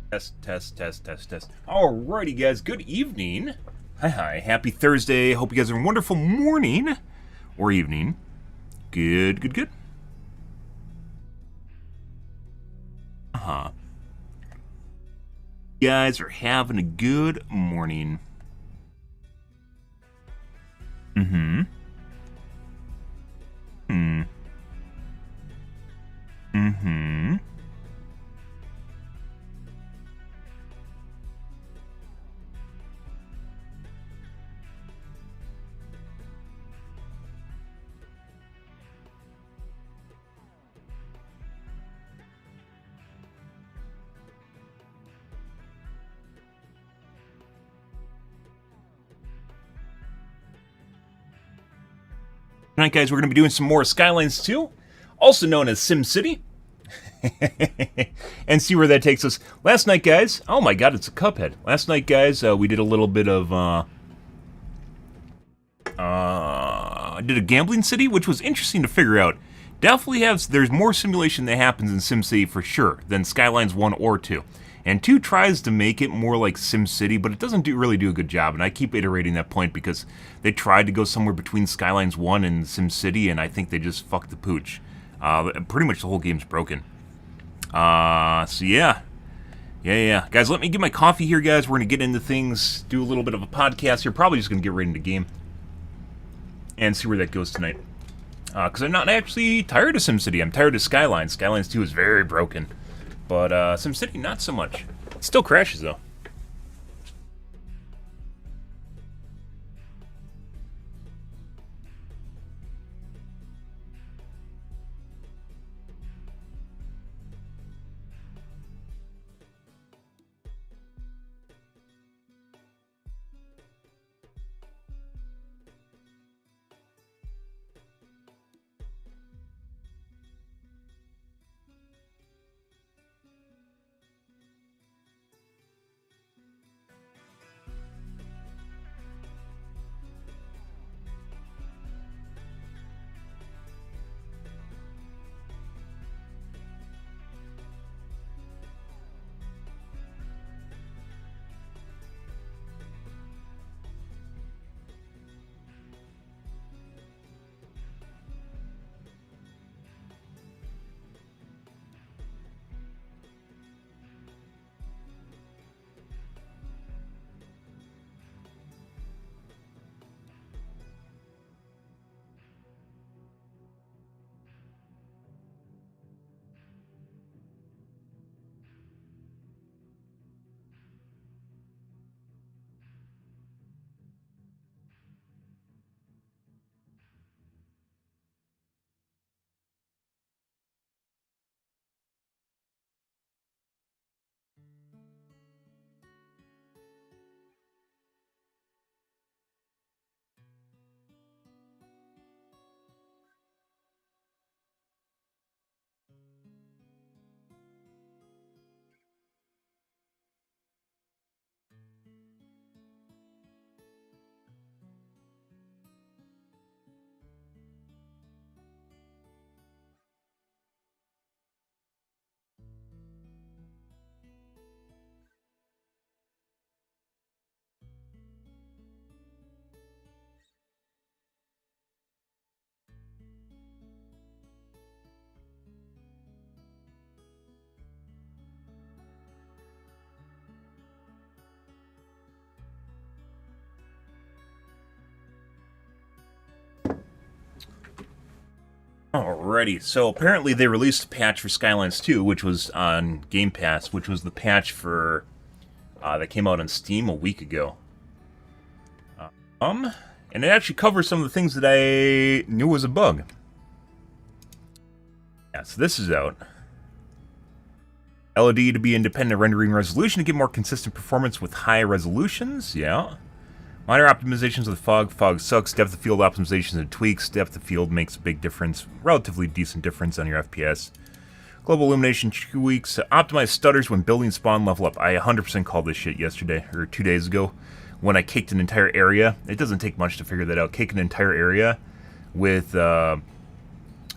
Test, test, test, test, test. Alrighty, guys. Good evening. Hi. Happy Thursday. Hope you guys are having a wonderful morning or evening. Good. You guys are having a good morning. Mm-hmm. Tonight, guys, we're going to be doing some more Skylines 2, also known as SimCity, and see where that takes us. Last night, guys, oh my god, it's a Cuphead. Last night, guys, we did a little bit of, did a gambling city, which was interesting to figure out. Definitely there's more simulation that happens in SimCity for sure than Skylines 1 or 2. And 2 tries to make it more like SimCity, but it doesn't really do a good job. And I keep iterating that point because they tried to go somewhere between Skylines 1 and SimCity, and I think they just fucked the pooch. Pretty much the whole game's broken. So yeah. Yeah. Guys, let me get my coffee here, guys. We're going to get into things, do a little bit of a podcast here. Probably just going to get right into the game and see where that goes tonight. Because I'm not actually tired of SimCity. I'm tired of Skylines. Skylines 2 is very broken. But SimCity, not so much. It still crashes, though. Alrighty, so apparently they released a patch for Skylines 2, which was on Game Pass, which was the patch for that came out on Steam a week ago. And it actually covers some of the things that I knew was a bug. Yeah, so this is out. LED to be independent rendering resolution to get more consistent performance with high resolutions, yeah. Minor optimizations of the fog. Fog sucks. Depth of field optimizations and tweaks. Depth of field makes a big difference. Relatively decent difference on your FPS. Global illumination tweaks. Optimize stutters when buildings spawn level up. I 100% called this shit yesterday, or 2 days ago, when I kicked an entire area. It doesn't take much to figure that out. Kick an entire area with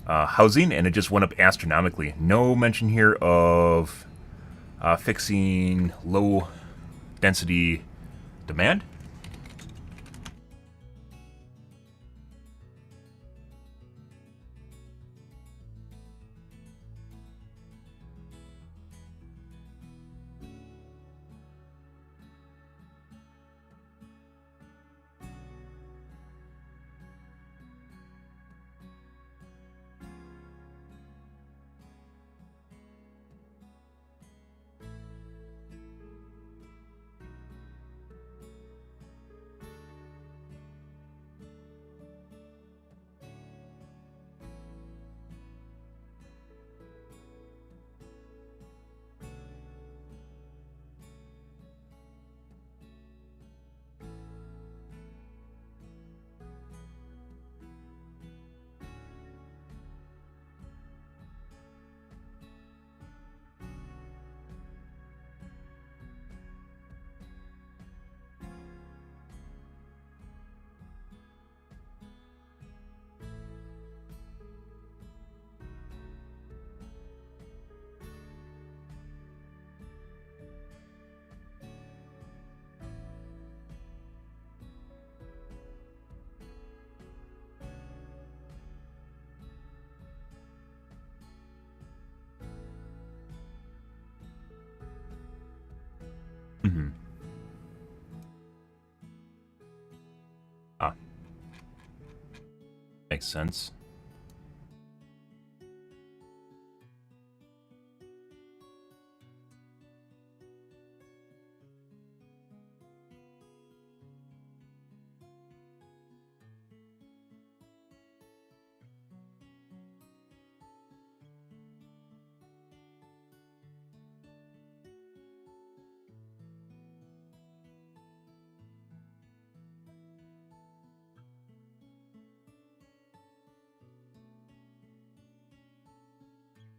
housing, and it just went up astronomically. No mention here of Fixing low density demand. Mm-hmm. Ah, makes sense.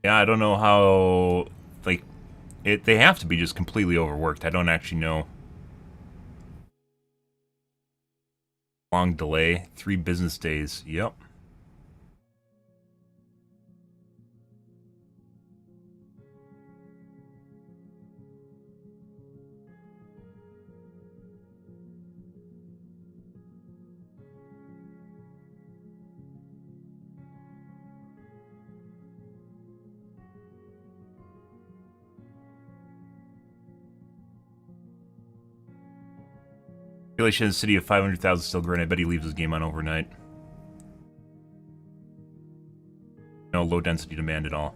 Yeah, I don't know how, like, they have to be just completely overworked. I don't actually know. Long delay, 3 business days. Yep. Population in the city of 500,000 still growing. I bet he leaves his game on overnight. No low density demand at all.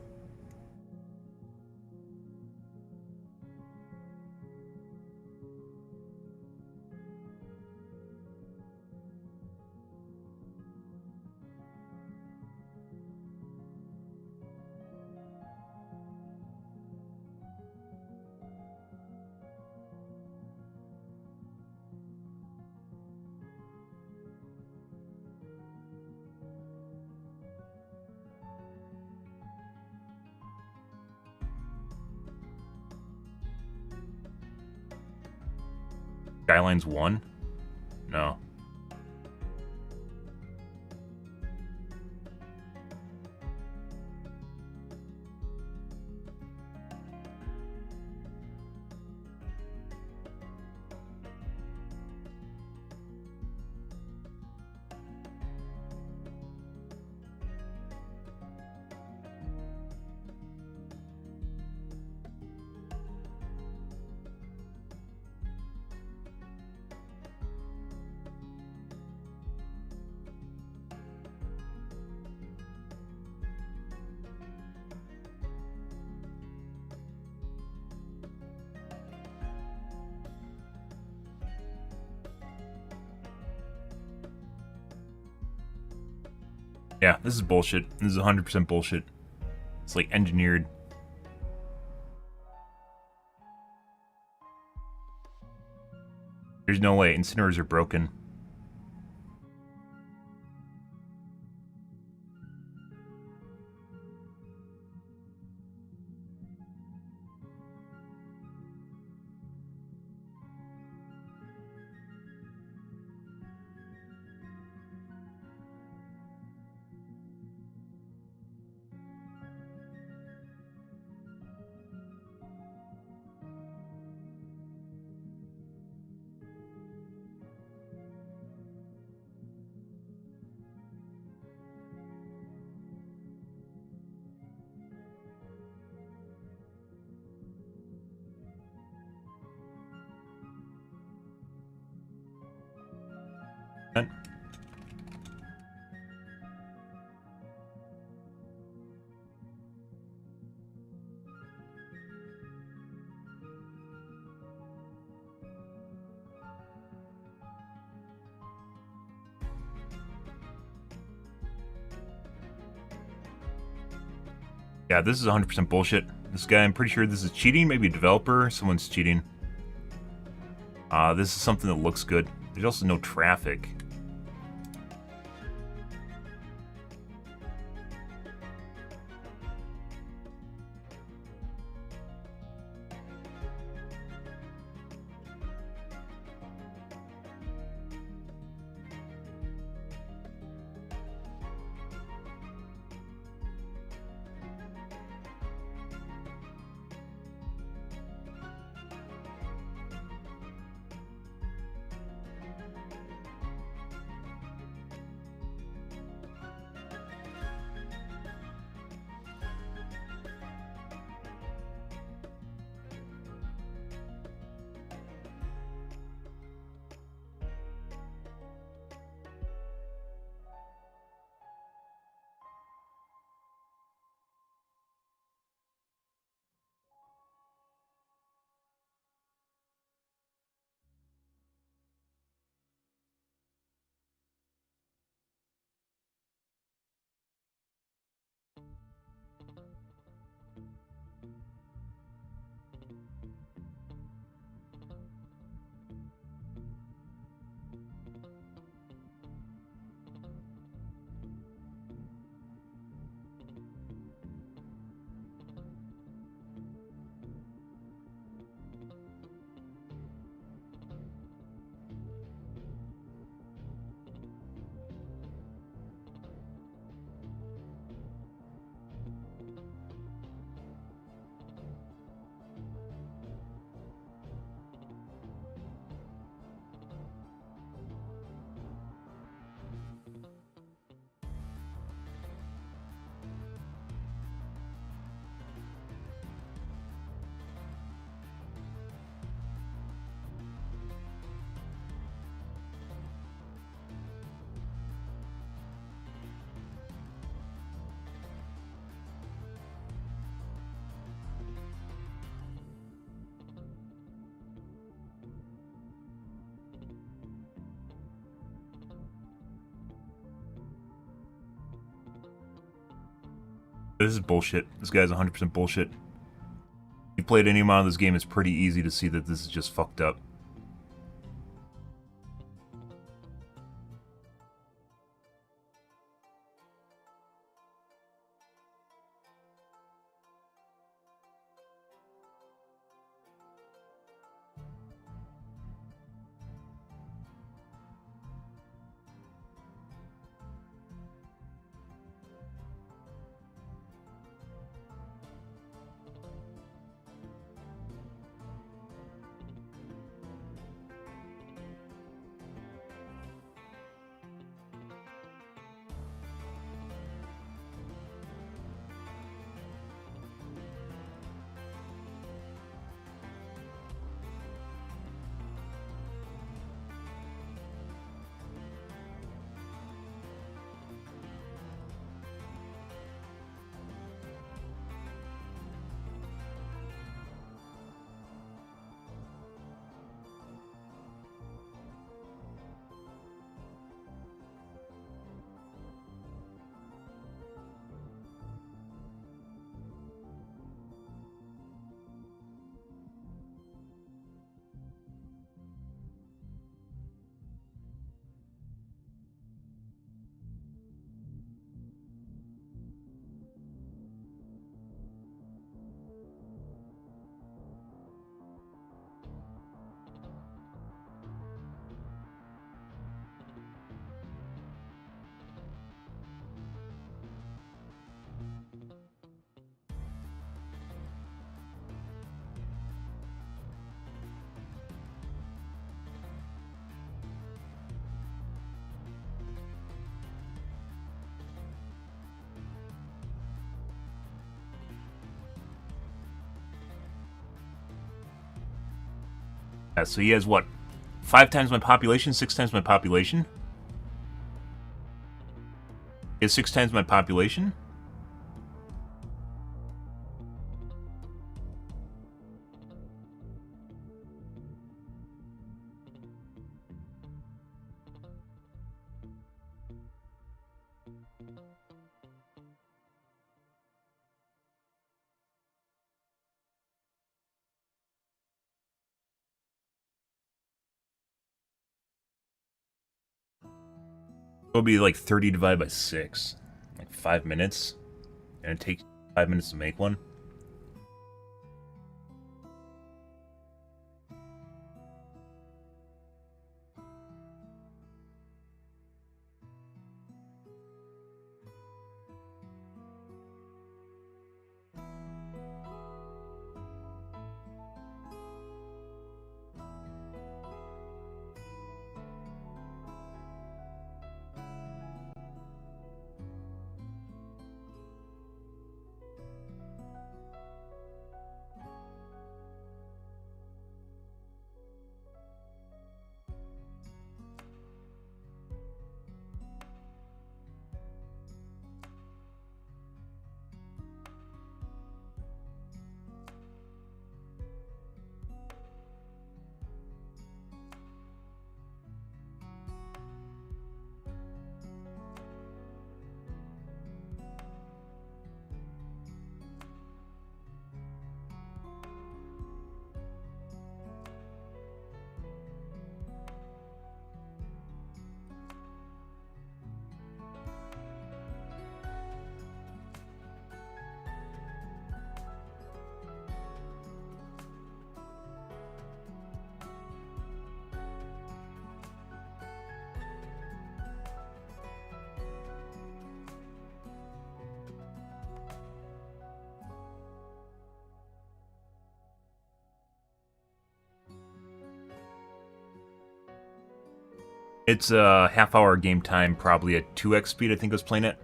Skylines 1? No. Yeah, this is bullshit. This is 100% bullshit. It's like engineered. There's no way. Incinerators are broken. Yeah, this is 100% bullshit. This guy, I'm pretty sure this is cheating. Maybe a developer. Someone's cheating. This is something that looks good. There's also no traffic. This is bullshit. This guy's 100% bullshit. If you played any amount of this game, it's pretty easy to see that this is just fucked up. Yeah, so he has what? 5 times my population, 6 times my population? He has 6 times my population? It'll be like 30 divided by 6. Like 5 minutes. And it takes 5 minutes to make one. It's a half-hour game time, probably at 2x speed, I think I was playing it.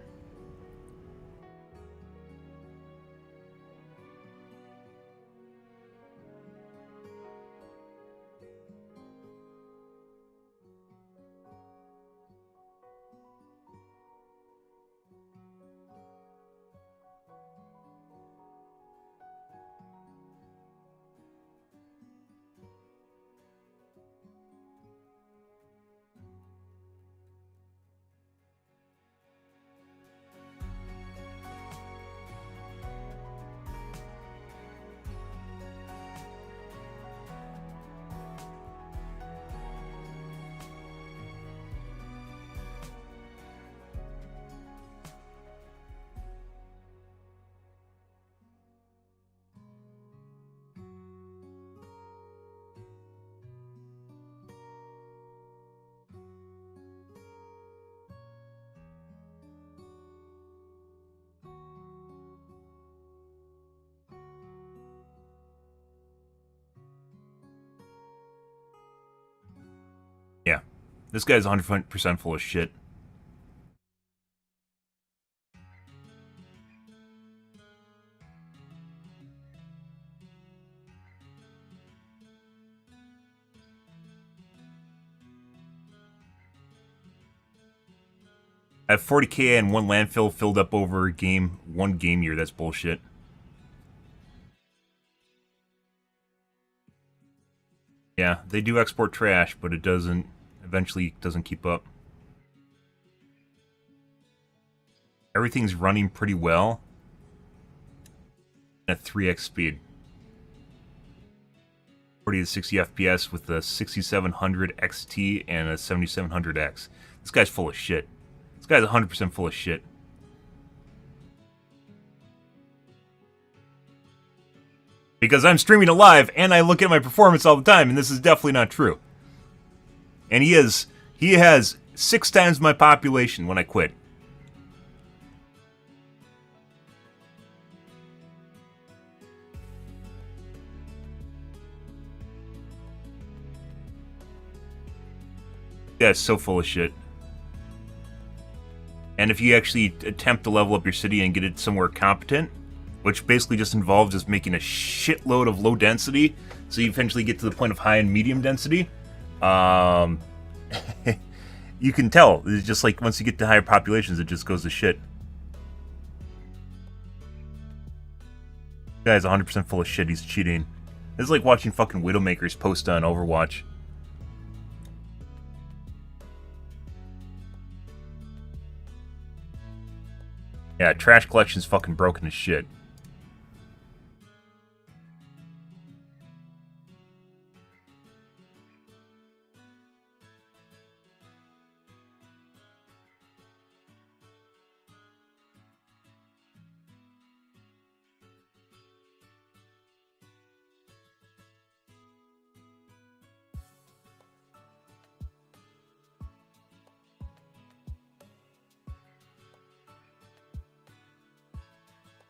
Yeah. This guy's 100% full of shit. I have 40k and 1 landfill filled up over one game year. That's bullshit. Yeah, they do export trash, but it eventually doesn't keep up. Everything's running pretty well at 3x speed. 40 to 60 FPS with a 6700 XT and a 7700X. This guy's full of shit. This guy's 100% full of shit. Because I'm streaming it live and I look at my performance all the time, and this is definitely not true. And he has 6 times my population when I quit. That's so full of shit. And if you actually attempt to level up your city and get it somewhere competent, which basically just involves just making a shitload of low density, so you eventually get to the point of high and medium density, you can tell. It's just like once you get to higher populations, it just goes to shit. This guy's 100% full of shit. He's cheating. This is like watching fucking Widowmakers post on Overwatch. Yeah, trash collection's fucking broken as shit.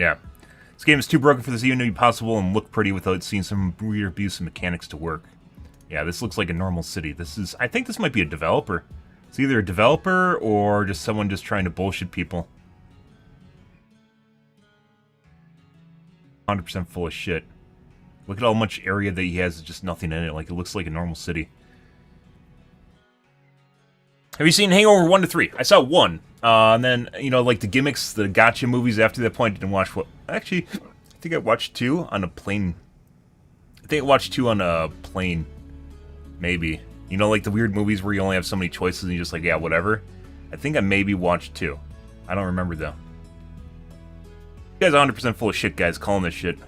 Yeah. This game is too broken for this even to be possible and look pretty without seeing some weird abuse of mechanics to work. Yeah, this looks like a normal city. I think this might be a developer. It's either a developer or just someone just trying to bullshit people. 100% full of shit. Look at how much area that he has, just nothing in it. Like, it looks like a normal city. Have you seen Hangover 1 to 3? I saw 1. And then, you know, like the gimmicks, the gotcha movies after that point, didn't watch what... Actually, I think I watched 2 on a plane. I think I watched 2 on a plane. Maybe. You know, like the weird movies where you only have so many choices and you're just like, yeah, whatever. I think I maybe watched 2. I don't remember, though. You guys are 100% full of shit, guys, calling this shit.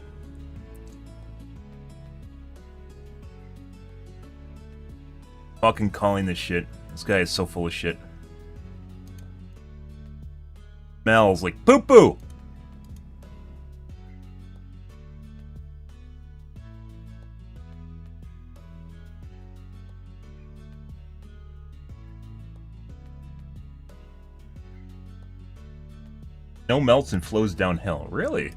Fucking calling this shit. This guy is so full of shit. Smells like poo-poo! Snow melts and flows downhill. Really?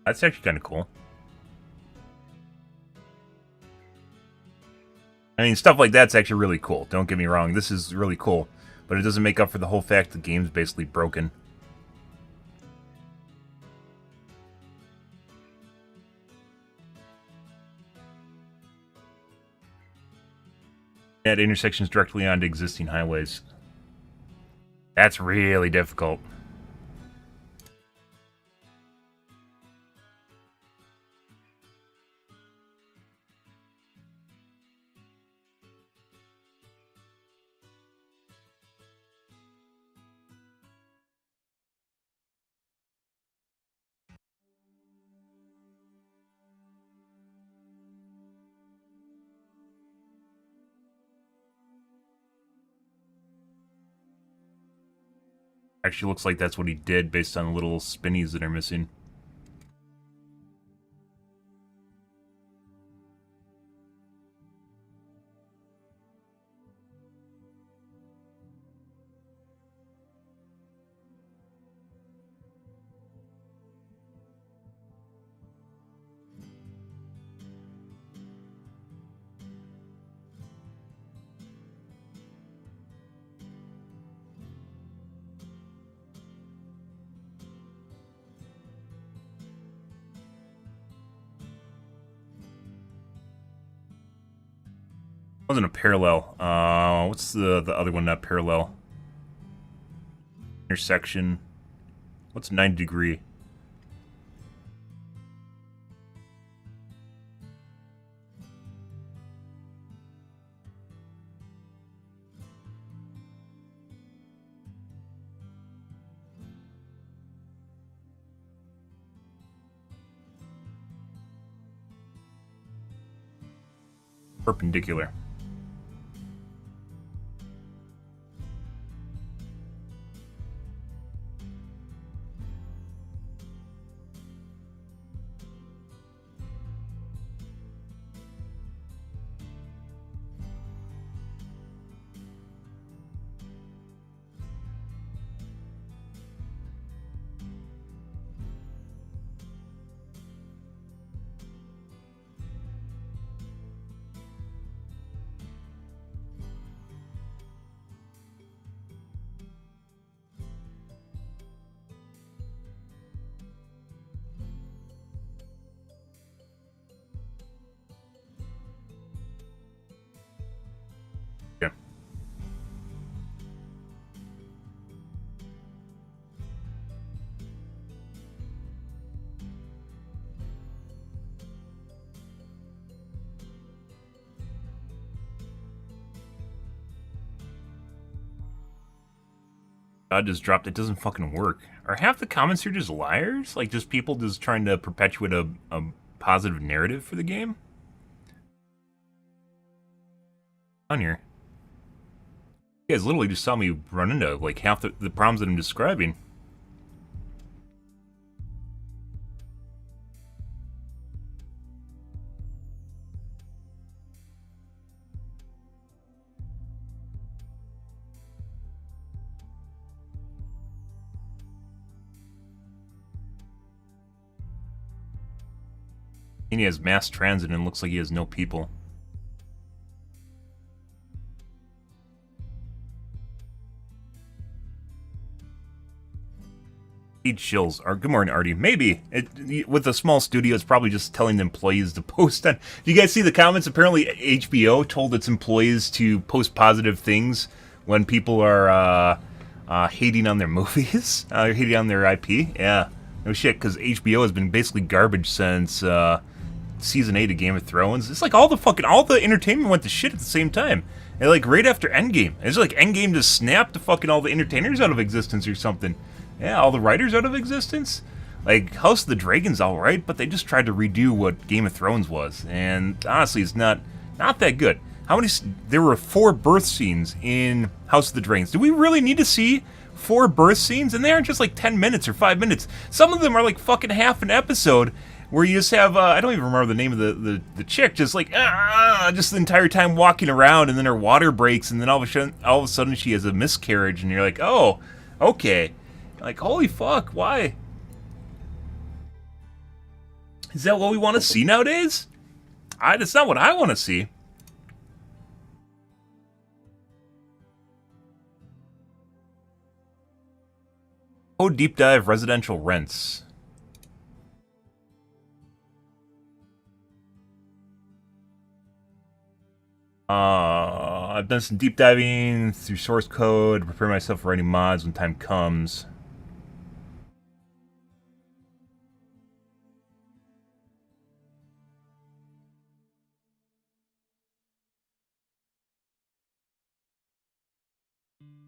That's actually kind of cool. I mean, stuff like that's actually really cool. Don't get me wrong. This is really cool. But it doesn't make up for the whole fact the game's basically broken. Add intersections directly onto existing highways. That's really difficult. Actually looks like that's what he did based on the little spinnies that are missing. Wasn't a parallel. What's the other one not parallel? Intersection. What's 90 degree? Perpendicular. Yeah. God just dropped. It doesn't fucking work. Are half the comments here just liars? Like just people just trying to perpetuate a positive narrative for the game? On here. You guys literally just saw me run into like half the problems that I'm describing. And he has mass transit and looks like he has no people. He chills. Good morning, Artie. Maybe. With a small studio, it's probably just telling the employees to post on... Do you guys see the comments? Apparently, HBO told its employees to post positive things when people are hating on their movies. Hating on their IP. Yeah. No shit, because HBO has been basically garbage since Season 8 of Game of Thrones. It's like all the entertainment went to shit at the same time. And like right after Endgame. It's like Endgame just snapped all the entertainers out of existence or something. Yeah, all the writers out of existence. Like, House of the Dragon's alright, but they just tried to redo what Game of Thrones was. And honestly, it's not that good. There were 4 birth scenes in House of the Dragons. Do we really need to see 4 birth scenes? And they aren't just like 10 minutes or 5 minutes. Some of them are like fucking half an episode where you just have, I don't even remember the name of the chick, just like, just the entire time walking around, and then her water breaks, and then all of a sudden she has a miscarriage, and you're like, oh, okay. Like, holy fuck, why? Is that what we want to see nowadays? That's not what I want to see. Oh, deep dive residential rents. I've done some deep diving through source code, prepare myself for writing mods when time comes.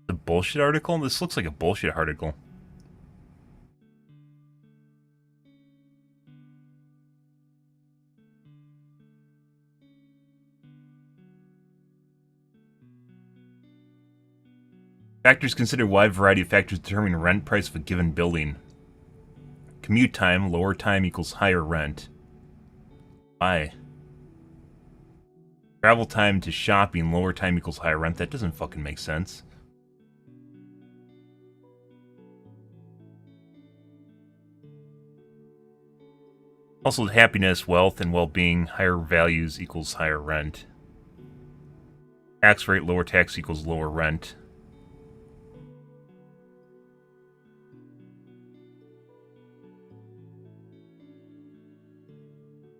The bullshit article? This looks like a bullshit article. Factors consider a wide variety of factors determining rent price of a given building. Commute time, lower time equals higher rent. Why? Travel time to shopping, lower time equals higher rent. That doesn't fucking make sense. Also, happiness, wealth, and well-being, higher values equals higher rent. Tax rate, lower tax equals lower rent.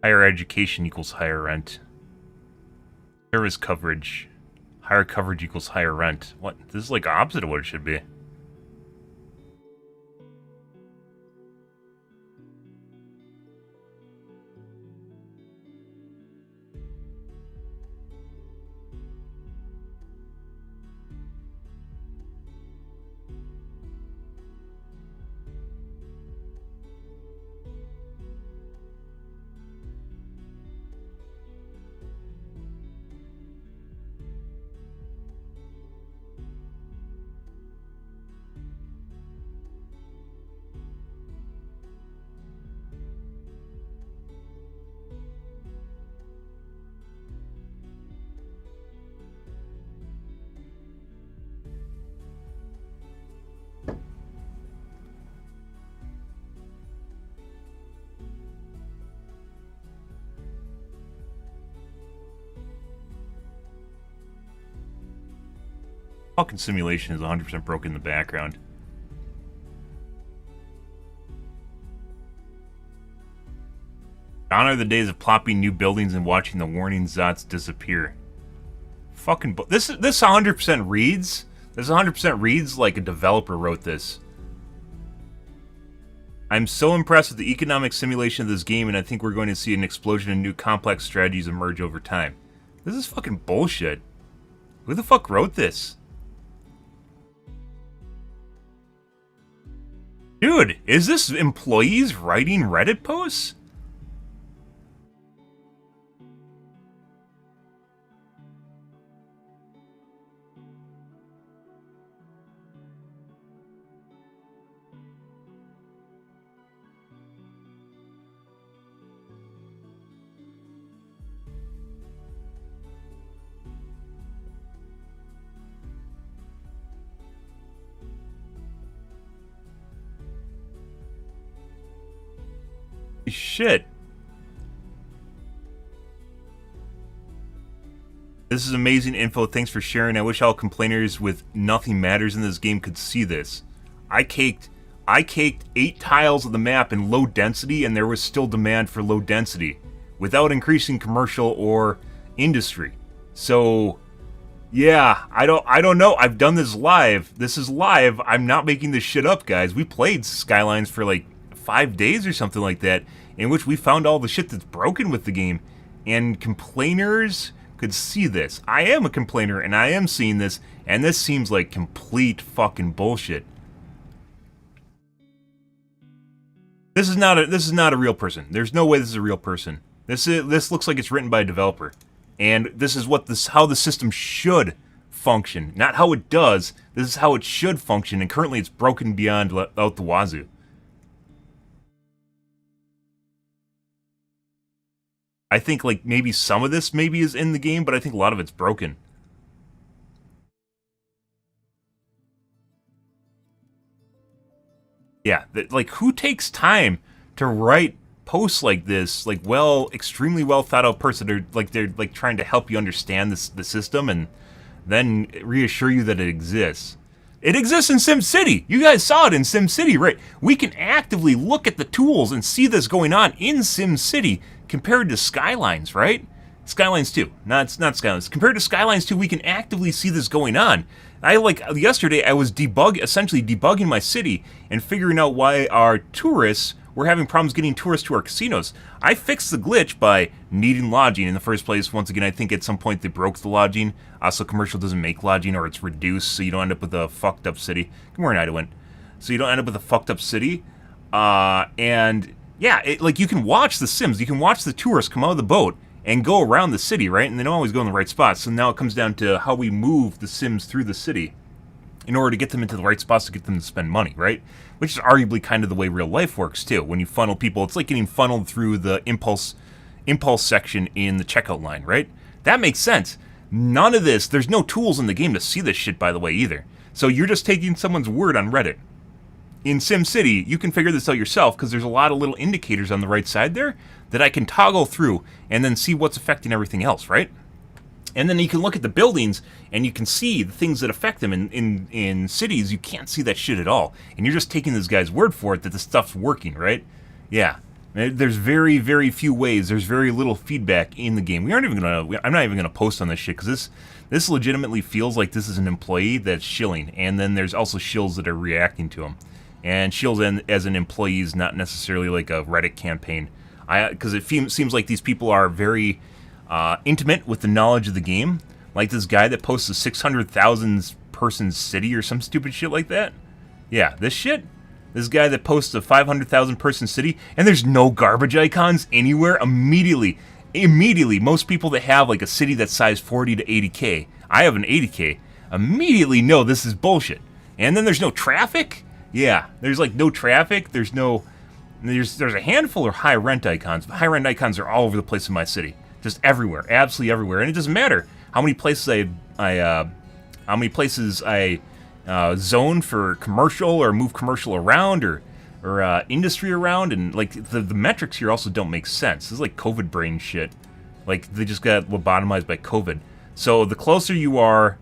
Higher education equals higher rent. Service coverage. Higher coverage equals higher rent. What? This is like opposite of what it should be. Fucking simulation is 100% broken in the background. Gone are the days of plopping new buildings and watching the warning zots disappear. Fucking this 100% reads. This 100% reads like a developer wrote this. I'm so impressed with the economic simulation of this game, and I think we're going to see an explosion in new complex strategies emerge over time. This is fucking bullshit. Who the fuck wrote this? Dude, is this employees writing Reddit posts? Shit. This is amazing info. Thanks for sharing. I wish all complainers with nothing matters in this game could see this. I caked 8 tiles of the map in low density, and there was still demand for low density without increasing commercial or industry. So yeah, I don't know. I've done this live. This is live. I'm not making this shit up, guys. We played Skylines for like 5 days or something like that, in which we found all the shit that's broken with the game, and complainers could see this. I am a complainer, and I am seeing this, and this seems like complete fucking bullshit. This is not a real person. There's no way this is a real person. This looks like it's written by a developer, and this is how the system should function, not how it does. This is how it should function, and currently it's broken beyond out the wazoo. I think like maybe some of this maybe is in the game, but I think a lot of it's broken. Yeah, like who takes time to write posts like this? Like, extremely well thought out person. They're like trying to help you understand the system and then reassure you that it exists. It exists in SimCity. You guys saw it in SimCity, right? We can actively look at the tools and see this going on in SimCity compared to Skylines, right? Skylines2, not Skylines. Compared to Skylines2, we can actively see this going on. Yesterday, I was essentially debugging my city and figuring out why our tourists were having problems getting tourists to our casinos. I fixed the glitch by needing lodging in the first place. Once again, I think at some point they broke the lodging. So commercial doesn't make lodging, or it's reduced, so you don't end up with a fucked up city. Good morning, Idawin. So you don't end up with a fucked up city. And yeah, you can watch the Sims. You can watch the tourists come out of the boat and go around the city, right? And they don't always go in the right spots. So now it comes down to how we move the Sims through the city in order to get them into the right spots to get them to spend money, right? Which is arguably kind of the way real life works, too. When you funnel people, it's like getting funneled through the impulse section in the checkout line, right? That makes sense. None of this, there's no tools in the game to see this shit, by the way, either. So you're just taking someone's word on Reddit. In SimCity, you can figure this out yourself because there's a lot of little indicators on the right side there that I can toggle through and then see what's affecting everything else, right? And then you can look at the buildings and you can see the things that affect them. In cities, you can't see that shit at all. And you're just taking this guy's word for it that the stuff's working, right? Yeah. There's very, very few ways. There's very little feedback in the game. I'm not even gonna post on this shit because this legitimately feels like this is an employee that's shilling, and then there's also shills that are reacting to him. And shills as an employee is not necessarily like a Reddit campaign. Because it seems like these people are very intimate with the knowledge of the game. Like this guy that posts a 600,000 person city or some stupid shit like that. Yeah, this shit. This guy that posts a 500,000 person city and there's no garbage icons anywhere. Immediately, most people that have like a city that's size 40 to 80K, I have an 80K, immediately know this is bullshit. And then there's no traffic. Yeah, there's like no traffic. There's a handful of high rent icons. High rent icons are all over the place in my city, just everywhere, absolutely everywhere. And it doesn't matter how many places I zone for commercial or move commercial around or industry around, and like the metrics here also don't make sense. This is like COVID brain shit. Like they just got lobotomized by COVID. So the closer you are,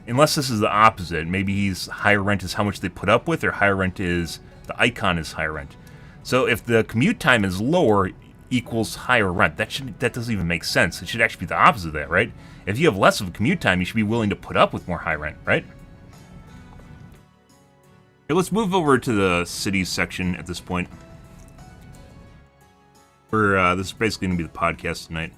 unless this is the opposite, maybe higher rent is how much they put up with, or higher rent is the icon is higher rent. So if the commute time is lower equals higher rent, that doesn't even make sense. It should actually be the opposite of that, right? If you have less of a commute time, you should be willing to put up with more high rent, right? Okay, let's move over to the cities section at this point. This is basically going to be the podcast tonight.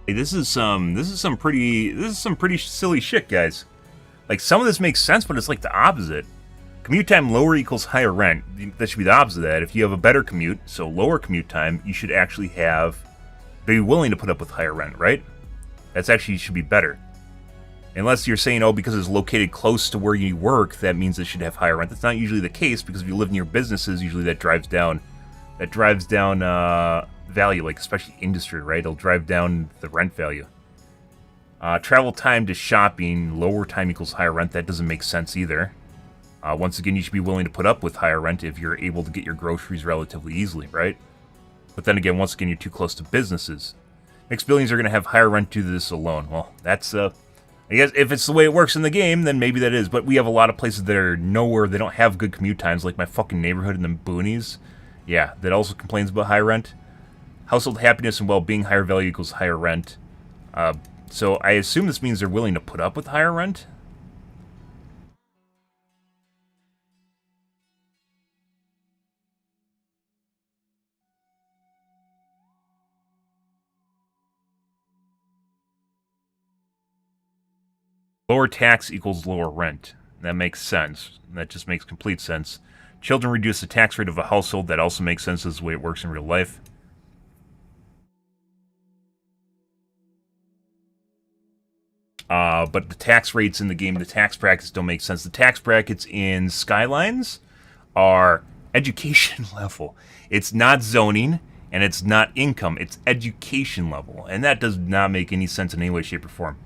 Hey, this is some pretty silly shit, guys. Like, some of this makes sense, but it's like the opposite. Commute time lower equals higher rent. That should be the opposite of that. If you have a better commute, so lower commute time, you should actually be willing to put up with higher rent, right? That's actually should be better. Unless you're saying, oh, because it's located close to where you work, that means it should have higher rent. That's not usually the case, because if you live near businesses, usually that drives down value, like especially industry, right? It'll drive down the rent value. Travel time to shopping, lower time equals higher rent. That doesn't make sense either. Once again, you should be willing to put up with higher rent if you're able to get your groceries relatively easily, right? But then again, once again, you're too close to businesses. Mixed buildings are going to have higher rent due to this alone. Well, that's, I guess if it's the way it works in the game, then maybe that is. But we have a lot of places that are nowhere, they don't have good commute times, like my fucking neighborhood in the boonies. Yeah, that also complains about high rent. Household happiness and well-being, higher value equals higher rent. So I assume this means they're willing to put up with higher rent? Lower tax equals lower rent. That makes sense. That just makes complete sense. Children reduce the tax rate of a household. That also makes sense as the way it works in real life. But the tax rates in the game, the tax brackets don't make sense. The tax brackets in Skylines are education level. It's not zoning, and it's not income. It's education level. And that does not make any sense in any way, shape, or form.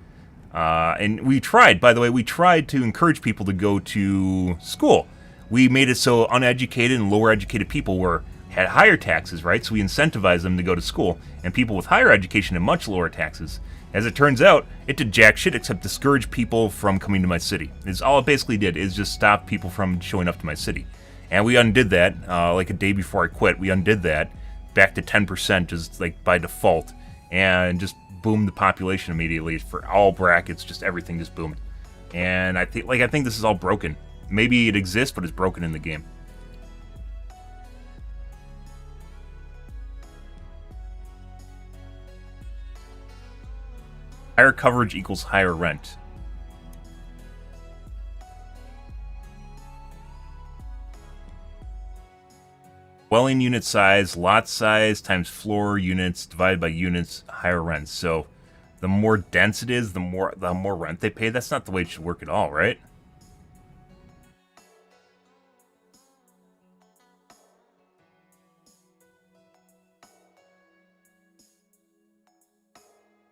And we tried, by the way, we tried to encourage people to go to school. We made it so uneducated and lower educated people had higher taxes, right? So we incentivized them to go to school. And people with higher education had much lower taxes. As it turns out, it did jack shit except discourage people from coming to my city. It's all it basically did, is just stop people from showing up to my city. And we undid that, like a day before I quit, we undid that back to 10% just like by default. And just boomed the population immediately for all brackets, just everything just boomed. And I think this is all broken. Maybe it exists, but it's broken in the game. Higher coverage equals higher rent. Dwelling unit size, lot size times floor units divided by units, higher rent. So the more dense it is, the more rent they pay. That's not the way it should work at all, right?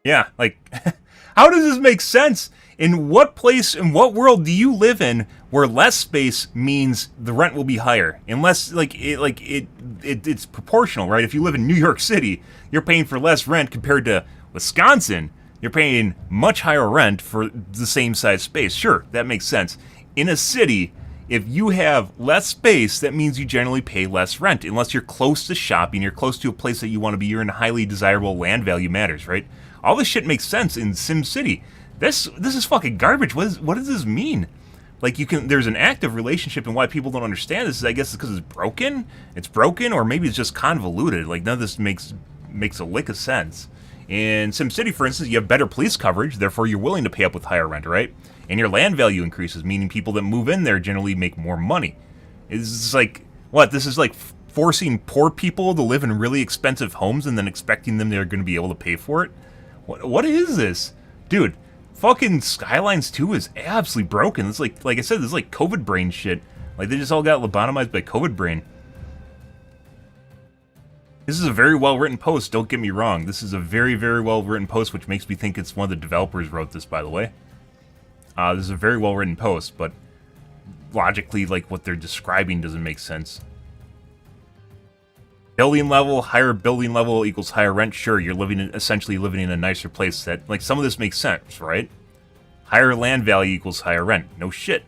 Yeah, like, how does this make sense? In what place, in what world do you live in where less space means the rent will be higher? Unless, it's proportional, right? If you live in New York City, you're paying for less rent compared to Wisconsin. You're paying much higher rent for the same size space. Sure, that makes sense. In a city, if you have less space, that means you generally pay less rent. Unless you're close to shopping, you're close to a place that you want to be, you're in highly desirable land value matters, right? All this shit makes sense in SimCity. This is fucking garbage. What does this mean? Like, there's an active relationship, and why people don't understand this is, I guess, because it's broken. It's broken, or maybe it's just convoluted. Like, none of this makes a lick of sense. In SimCity, for instance, you have better police coverage, therefore you're willing to pay up with higher rent, right? And your land value increases, meaning people that move in there generally make more money. It's like, what? This is like forcing poor people to live in really expensive homes and then expecting them they're going to be able to pay for it? What is this? Dude, fucking Skylines2 is absolutely broken. It's like I said, this is like COVID brain shit. Like, they just all got lobotomized by COVID brain. This is a very well-written post, don't get me wrong. This is a very, very well-written post, which makes me think it's one of the developers wrote this, by the way. This is a very well-written post, but logically, like, what they're describing doesn't make sense. Building level, higher building level equals higher rent. Sure, you're essentially living in a nicer place. That, like, some of this makes sense, right? Higher land value equals higher rent. No shit.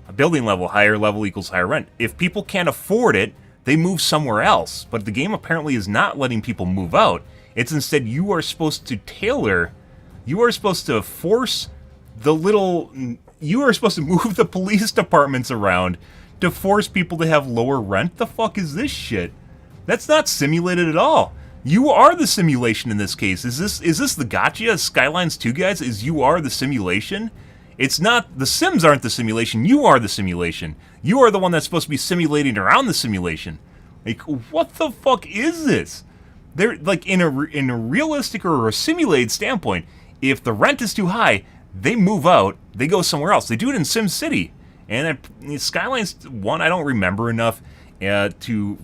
A building level, higher level equals higher rent. If people can't afford it, they move somewhere else. But the game apparently is not letting people move out. It's instead you are supposed to tailor. You are supposed to force the little. You are supposed to move the police departments around to force people to have lower rent. The fuck is this shit? That's not simulated at all. You are the simulation in this case. Is this the gotcha? Skylines2 guys, is you are the simulation? It's not, the Sims aren't the simulation, you are the simulation. You are the one that's supposed to be simulating around the simulation. Like, what the fuck is this? They're, like, in a realistic or a simulated standpoint, if the rent is too high, they move out, they go somewhere else. They do it in SimCity. And Skylines 1, I don't remember enough to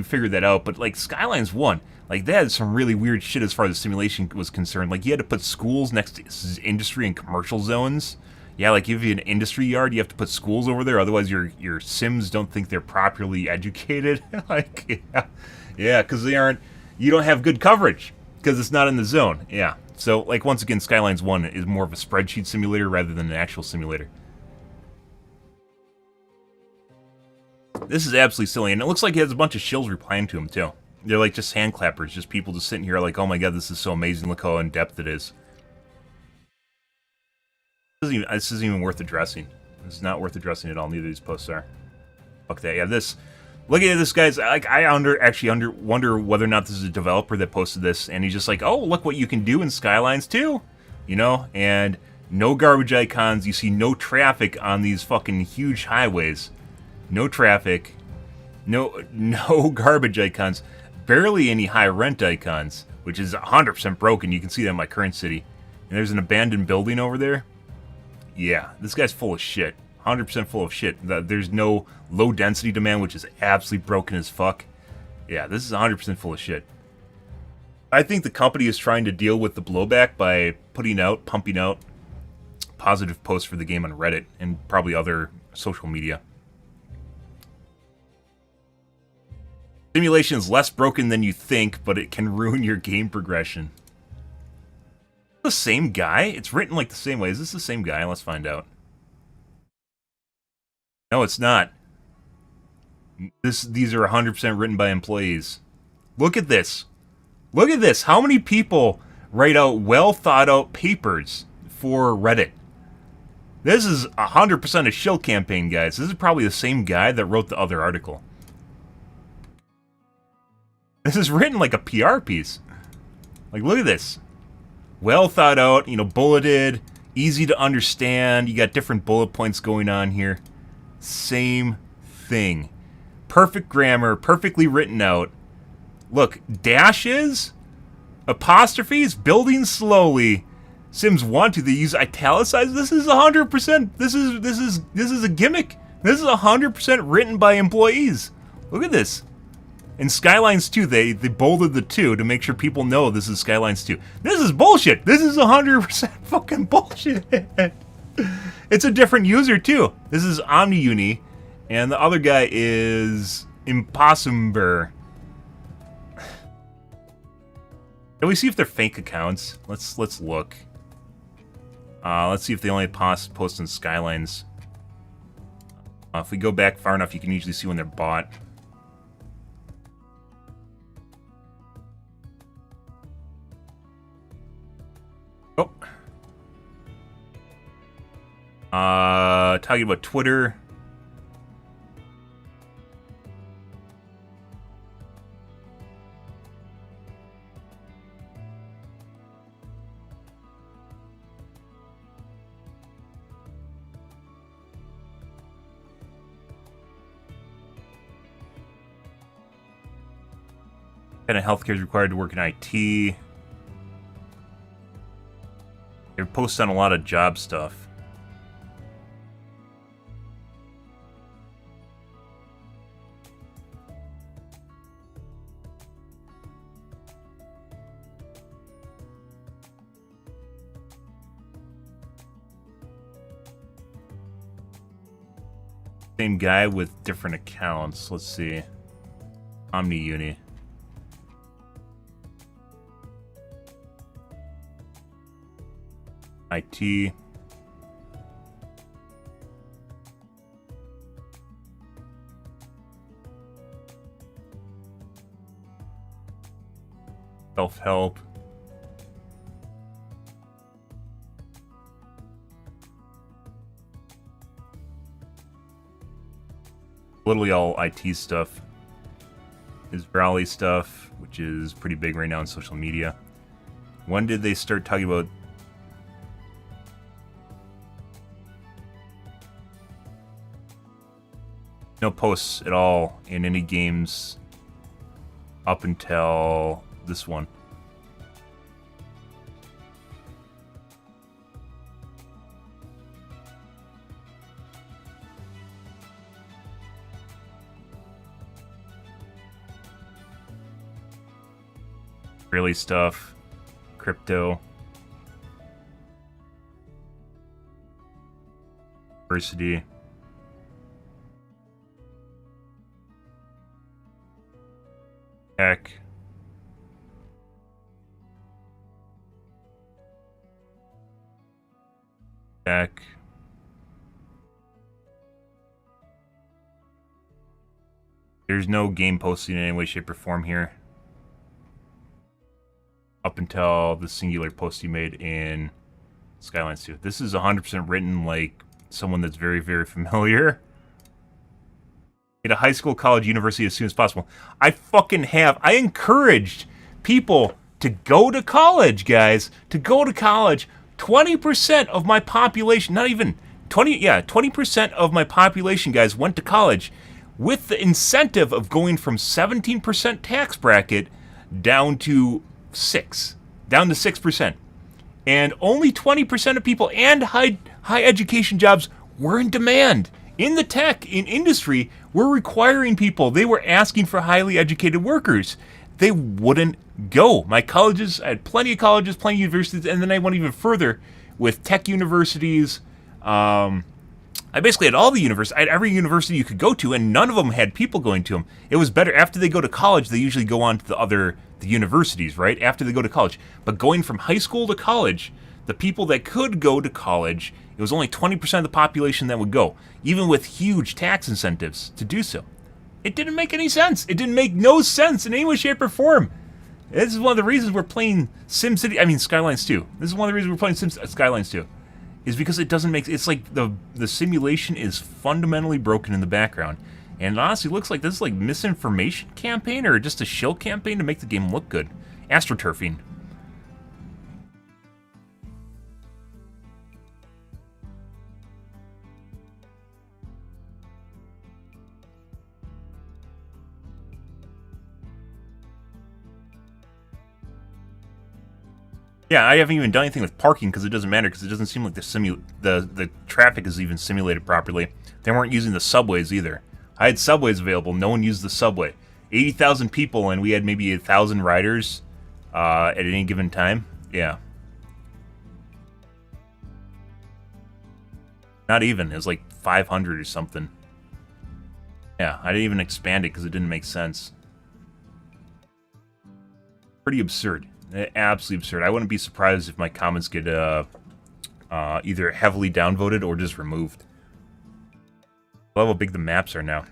figure that out, but like Skylines 1, like they had some really weird shit as far as the simulation was concerned. Like you had to put schools next to industry and commercial zones. Yeah, like if you have an industry yard, you have to put schools over there, otherwise your Sims don't think they're properly educated. Like, yeah, because you don't have good coverage, because it's not in the zone. Yeah, so like once again, Skylines 1 is more of a spreadsheet simulator rather than an actual simulator. This is absolutely silly, and it looks like he has a bunch of shills replying to him, too. They're like just hand clappers, just people just sitting here like, oh my god, this is so amazing, look how in-depth it is. This isn't even worth addressing. It's not worth addressing at all, neither of these posts are. Fuck that, yeah, this... Look at this, guys, like, I wonder whether or not this is a developer that posted this, and he's just like, oh, look what you can do in Skylines 2! You know, and no garbage icons, you see no traffic on these fucking huge highways. No traffic, no garbage icons, barely any high rent icons, which is 100% broken. You can see that in my current city. And there's an abandoned building over there. Yeah, this guy's full of shit. 100% full of shit. There's no low density demand, which is absolutely broken as fuck. Yeah, this is 100% full of shit. I think the company is trying to deal with the blowback by pumping out positive posts for the game on Reddit and probably other social media. Simulation is less broken than you think, but it can ruin your game progression. The same guy? It's written like the same way. Is this the same guy? Let's find out. No, it's not. These are 100% written by employees. Look at this. Look at this. How many people write out well thought out papers for Reddit? This is 100% a shill campaign, guys. This is probably the same guy that wrote the other article. This is written like a PR piece. Like, look at this. Well thought out, you know, bulleted, easy to understand. You got different bullet points going on here. Same thing. Perfect grammar, perfectly written out. Look, dashes, apostrophes, building slowly. Sims want to, they use italicized. This is 100%. This is a gimmick. This is 100% written by employees. Look at this. In Skylines 2, they bolded the 2 to make sure people know this is Skylines 2. This is bullshit! This is 100% fucking bullshit! It's a different user, too. This is OmniUni, and the other guy is Impossible. Can we see if they're fake accounts? Let's look. Let's see if they only post on Skylines. If we go back far enough, you can usually see when they're bought. Talking about Twitter. What kind of healthcare is required to work in IT? They're posting on a lot of job stuff. Same guy with different accounts. Let's see. OmniUni. IT. Self-help. Literally all IT stuff. Israeli stuff, which is pretty big right now on social media. When did they start talking about no posts at all in any games up until this one? Really stuff. Crypto. Diversity. Tech. Tech. There's no game posting in any way, shape, or form here. Up until the singular post you made in Skylines 2. This is 100% written like someone that's very, very familiar. At a high school, college, university as soon as possible. I fucking have. I encouraged people to go to college, guys. To go to college. 20% of my population, not even 20% of my population, guys, went to college with the incentive of going from 17% tax bracket down to 6%. And only 20% of people and high education jobs were in demand. In the tech, in industry, we're requiring people. They were asking for highly educated workers. They wouldn't go. My colleges, I had plenty of colleges, plenty of universities, and then I went even further with tech universities. I basically had all the universities. I had every university you could go to, and none of them had people going to them. It was better. After they go to college, they usually go on to the universities, right? After they go to college. But going from high school to college, the people that could go to college, it was only 20% of the population that would go, even with huge tax incentives to do so. It didn't make any sense. It didn't make no sense in any way, shape, or form. This is one of the reasons we're playing Skylines 2. This is one of the reasons we're playing Skylines 2. Is because it doesn't make... It's like the simulation is fundamentally broken in the background. And it honestly looks like this is like misinformation campaign or just a shill campaign to make the game look good. AstroTurfing. Yeah, I haven't even done anything with parking because it doesn't matter because it doesn't seem like the traffic is even simulated properly. They weren't using the subways either. I had subways available. No one used the subway. 80,000 people and we had maybe 1,000 riders at any given time. Yeah. Not even. It was like 500 or something. Yeah, I didn't even expand it because it didn't make sense. Pretty absurd. Absolutely absurd. I wouldn't be surprised if my comments get either heavily downvoted or just removed. I love how big the maps are now.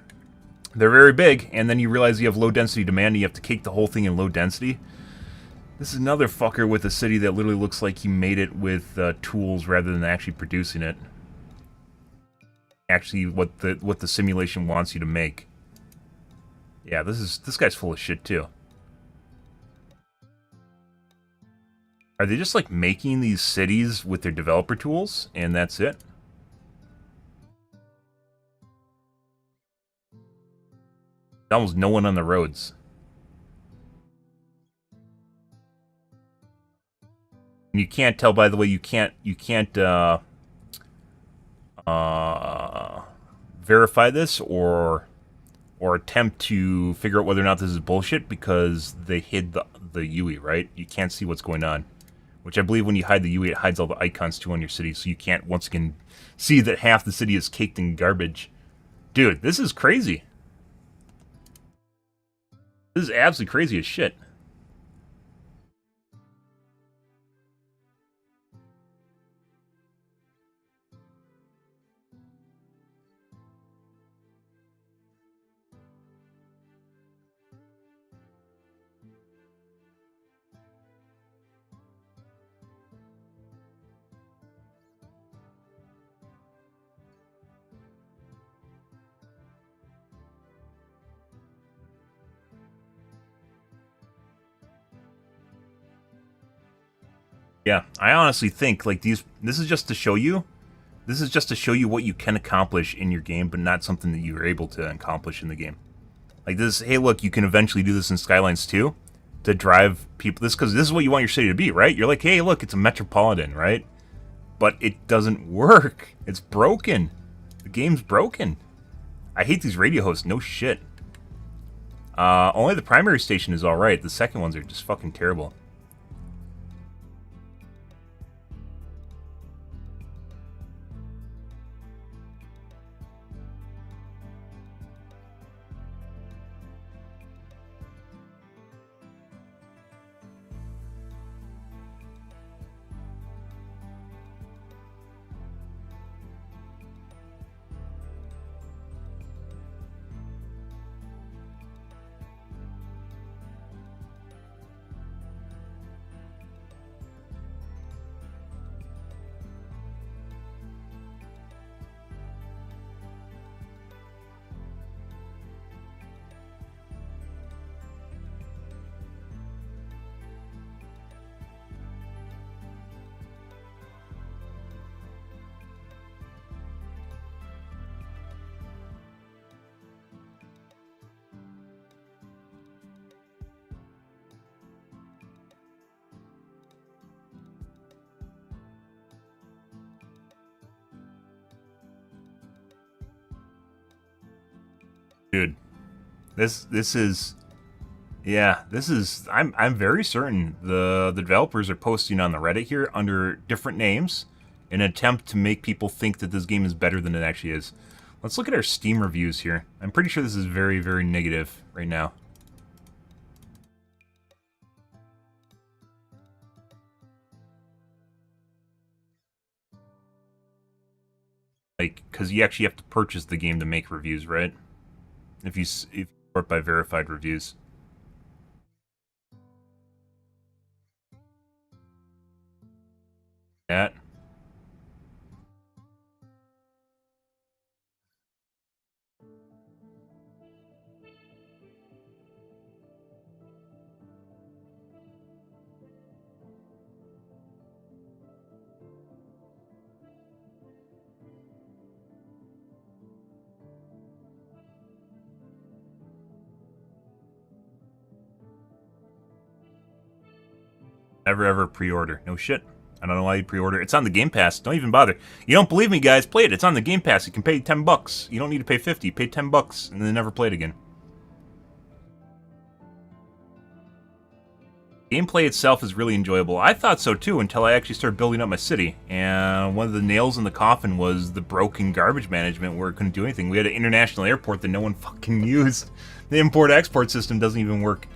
They're very big, and then you realize you have low density demand and you have to cake the whole thing in low density. This is another fucker with a city that literally looks like he made it with tools rather than actually producing it. Actually, what the simulation wants you to make. Yeah, this guy's full of shit too. Are they just like making these cities with their developer tools and that's it? Almost no one on the roads. And you can't tell, by the way, you can't verify this or attempt to figure out whether or not this is bullshit because they hid the UI, right? You can't see what's going on. Which I believe when you hide the UI, it hides all the icons too on your city, so you can't once again see that half the city is caked in garbage. Dude, this is crazy. This is absolutely crazy as shit. Yeah, I honestly think like this is just to show you. This is just to show you what you can accomplish in your game, but not something that you are able to accomplish in the game. Like this, hey, look, you can eventually do this in Skylines 2 to drive people. Because this is what you want your city to be, right? You're like, hey, look, it's a metropolitan, right? But it doesn't work. It's broken. The game's broken. I hate these radio hosts. No shit. Only the primary station is alright. The second ones are just fucking terrible. Dude, this is, yeah, this is, I'm very certain the developers are posting on the Reddit here under different names in an attempt to make people think that this game is better than it actually is. Let's look at our Steam reviews here. I'm pretty sure this is very, very negative right now. Like, because you actually have to purchase the game to make reviews, right? If you sort by verified reviews. That. Never ever pre-order. No shit. I don't know why you pre-order. It's on the Game Pass. Don't even bother. You don't believe me, guys? Play it. It's on the Game Pass. You can pay $10. You don't need to pay 50. Pay $10 and then never play it again. Gameplay itself is really enjoyable. I thought so too until I actually started building up my city. And one of the nails in the coffin was the broken garbage management where it couldn't do anything. We had an international airport that no one fucking used. The import-export system doesn't even work.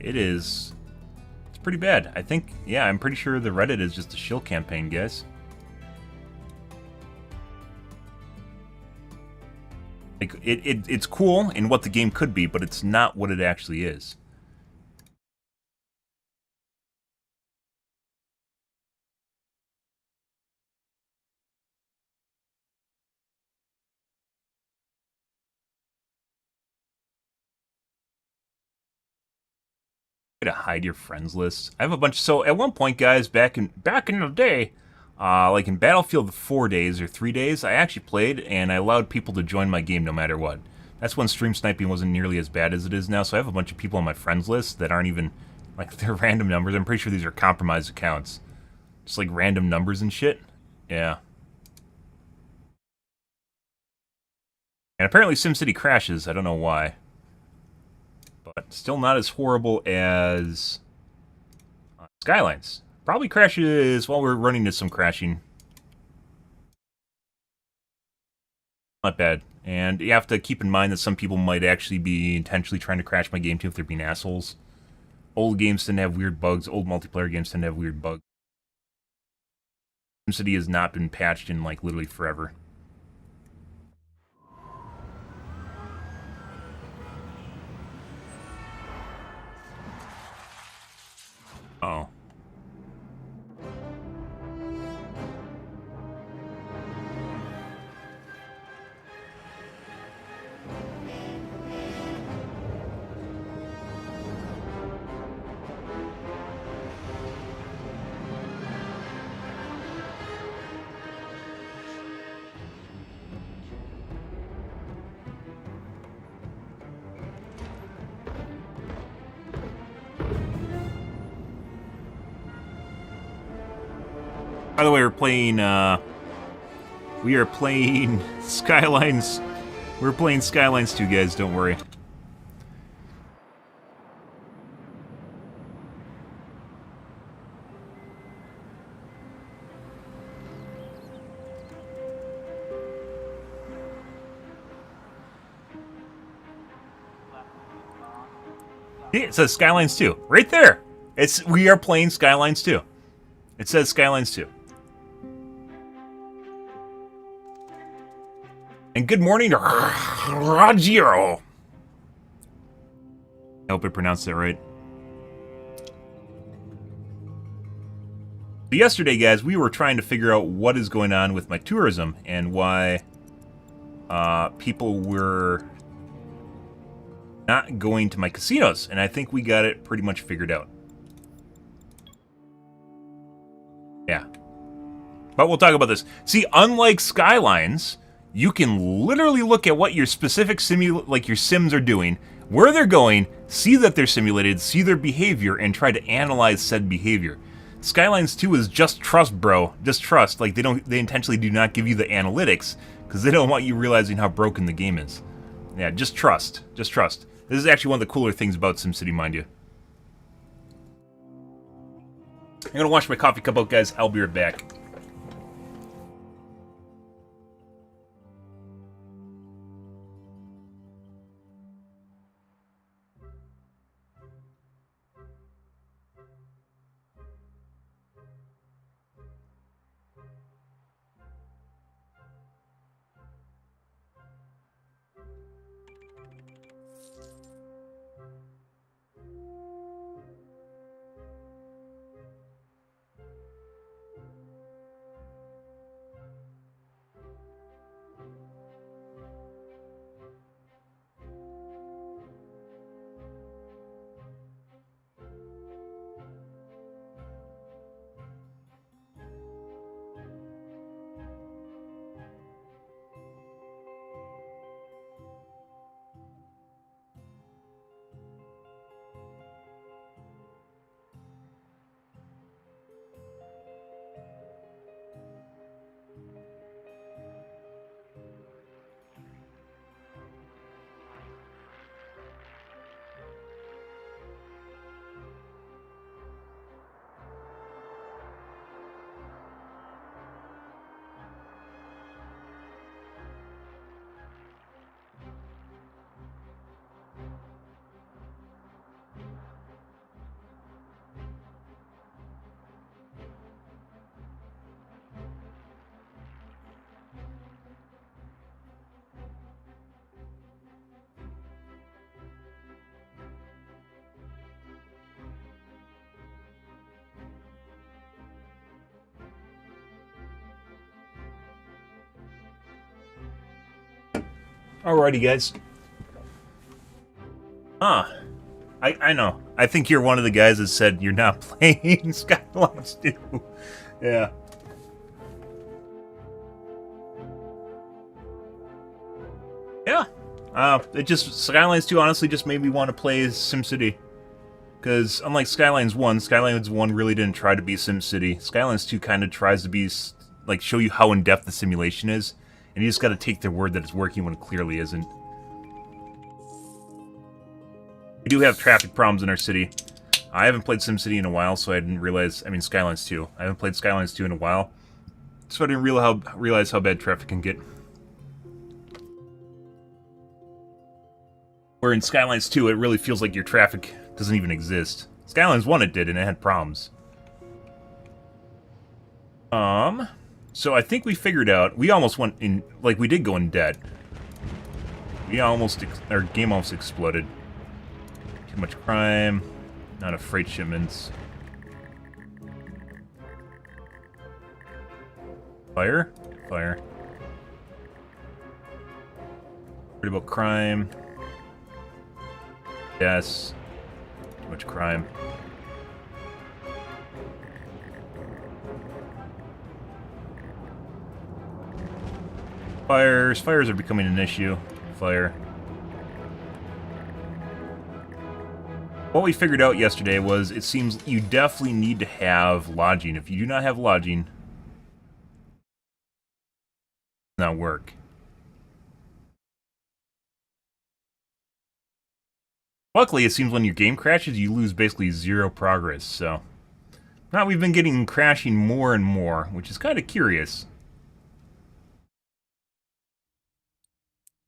It's pretty bad. I think, yeah, I'm pretty sure the Reddit is just a shill campaign, guys. Like, it's cool in what the game could be, but it's not what it actually is. To hide your friends list. I have a bunch. So at one point, guys, back in the day, like in Battlefield 4 days or 3 days, I actually played and I allowed people to join my game no matter what. That's when stream sniping wasn't nearly as bad as it is now. So I have a bunch of people on my friends list that aren't even like they're random numbers. I'm pretty sure these are compromised accounts, just like random numbers and shit. Yeah. And apparently SimCity crashes. I don't know why. But still not as horrible as Skylines. Probably crashes while we're running into some crashing. Not bad. And you have to keep in mind that some people might actually be intentionally trying to crash my game too if they're being assholes. Old games tend to have weird bugs. Old multiplayer games tend to have weird bugs. SimCity has not been patched in like literally forever. Oh. By the way, we're We are playing Skylines. We're playing Skylines 2, guys, don't worry. It says Skylines 2. Right there! We are playing Skylines 2. It says Skylines 2. And good morning to Rogero. I hope I pronounced that right. So yesterday, guys, we were trying to figure out what is going on with my tourism and why people were not going to my casinos. And I think we got it pretty much figured out. Yeah. But we'll talk about this. See, unlike Skylines, you can literally look at what your specific your sims are doing, where they're going, see that they're simulated, see their behavior, and try to analyze said behavior. Skylines 2 is just trust, bro. Just trust. Like, they intentionally do not give you the analytics because they don't want you realizing how broken the game is. Yeah, just trust. Just trust. This is actually one of the cooler things about SimCity, mind you. I'm gonna wash my coffee cup out, guys. I'll be right back. Alrighty, guys. I know. I think you're one of the guys that said you're not playing Skylines 2. Yeah. Yeah. Skylines 2 honestly just made me want to play SimCity. Because unlike Skylines 1, Skylines 1 really didn't try to be SimCity. Skylines 2 kind of tries to be, like, show you how in-depth the simulation is. And you just gotta take their word that it's working when it clearly isn't. We do have traffic problems in our city. I haven't played SimCity in a while, so I didn't realize... I mean, Skylines 2. I haven't played Skylines 2 in a while. So I didn't realize how bad traffic can get. Where in Skylines 2, it really feels like your traffic doesn't even exist. Skylines 1 it did, and it had problems. So I think we figured out... We almost went in... Like, we did go in debt. Our game almost exploded. Too much crime. Not enough freight shipments. Fire? Fire. Worried about crime. Yes. Too much crime. Fires. Fires are becoming an issue. Fire. What we figured out yesterday was it seems you definitely need to have lodging. If you do not have lodging, not work. Luckily, it seems when your game crashes, you lose basically 0 progress, so... Now we've been getting crashing more and more, which is kind of curious.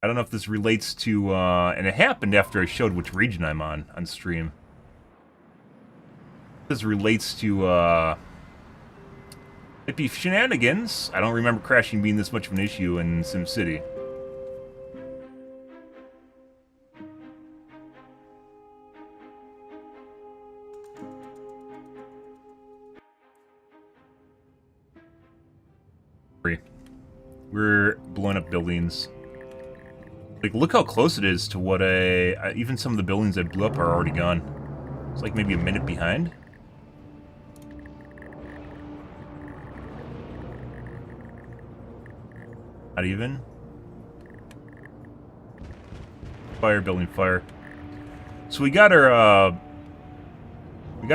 I don't know if this relates to, and it happened after I showed which region I'm on stream. This relates to, might be shenanigans. I don't remember crashing being this much of an issue in SimCity. We're blowing up buildings. Like, look how close it is to what even some of the buildings I blew up are already gone. It's like maybe a minute behind. Not even. Fire, building fire. So we got our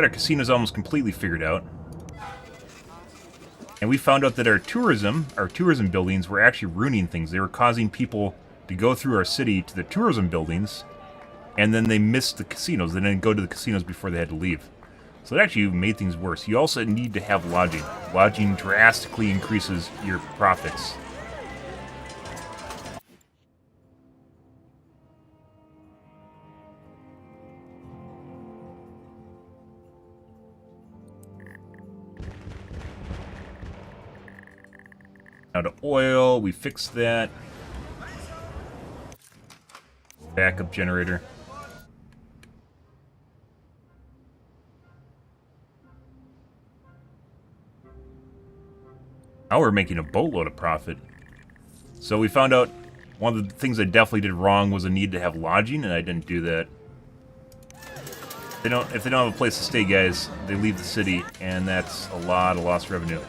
casinos almost completely figured out. And we found out that our tourism buildings were actually ruining things. They were causing people to go through our city to the tourism buildings, and then they missed the casinos. They didn't go to the casinos before they had to leave. So it actually made things worse. You also need to have lodging. Lodging drastically increases your profits. Now to oil, we fixed that. Backup generator. Now we're making a boatload of profit. So we found out one of the things I definitely did wrong was a need to have lodging, and I didn't do that. If they don't have a place to stay, guys, they leave the city, and that's a lot of lost revenue.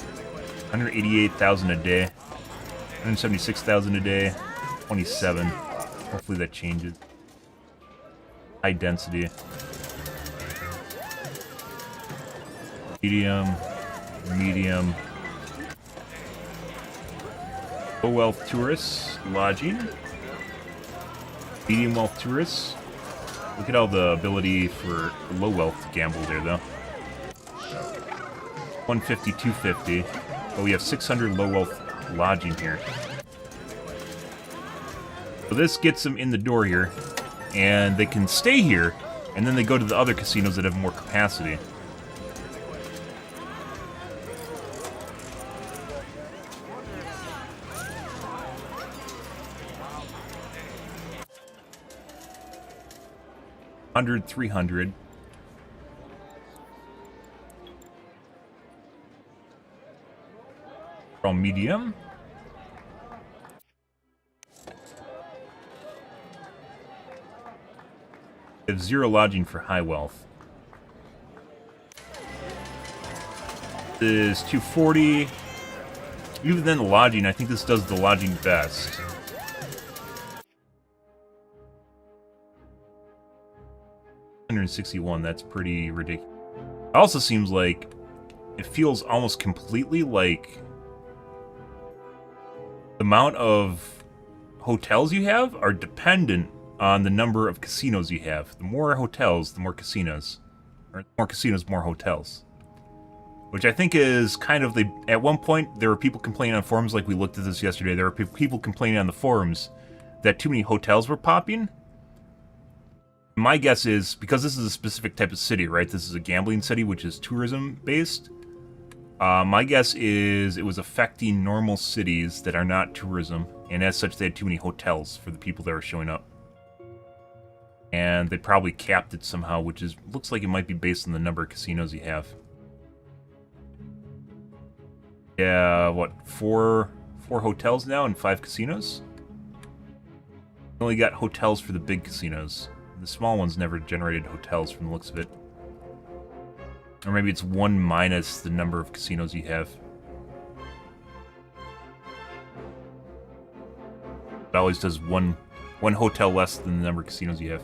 188,000 a day, 176,000 a day, 27. Hopefully that changes. High density. Medium. Medium. Low wealth tourists. Lodging. Medium wealth tourists. Look at all the ability for low wealth gamble there, though. 150, 250. But we have 600 low wealth lodging here. So this gets them in the door here, and they can stay here, and then they go to the other casinos that have more capacity. $100, $300. From medium. We have 0 lodging for high wealth. This is 240. Even then the lodging, I think this does the lodging best. $161, that's pretty ridiculous. It also seems like it feels almost completely like the amount of hotels you have are dependent on the number of casinos you have. The more hotels, the more casinos. Or the more casinos, more hotels. Which I think is kind of the... At one point, there were people complaining on forums, like we looked at this yesterday, there were people complaining on the forums that too many hotels were popping. My guess is, because this is a specific type of city, right? This is a gambling city, which is tourism-based. My guess is it was affecting normal cities that are not tourism, and as such they had too many hotels for the people that were showing up. And they probably capped it somehow, which looks like it might be based on the number of casinos you have. Yeah, what, four hotels now and 5 casinos? Only got hotels for the big casinos. The small ones never generated hotels from the looks of it. Or maybe it's 1 minus the number of casinos you have. It always does one hotel less than the number of casinos you have.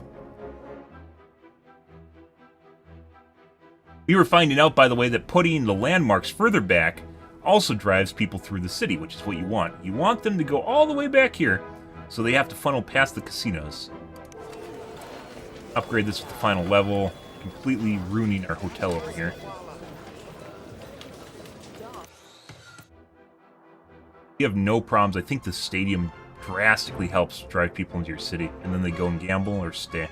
We were finding out, by the way, that putting the landmarks further back also drives people through the city, which is what you want. You want them to go all the way back here, so they have to funnel past the casinos. Upgrade this with the final level, completely ruining our hotel over here. You have no problems. I think the stadium drastically helps drive people into your city, and then they go and gamble or stay.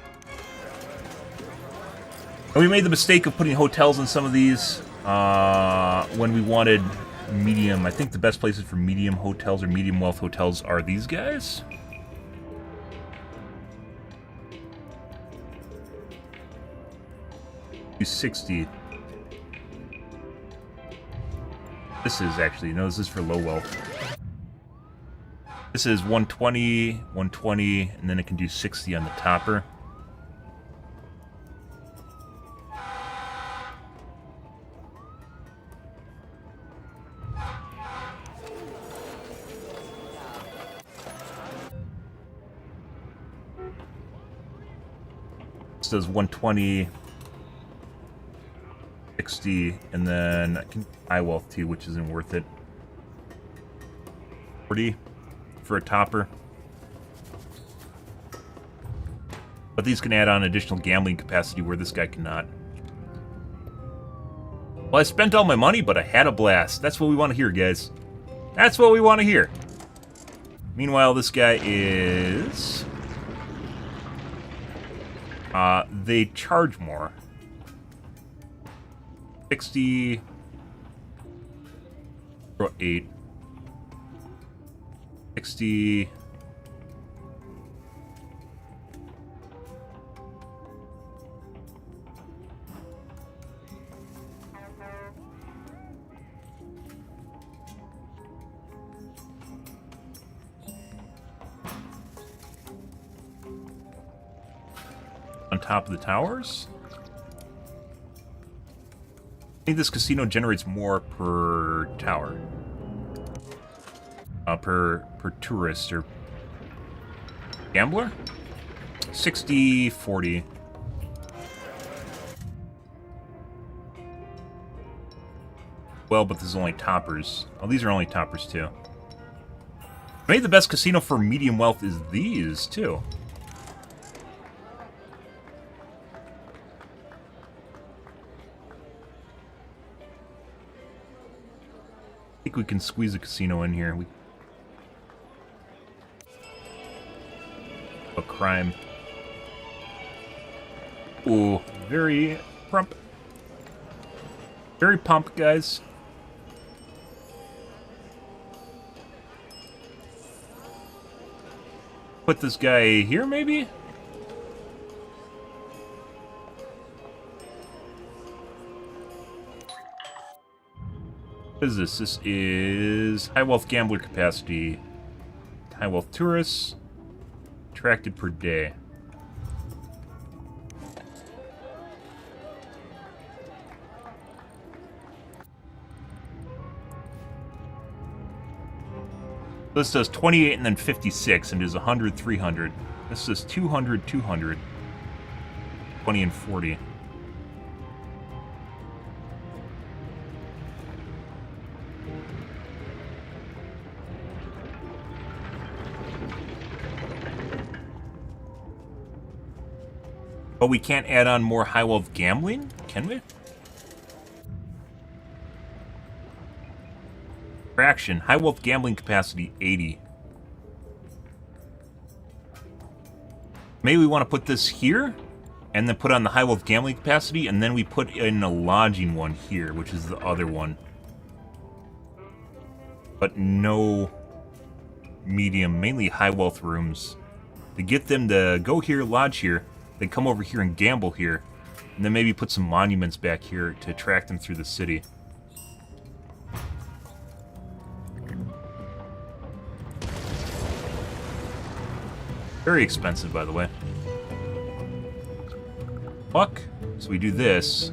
And we made the mistake of putting hotels in some of these when we wanted medium. I think the best places for medium hotels or medium wealth hotels are these guys. $60. This is actually, no, this is for low wealth. This is 120, 120, and then it can do 60 on the topper. This does 120, 60, and then I can high wealth too, which isn't worth it. 40 for a topper. But these can add on additional gambling capacity where this guy cannot. Well, I spent all my money, but I had a blast. That's what we want to hear, guys. That's what we want to hear. Meanwhile, this guy is... they charge more. 60... 8... 60... on top of the towers? I think this casino generates more per tower. Per tourist or gambler? 60, 40. Well, but this is only toppers. Oh, these are only toppers too. Maybe the best casino for medium wealth is these too. I think we can squeeze a casino in here. A crime. Ooh, very prompt. Very pumped, guys. Put this guy here, maybe? What is this? This is high wealth gambler capacity. High wealth tourists. Attracted per day. This does 28 and then 56 and is 100, 300. This does 200, 200. 20 and 40. But we can't add on more high wealth gambling, can we? Fraction, high wealth gambling capacity 80. Maybe we want to put this here, and then put on the high wealth gambling capacity, and then we put in a lodging one here, which is the other one. But no medium, mainly high wealth rooms. To get them to go here, lodge here, then come over here and gamble here, and then maybe put some monuments back here to attract them through the city. Very expensive, by the way. Fuck. So we do this.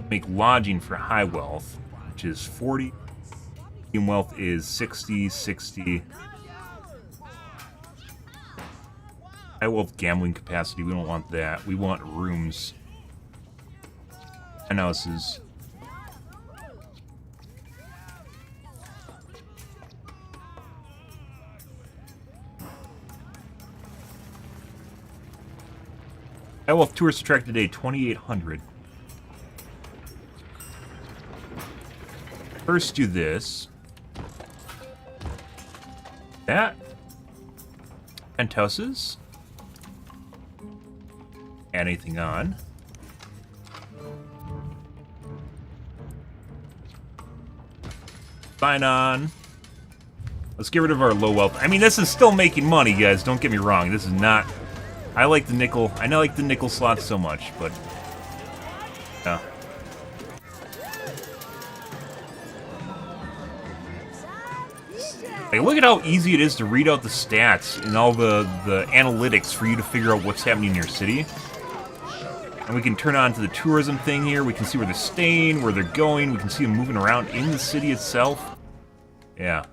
Make lodging for high wealth, which is 40. Medium wealth is 60, 60. High wealth gambling capacity, we don't want that. We want rooms. And houses. I will have tourists attract today, 2,800. First do this. That. Penthouses. Add anything on. Sign on. Let's get rid of our low wealth. I mean, this is still making money, guys. Don't get me wrong. This is not... I like the nickel. I know, like the nickel slots so much, but... Yeah. Like, look at how easy it is to read out the stats and all the analytics for you to figure out what's happening in your city. And we can turn on to the tourism thing here. We can see where they're staying, where they're going. We can see them moving around in the city itself. Yeah.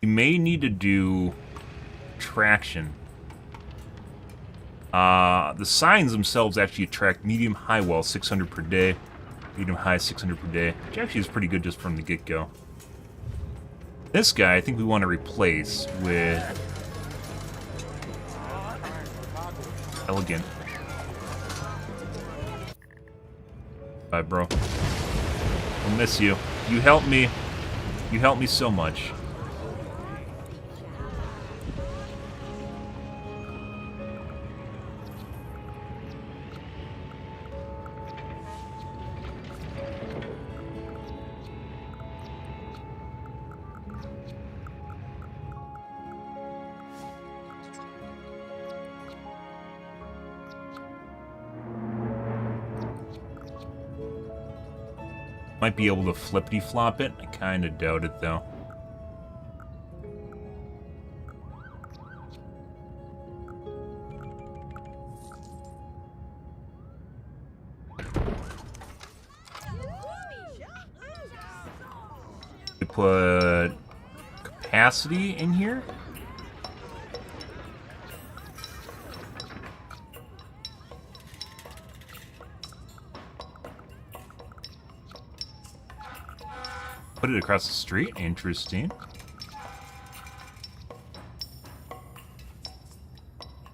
We may need to do traction. The signs themselves actually attract medium high wealth, 600 per day. Medium high, 600 per day. Which actually is pretty good just from the get-go. This guy, I think we want to replace with... Elegant. Bye, bro. I'll miss you. You helped me. You helped me so much. Might be able to flippity-flop it. I kind of doubt it, though. We put capacity in here. Put it across the street. Interesting.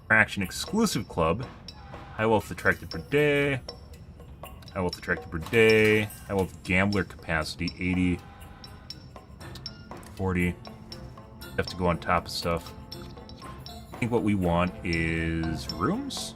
Action exclusive club. High wealth attracted per day. High wealth attracted per day. High wealth gambler capacity 80. 40. Have to go on top of stuff. I think what we want is rooms.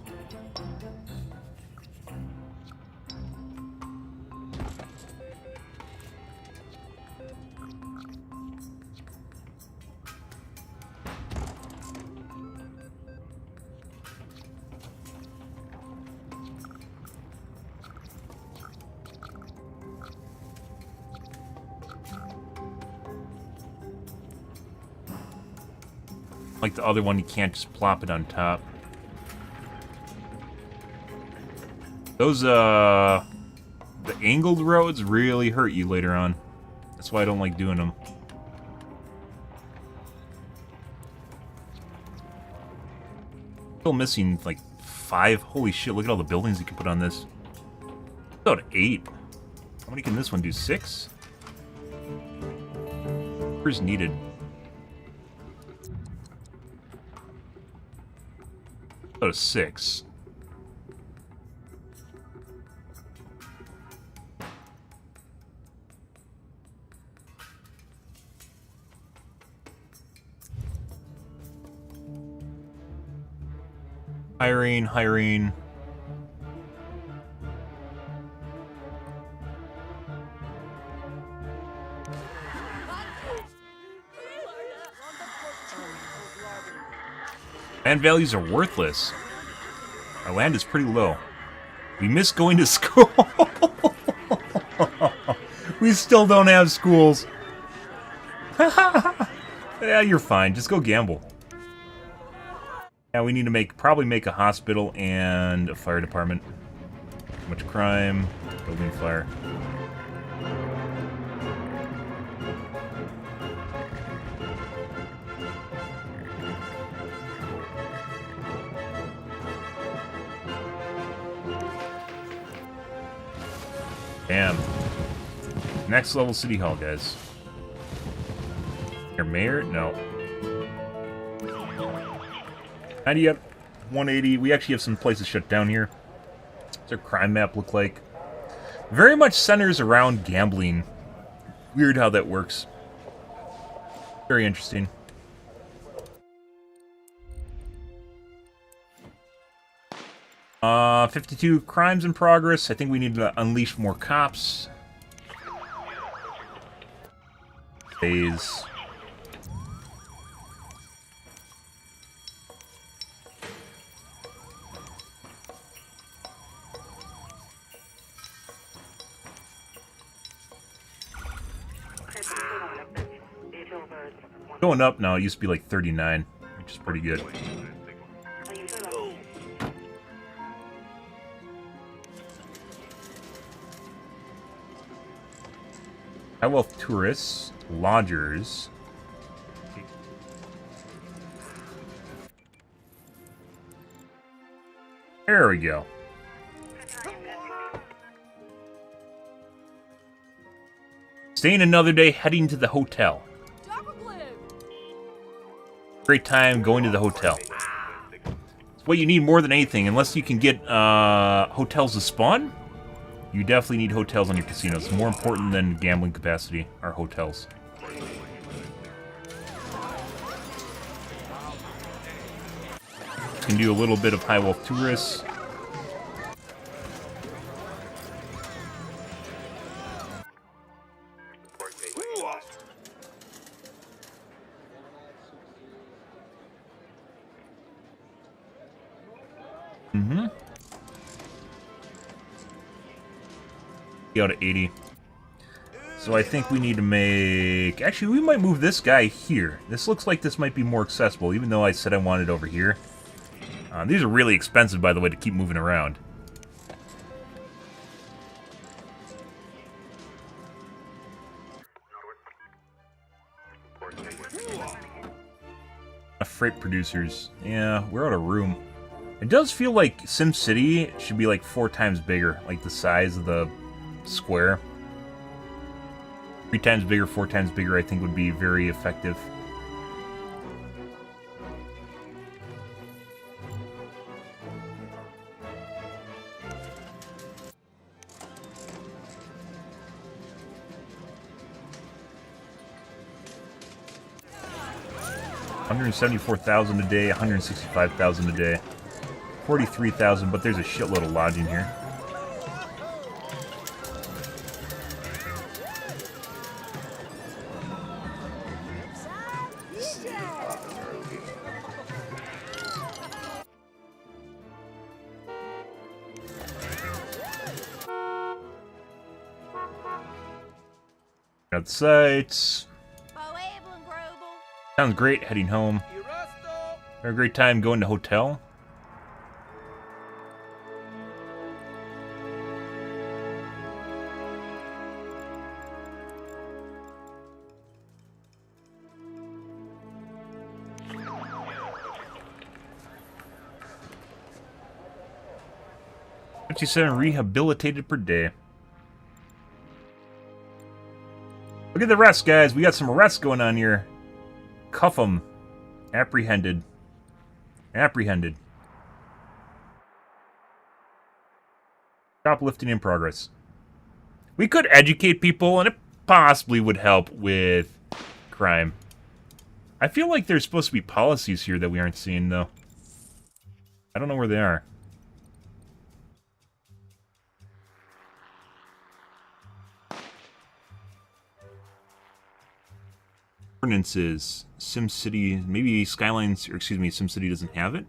Like the other one, you can't just plop it on top. Those, the angled roads really hurt you later on. That's why I don't like doing them. Still missing, like, 5. Holy shit, look at all the buildings you can put on this. About 8. How many can this one do? 6? Where's needed? About 6. Hiring. Land values are worthless. Our land is pretty low. We miss going to school. We still don't have schools. Yeah, you're fine. Just go gamble. Yeah, we need to probably make a hospital and a fire department. Too much crime. Building fire. Damn. Next level City Hall, guys. Your mayor? No. 90 up, 180. We actually have some places shut down here. What's our crime map look like? Very much centers around gambling. Weird how that works. Very interesting. Uh, 52 crimes in progress. I think we need to unleash more cops. Phase. Going up now. It used to be like 39, which is pretty good. High wealth tourists, lodgers. There we go. Staying another day, heading to the hotel. Great time going to the hotel. It's what you need more than anything. Unless you can get hotels to spawn, you definitely need hotels on your casinos. It's more important than gambling capacity are hotels. You can do a little bit of high wealth tourists. Go to 80. So I think we need to make... Actually, we might move this guy here. This looks like this might be more accessible, even though I said I wanted it over here. These are really expensive, by the way, to keep moving around. Freight producers. Yeah, we're out of room. It does feel like SimCity should be like 4 times bigger, like the size of the square. 3 times bigger, 4 times bigger, I think would be very effective. $174,000 a day, $165,000 a day, $43,000, but there's a shitload of lodging here. Got sights. Sounds great, heading home. Had a great time going to hotel. $57 rehabilitated per day. Look at the rest, guys. We got some arrests going on here. Cuff 'em. Apprehended. Apprehended. Shoplifting in progress. We could educate people, and it possibly would help with crime. I feel like there's supposed to be policies here that we aren't seeing, though. I don't know where they are. Ordinances. SimCity, maybe Skylines, or excuse me, SimCity doesn't have it?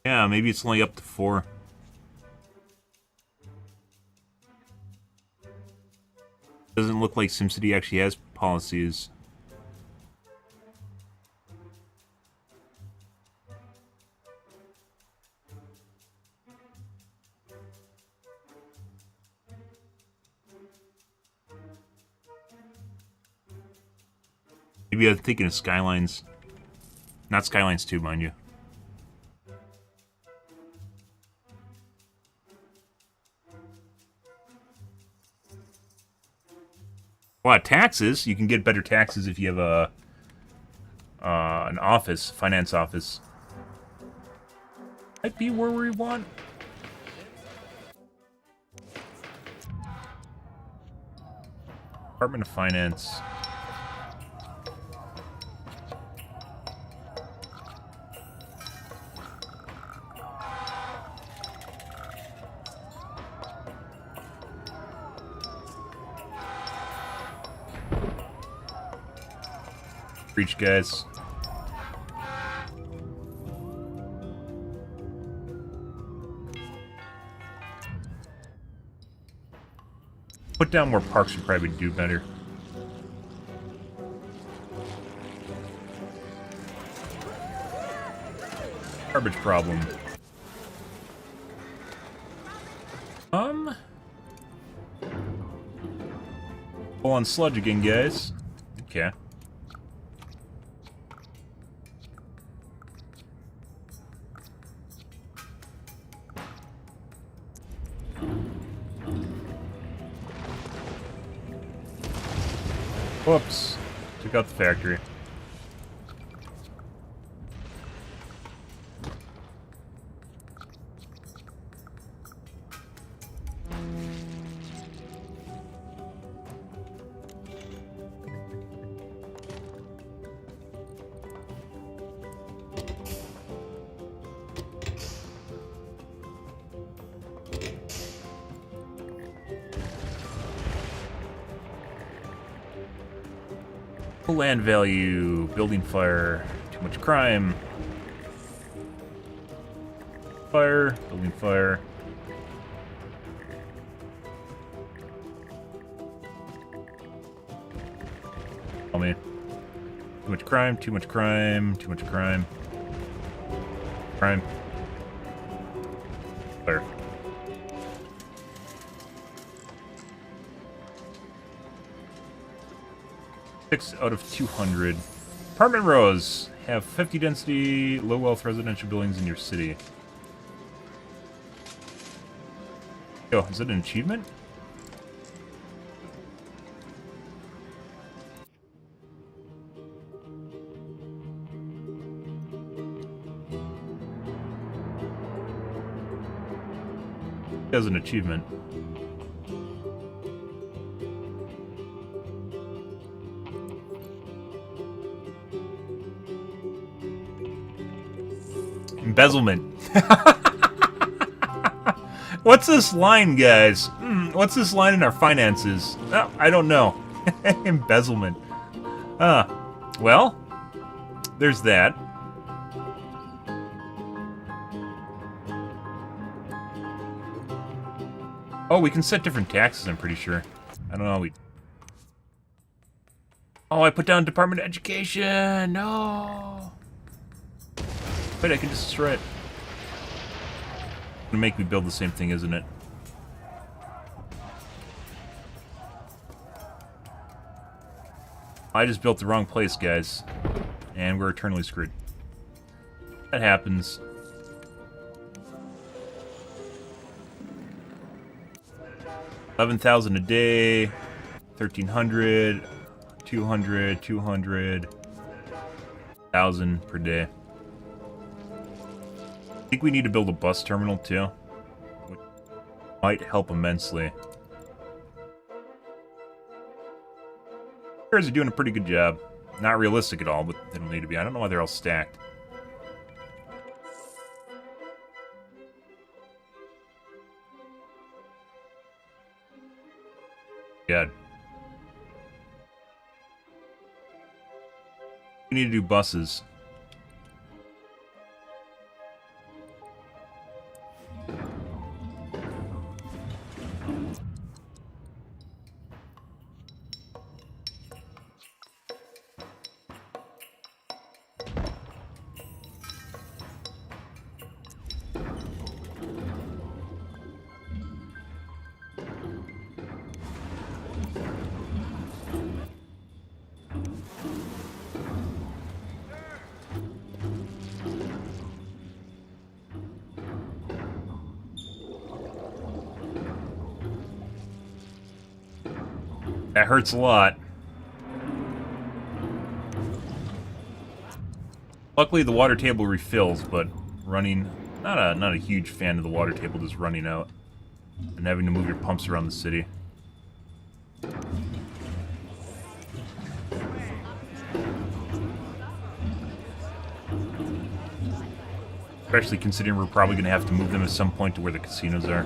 Yeah, maybe it's only up to 4. Doesn't look like SimCity actually has policies. Maybe I'm thinking of Skylines. Not Skylines2, mind you. A lot of taxes. You can get better taxes if you have a an office, finance office. Might be where we want. Department of Finance. Reach, guys. Put down more parks would probably do better. Garbage problem. Full on sludge again, guys. Okay. Whoops. Took out the factory. Land value, building fire, too much crime. Fire, building fire. Oh man. Too much crime, too much crime, too much crime. Crime. Fire. Out of 200. Apartment rows have 50 density, low wealth residential buildings in your city. Yo, is that an achievement? As an achievement. Embezzlement. What's this line, guys? What's this line in our finances? Oh, I don't know. Embezzlement. Well, there's that. Oh, we can set different taxes, I'm pretty sure. I don't know, Oh, I put down Department of Education! No! Wait, I can just destroy it. It's gonna make me build the same thing, isn't it? I just built the wrong place, guys. And we're eternally screwed. That happens. $11,000 a day, 1,300, 200, 200, 1,000 per day. I think we need to build a bus terminal too, which might help immensely. Cars are doing a pretty good job. Not realistic at all, but they don't need to be. I don't know why they're all stacked. God. We need to do buses. That hurts a lot. Luckily, the water table refills, but running... Not a huge fan of the water table just running out. And having to move your pumps around the city. Especially considering we're probably going to have to move them at some point to where the casinos are.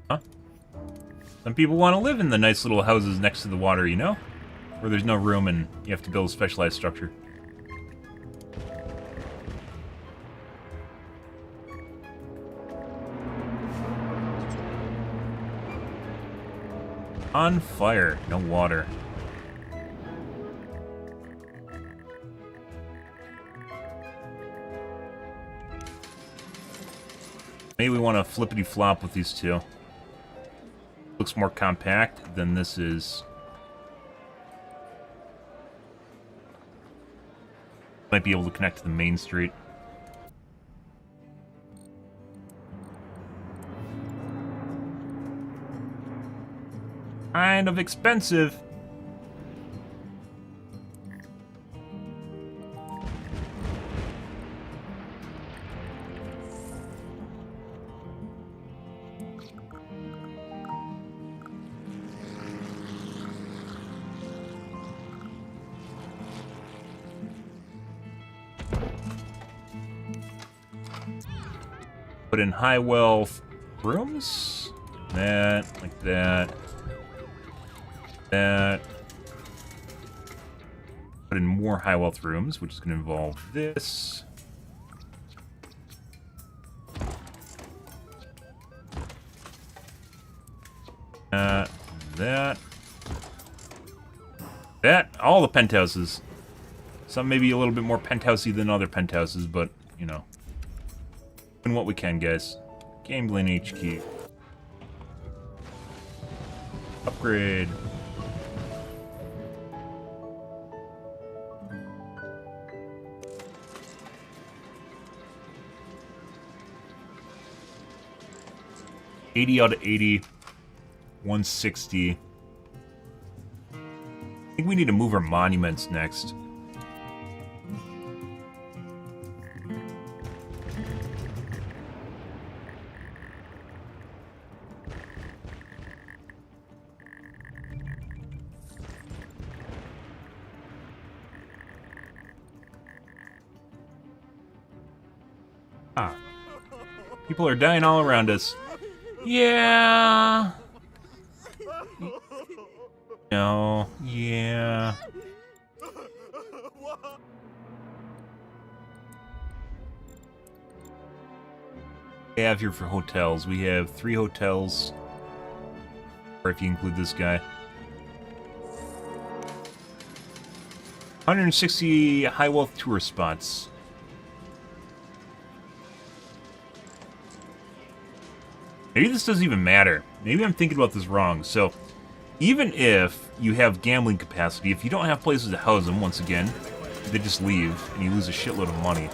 Huh? Some people want to live in the nice little houses next to the water, you know? Where there's no room and you have to build a specialized structure. On fire, no water. Maybe we want to flippity-flop with these two. Looks more compact than this is. Might be able to connect to the main street. Kind of expensive. Put in high wealth rooms. That, like that. That. Put in more high wealth rooms, which is going to involve this. That. That. All the penthouses. Some maybe a little bit more penthousey than other penthouses, but, you know. Doing what we can, guys. Gambling HQ. Upgrade. $80 out of 80. 160. I think we need to move our monuments next. Ah. People are dying all around us. Yeah. No. Yeah. We have here for hotels. We have 3 hotels. Or if you include this guy. 160 high wealth tourist spots. Maybe this doesn't even matter. Maybe I'm thinking about this wrong. So, even if you have gambling capacity, if you don't have places to house them, once again, they just leave, and you lose a shitload of money.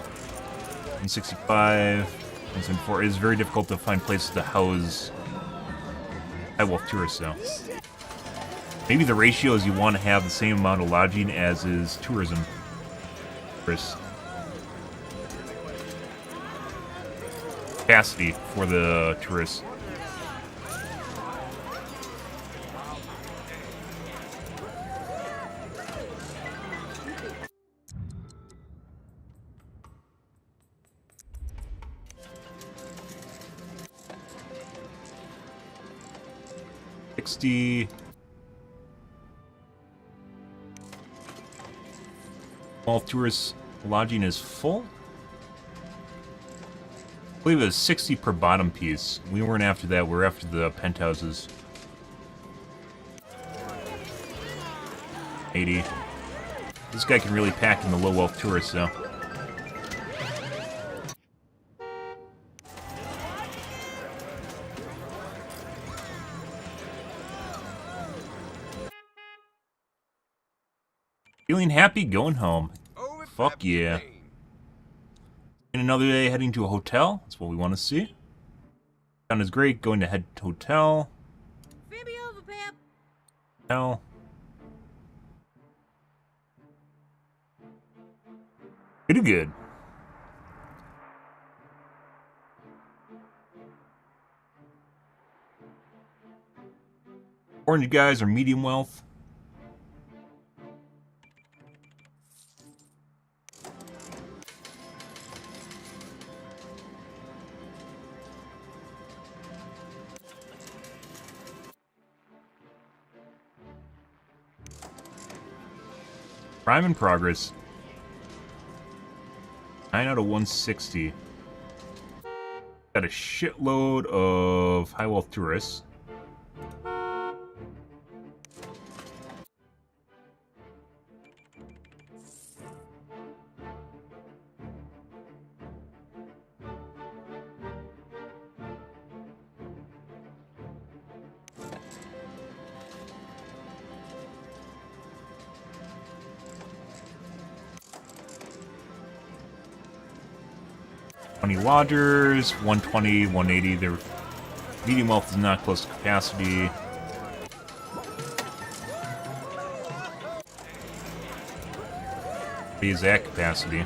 165, 174. It is very difficult to find places to house high-wealth tourists, though. Maybe the ratio is you want to have the same amount of lodging as is tourism. Capacity for the tourists. 60. All tourist lodging is full. I believe it was 60 per bottom piece. We weren't after that, we were after the penthouses. 80. This guy can really pack in the low wealth tourists though. Feeling happy, going home. Fuck yeah. In another day, heading to a hotel. That's what we want to see. Town is great. Going to head to hotel. Hotel. Pretty good. Orange guys are medium wealth. Prime in progress. 9 out of 160. Got a shitload of high wealth tourists. Lodgers, 120, 180. Their medium wealth is not close to capacity. He is at capacity.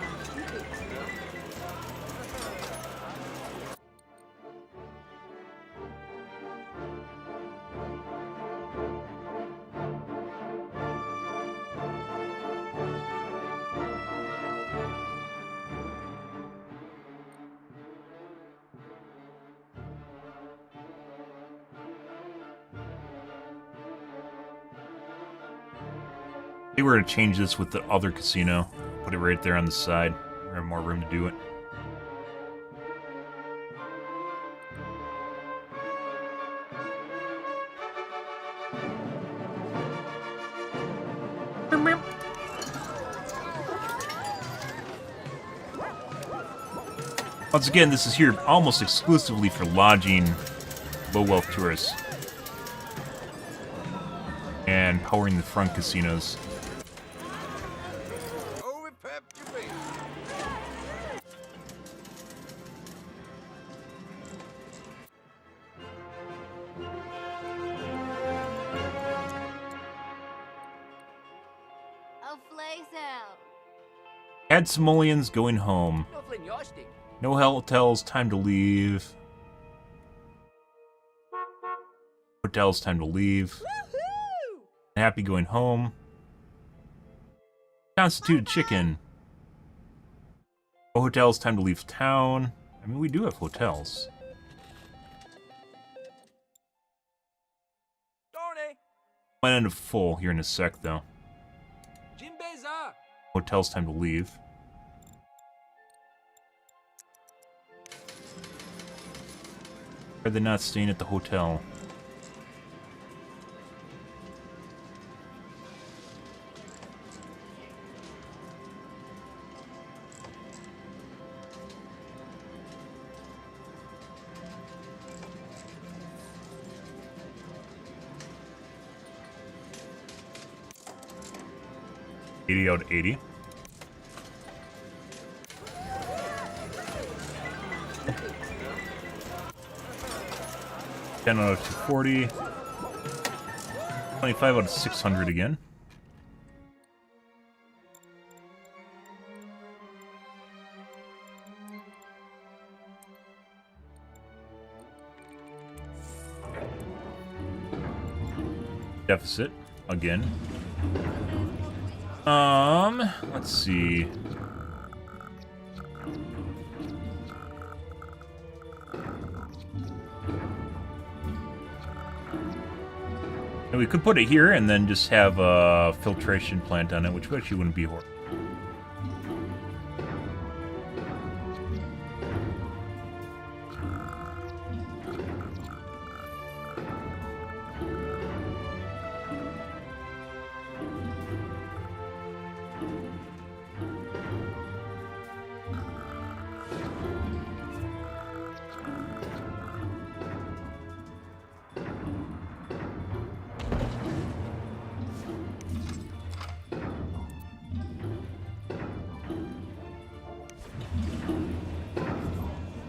They were to change this with the other casino. Put it right there on the side. We have more room to do it. Once again, this is here almost exclusively for lodging low-wealth tourists. And powering the front casinos. Had simoleons going home. No hotels, time to leave. Hotels, time to leave. Happy going home. Constituted chicken. No hotels, time to leave town. I mean, we do have hotels. Might end up full here in a sec, though. Hotels, time to leave. Are they not staying at the hotel? Out of 80. $10 out of 240. 25 out of 600 again. Deficit again. Let's see. And we could put it here and then just have a filtration plant on it, which actually wouldn't be horrible.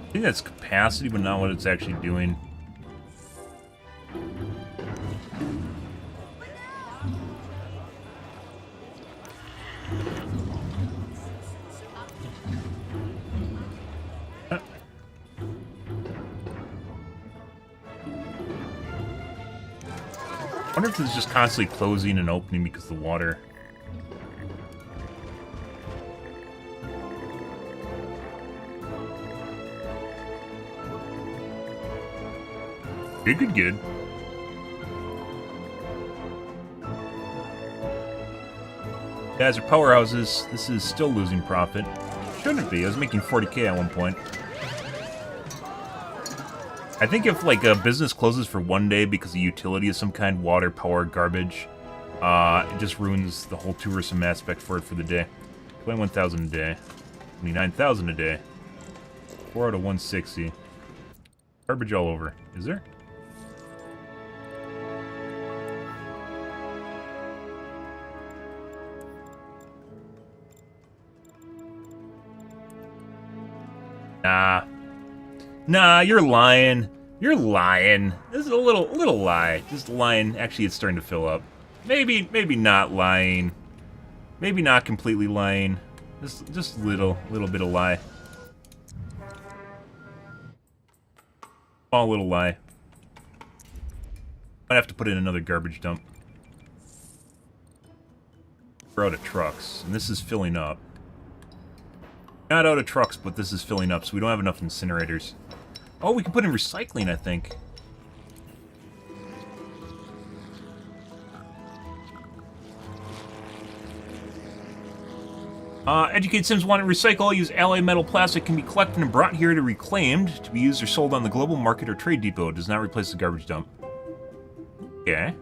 I think that's capacity, but not what it's actually doing. I wonder if it's just constantly closing and opening because of the water. Good. Guys are powerhouses. This is still losing profit. Shouldn't be. I was making 40K at one point. I think if, like, a business closes for one day because the utility is some kind, water, power, garbage, it just ruins the whole tourism aspect for it for the day. 21,000 a day. 29,000 a day. 4 out of 160. Garbage all over. Is there? Nah, you're lying. You're lying. This is a little lie. Just lying. Actually, it's starting to fill up. Maybe not lying. Maybe not completely lying. Just little bit of lie. Small little lie. Might have to put in another garbage dump. We're out of trucks, and this is filling up. Not out of trucks, but this is filling up, so we don't have enough incinerators. Oh, we can put in recycling, I think. Educate Sims want to recycle, use alloy metal plastic can be collected and brought here to reclaimed, to be used or sold on the global market or trade depot. It does not replace the garbage dump. Okay.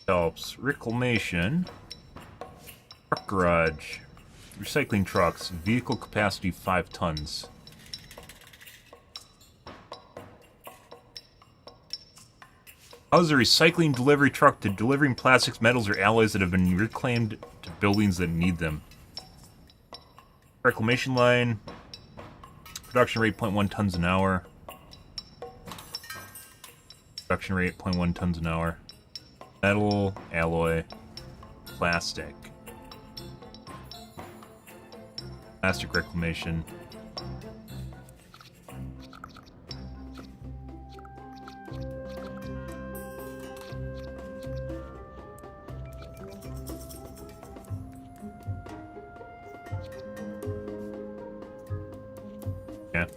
Helps. Reclamation. Truck garage. Recycling trucks. Vehicle capacity 5 tons. How's a recycling delivery truck to delivering plastics, metals, or alloys that have been reclaimed to buildings that need them? Reclamation line. Production rate 0.1 tons an hour. Production rate 0.1 tons an hour. Metal, alloy, plastic. Plastic reclamation. Yeah.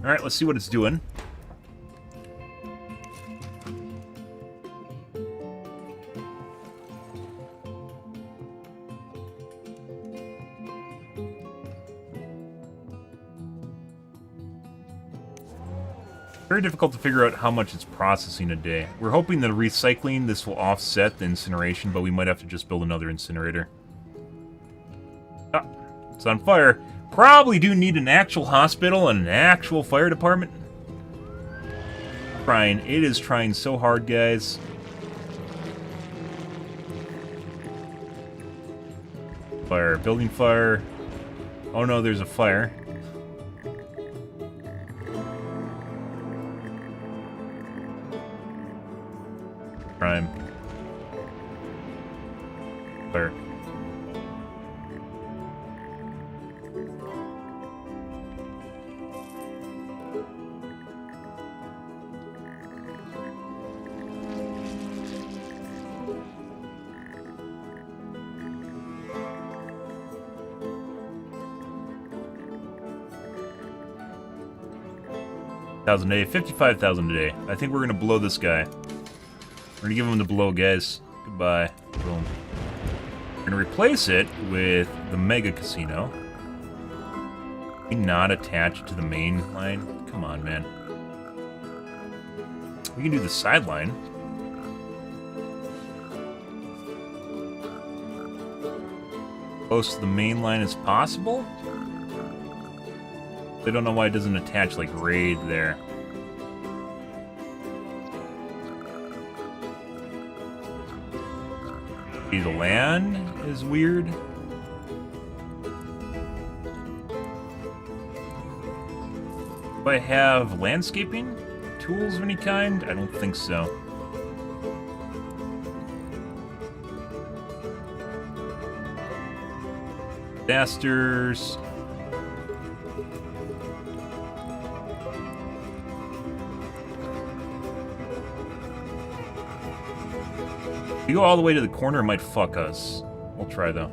Alright, let's see what it's doing. Very difficult to figure out how much it's processing a day. We're hoping that recycling this will offset the incineration, but we might have to just build another incinerator. Ah, it's on fire. Probably do need an actual hospital and an actual fire department. Trying. It is trying so hard, guys. Fire. Building fire. Oh no, there's a fire. Prime. Fire. 1,000 a day, 55,000 a day. I think we're gonna blow this guy. We're gonna give him the blow, guys. Goodbye. Boom. We're gonna replace it with the mega casino. Can we not attach it to the main line? Come on, man. We can do the sideline. Close to the main line as possible. I don't know why it doesn't attach like right there. The land is weird. Do I have landscaping tools of any kind? I don't think so. Disasters. If you go all the way to the corner, it might fuck us. We'll try though.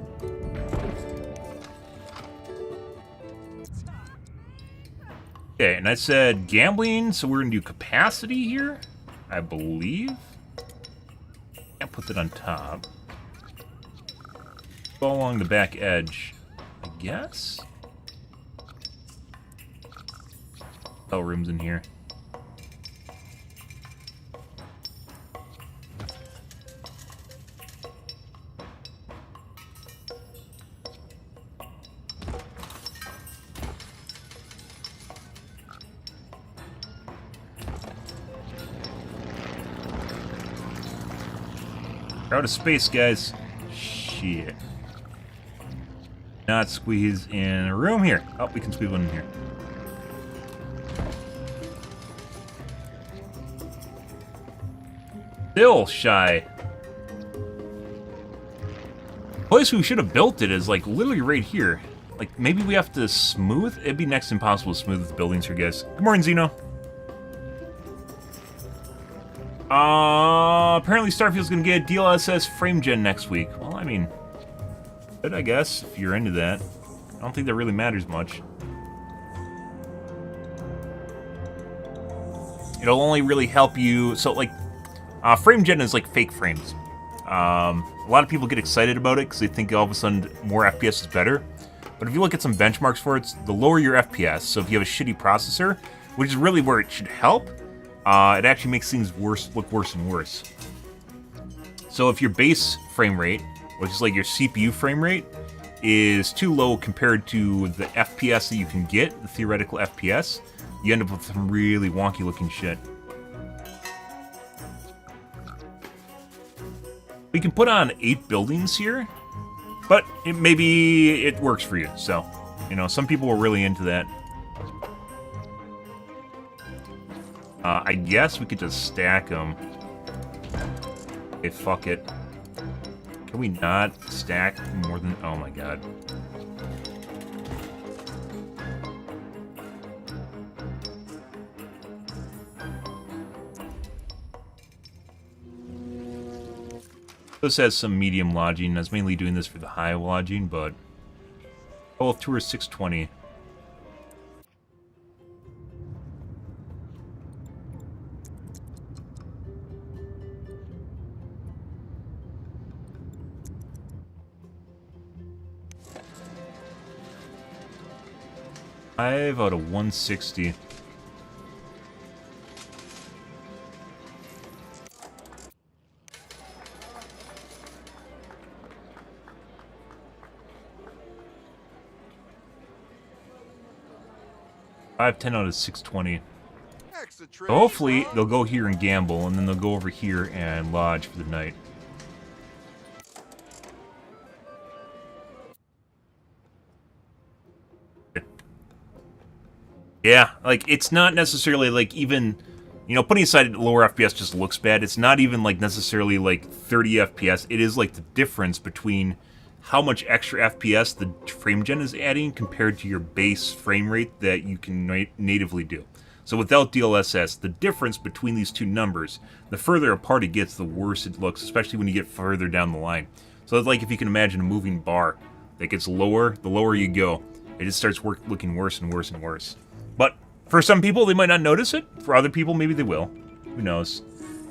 Okay, and I said gambling, so we're gonna do capacity here, I believe. Can't put that on top. Go along the back edge, I guess. Hotel rooms in here. We're out of space, guys. Shit. Not squeeze in a room here. Oh, we can squeeze one in here. Still shy. The place we should have built it is like literally right here. Like maybe we have to smooth. It'd be next to impossible to smooth the buildings here, guys. Good morning, Zeno. Apparently Starfield's gonna get a DLSS frame gen next week. Well, I mean, good, I guess, if you're into that. I don't think that really matters much. It'll only really help you, so like, frame gen is like fake frames. A lot of people get excited about it because they think all of a sudden more FPS is better. But if you look at some benchmarks for it, the lower your FPS, so if you have a shitty processor, which is really where it should help, it actually makes things look worse and worse. So if your base frame rate, which is like your CPU frame rate, is too low compared to the FPS that you can get, the theoretical FPS, you end up with some really wonky looking shit. We can put on 8 buildings here, but maybe it works for you. So, you know, some people were really into that. I guess we could just stack them. Okay, fuck it. Can we not stack more than... Oh my god. This has some medium lodging. I was mainly doing this for the high lodging, but... Oh, tour is 620. Five out of 160. I have 10 out of 620. So hopefully they'll go here and gamble, and then they'll go over here and lodge for the night. Yeah, like, it's not necessarily, like, even, you know, putting aside lower FPS just looks bad. It's not even, like, necessarily, like, 30 FPS. It is, like, the difference between how much extra FPS the frame gen is adding compared to your base frame rate that you can natively do. So without DLSS, the difference between these two numbers, the further apart it gets, the worse it looks, especially when you get further down the line. So it's like if you can imagine a moving bar that gets lower, the lower you go, it just starts looking worse and worse and worse. But For some people, they might not notice it. For other people, maybe they will. Who knows?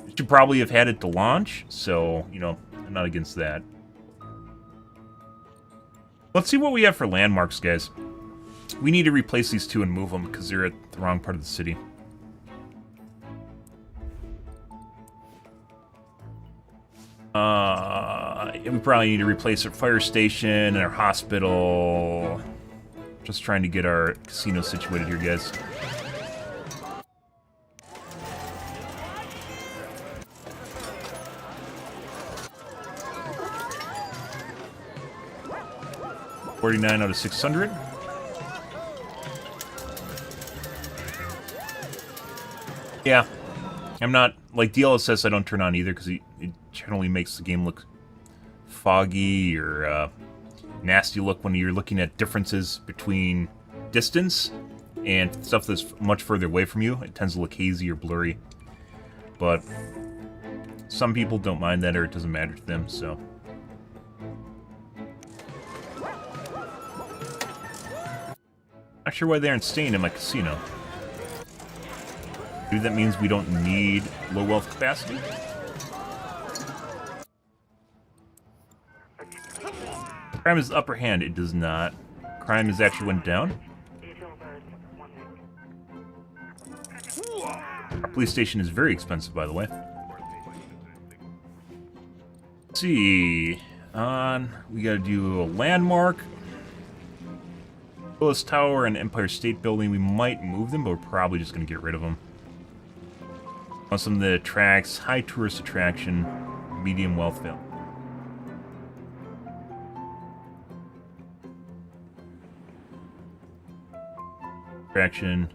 You should probably have had it to launch, so, you know, I'm not against that. Let's see what we have for landmarks, guys. We need to replace these two and move them, because they're at the wrong part of the city. We probably need to replace our fire station and our hospital. Just trying to get our casino situated here, guys. $49 out of 600. Yeah. I'm not... Like, DLSS I don't turn on either, because it generally makes the game look foggy or nasty look when you're looking at differences between distance and stuff that's much further away from you. It tends to look hazy or blurry. But some people don't mind that, or it doesn't matter to them, so... Not sure why they aren't staying in my casino. Maybe that means we don't need low wealth capacity? Crime is the upper hand. It does not. Crime has actually went down. Our police station is very expensive, by the way. Let's see. We gotta do a landmark. Willis Tower and Empire State Building. We might move them, but we're probably just gonna get rid of them. On some that attracts high tourist attraction, medium wealth value. Attraction,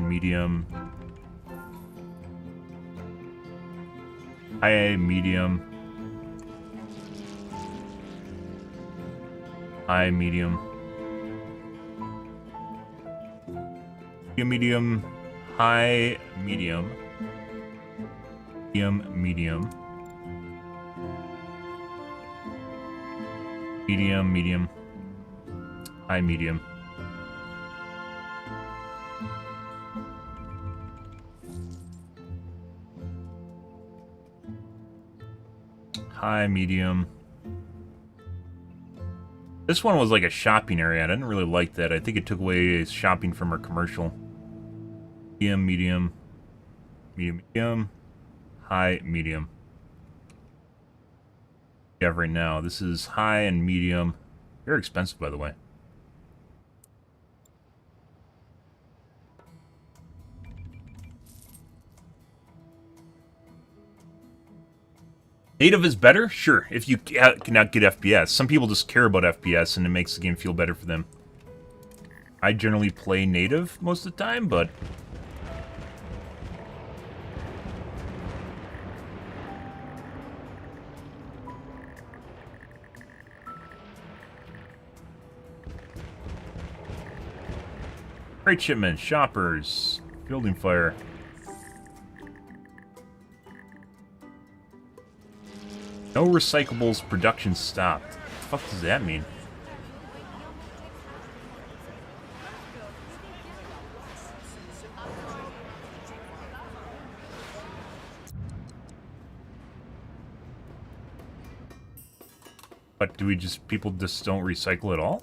medium, high, medium, high, medium, medium, high, medium, medium, medium, high, medium. High, medium. This one was like a shopping area. I didn't really like that. I think it took away shopping from our commercial. Medium, medium, medium, medium, high, medium. We have right now. This is high and medium. Very expensive, by the way. Native is better? Sure, if you cannot get FPS. Some people just care about FPS and it makes the game feel better for them. I generally play native most of the time, but... Freight shipment, shoppers, building fire. No recyclables, production stopped. What the fuck does that mean? What, do we just, people just don't recycle at all?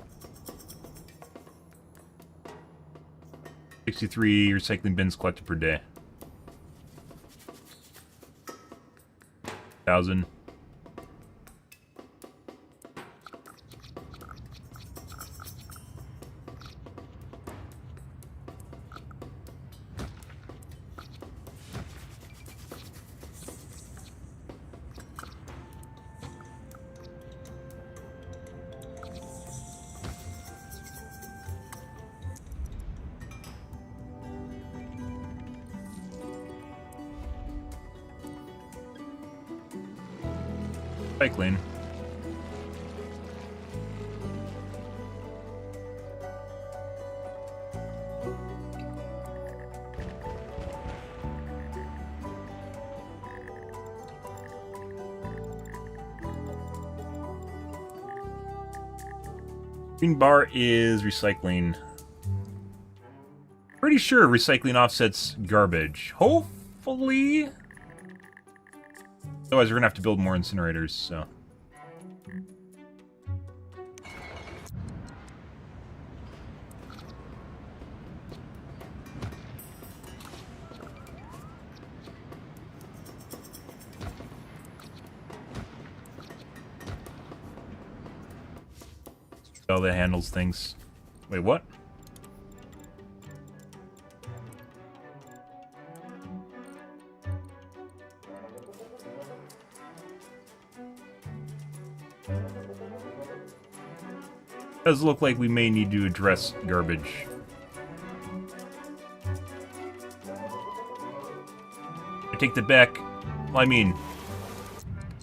63 recycling bins collected per day. 1,000. Cycling. Green bar is recycling. Pretty sure recycling offsets garbage. Hopefully. Otherwise, we're gonna have to build more incinerators, so. How that handles things. Wait, what? Does look like we may need to address garbage. I take that back. Well, I mean,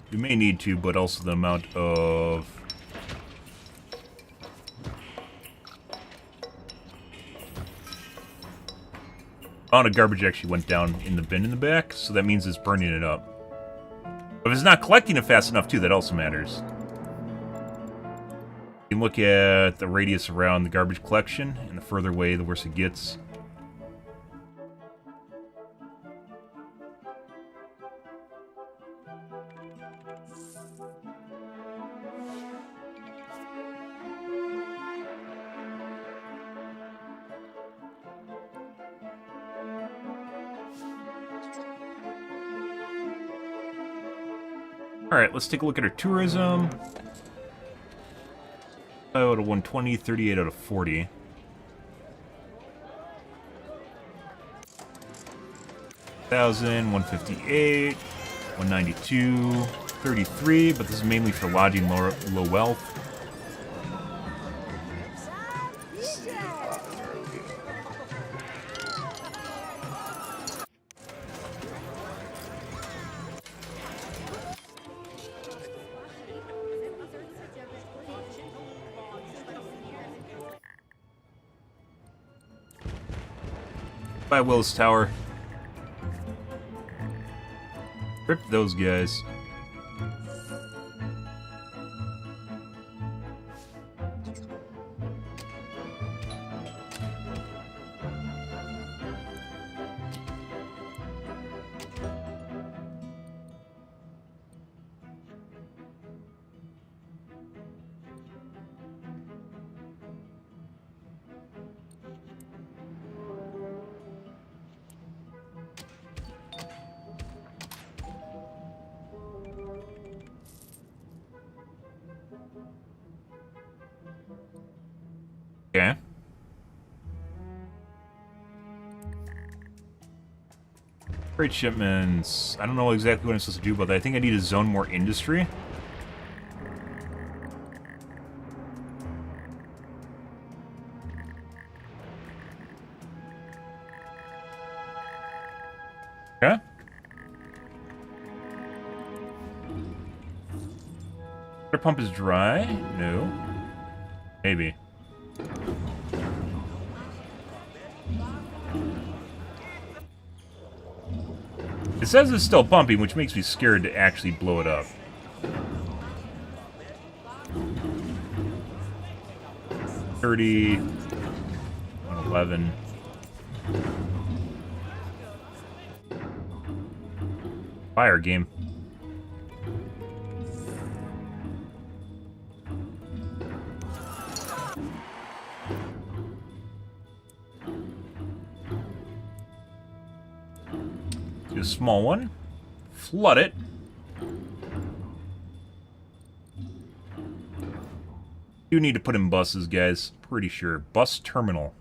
we may need to, but also the amount of... amount of garbage actually went down in the bin in the back, so that means it's burning it up. But if it's not collecting it fast enough, too, that also matters. You can look at the radius around the garbage collection, and the further away, the worse it gets. Alright, let's take a look at our tourism. 5 out of 120, 38 out of 40. $1,000, 158, 192, 33, but this is mainly for lodging low wealth. By Willis Tower. Rip those guys. Okay. Freight shipments. I don't know exactly what I'm supposed to do about that. I think I need to zone more industry. Okay. Water pump is dry? No. Maybe. It says it's still pumping, which makes me scared to actually blow it up. $30, 11. Fire game. Do a small one. Flood it. You need to put in buses, guys. Pretty sure. Bus terminal.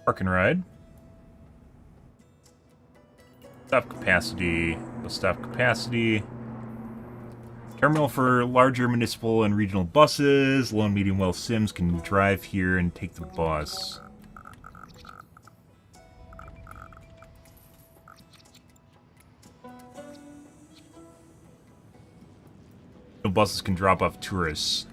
Park and ride. Stop capacity. Bus stop capacity. Terminal for larger municipal and regional buses. Low and medium wealth sims can drive here and take the bus. No buses can drop off tourists.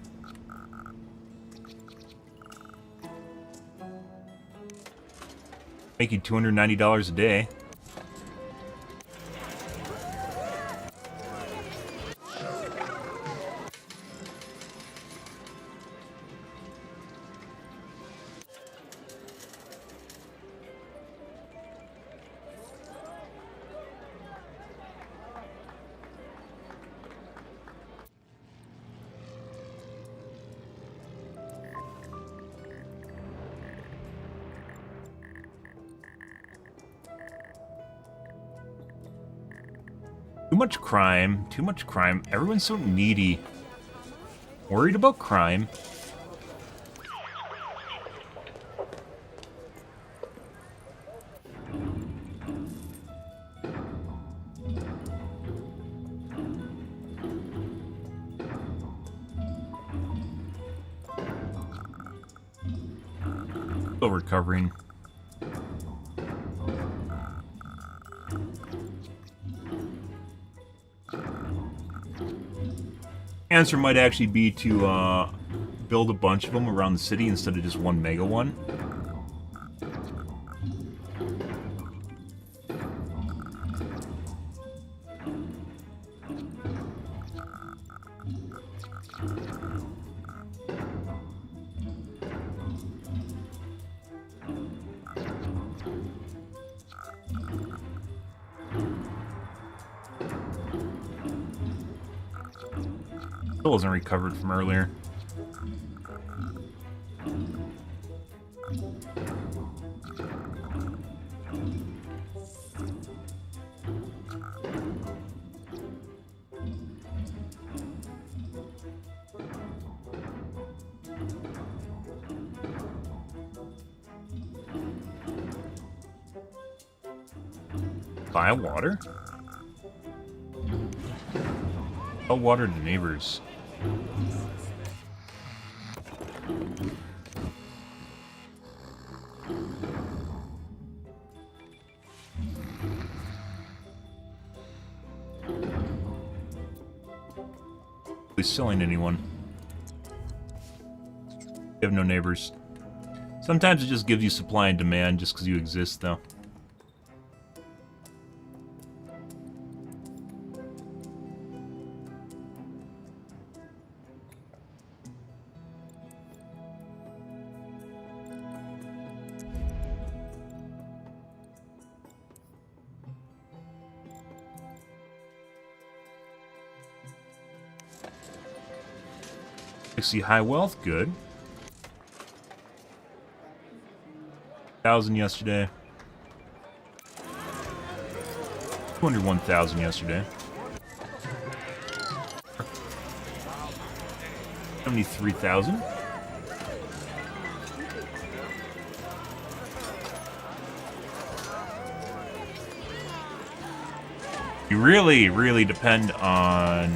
Make you $290 a day. Too much crime, too much crime. Everyone's so needy. Worried about crime. Still recovering. Answer might actually be to build a bunch of them around the city instead of just one mega one. Still wasn't recovered from earlier. Buy water? Sell water to neighbors. Selling anyone. You have no neighbors. Sometimes it just gives you supply and demand just because you exist, though. See high wealth, good. 1,000 yesterday. 201,000 yesterday. 73,000. You really depend on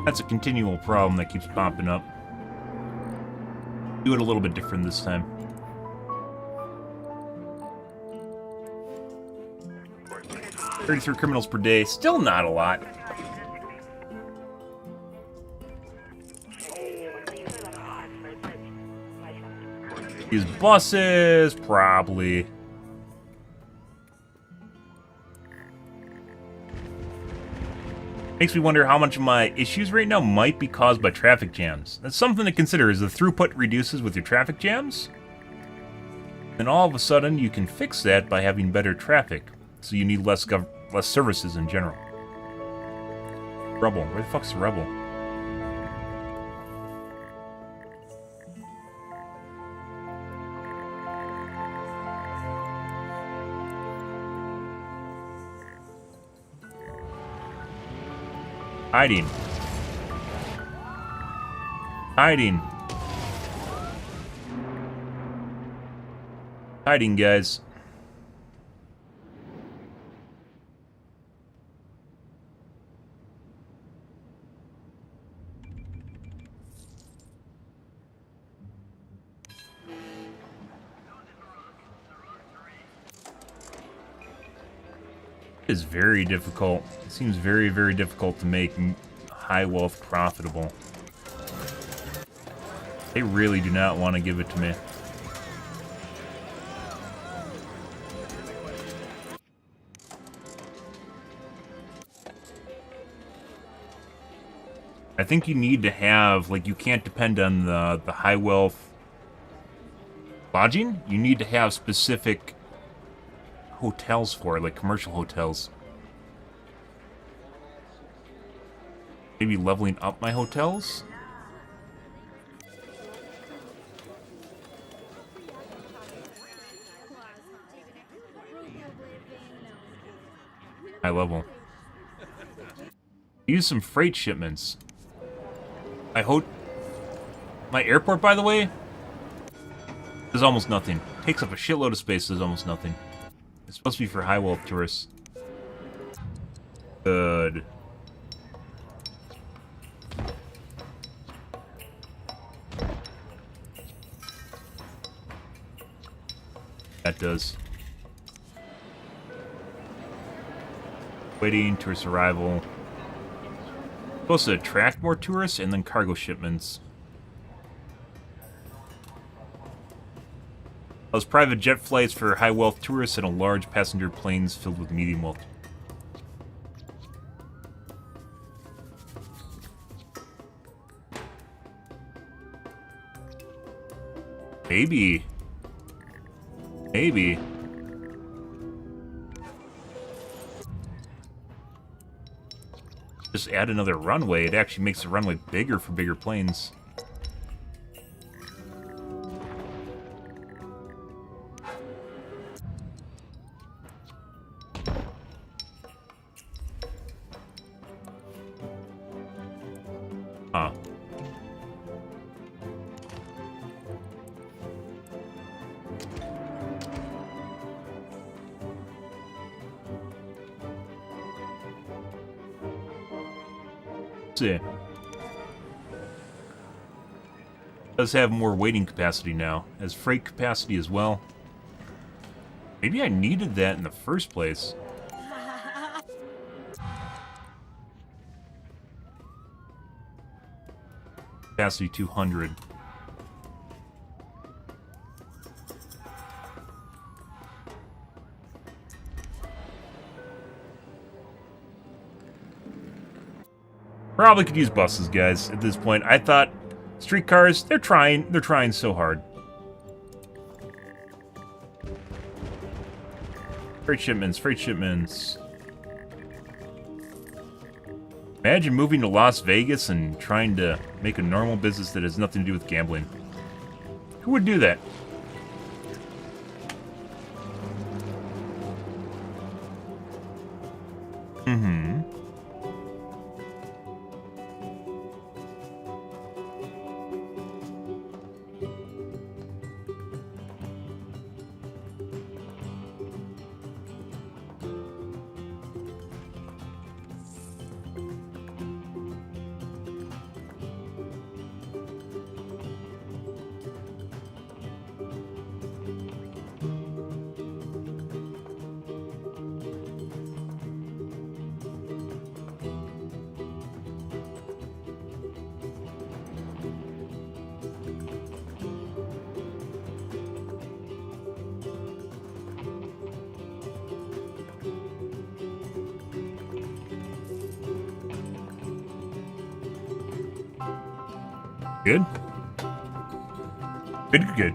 That's a continual problem that keeps popping up. Do it a little bit different this time. $33 criminals per day, still not a lot. Use buses, probably. Makes me wonder how much of my issues right now might be caused by traffic jams. That's something to consider. As the throughput reduces with your traffic jams, then all of a sudden you can fix that by having better traffic. So you need less services in general. Rebel. Where the fuck's the Rebel? Hiding. Hiding. Hiding, guys. It is very difficult. It seems very, very difficult to make high wealth profitable. They really do not want to give it to me. I think you need to have, like, you can't depend on the high wealth lodging. You need to have specific hotels for it, like commercial hotels. Maybe leveling up my hotels? High level. Use some freight shipments. My airport, by the way, is almost nothing. Takes up a shitload of space, is almost nothing. It's supposed to be for high wealth tourists. Good. That does. Waiting, tourist arrival. Supposed to attract more tourists and then cargo shipments. Those private jet flights for high wealth tourists and a large passenger planes filled with medium wealth. Maybe. Maybe. Just add another runway. It actually makes the runway bigger for bigger planes. Huh. See. Does have more waiting capacity now, as freight capacity as well. Maybe I needed that in the first place. Capacity 200. Probably could use buses, guys, at this point. I thought streetcars, they're trying so hard. Freight shipments, freight shipments. Imagine moving to Las Vegas and trying to make a normal business that has nothing to do with gambling. Who would do that? Mm-hmm. Good? Good, good.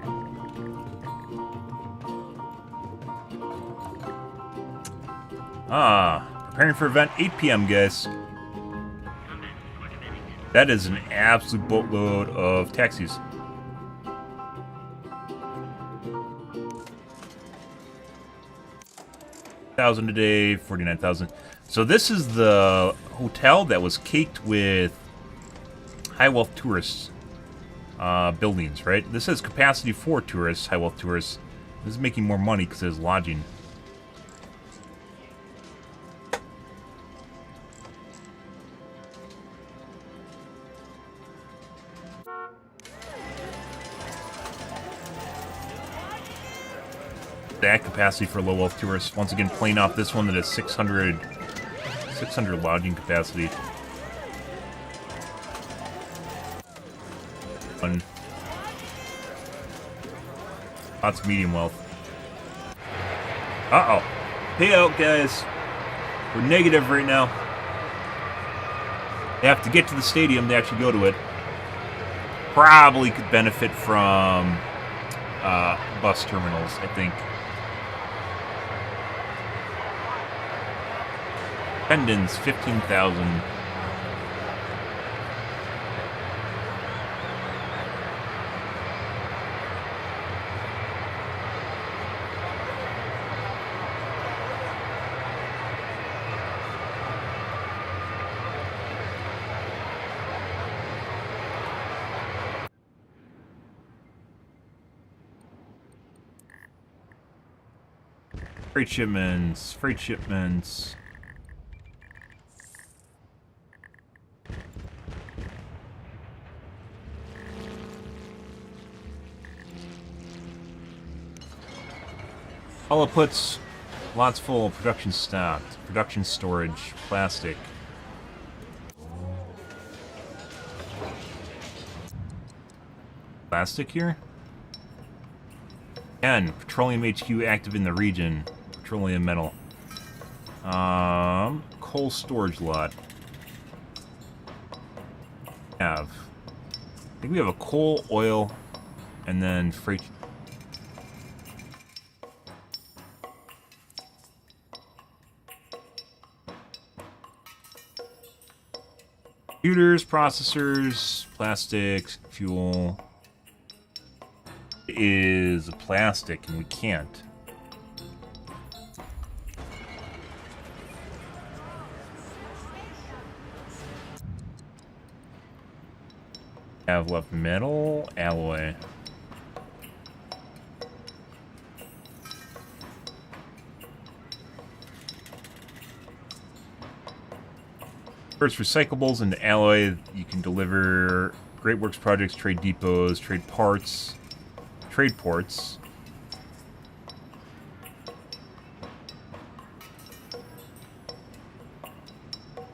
Preparing for event 8 p.m., guys. That is an absolute boatload of taxis. $1,000 a day, 49,000. So this is the hotel that was caked with high-wealth tourists buildings, right? This has capacity for tourists, high-wealth tourists. This is making more money because it's lodging. That capacity for low-wealth tourists. Once again, playing off this one that has 600 lodging capacity. Lots of medium wealth. Uh-oh. Payout, guys. We're negative right now. They have to get to the stadium to actually go to it. Probably could benefit from bus terminals, I think. Attendance, 15,000. Freight shipments, freight shipments. All outputs, lots full, production stocked, production storage, plastic. Plastic here? Again, petroleum HQ active in the region. Petroleum metal. Coal storage lot. I think we have a coal, oil, and then freight. Computers, processors, plastics, fuel. It is a plastic, and we can't. Have left metal, alloy. First, recyclables into alloy. You can deliver Great Works projects, trade depots, trade parts, trade ports.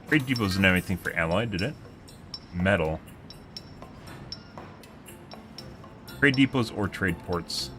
Trade depots didn't have anything for alloy, did it? Metal. Trade depots or trade ports.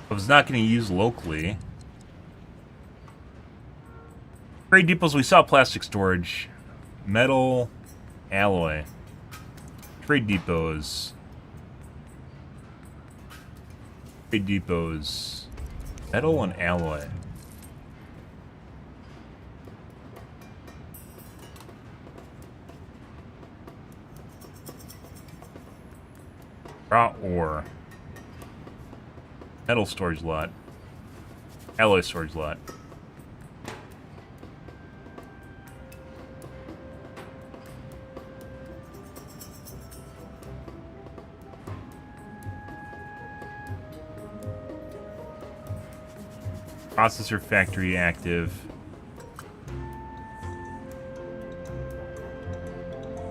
I was not going to use locally. Trade depots, we saw plastic storage. Metal, alloy. Trade depots. Trade depots. Metal and alloy. Raw ore. Metal storage lot. Alloy storage lot. Processor factory active.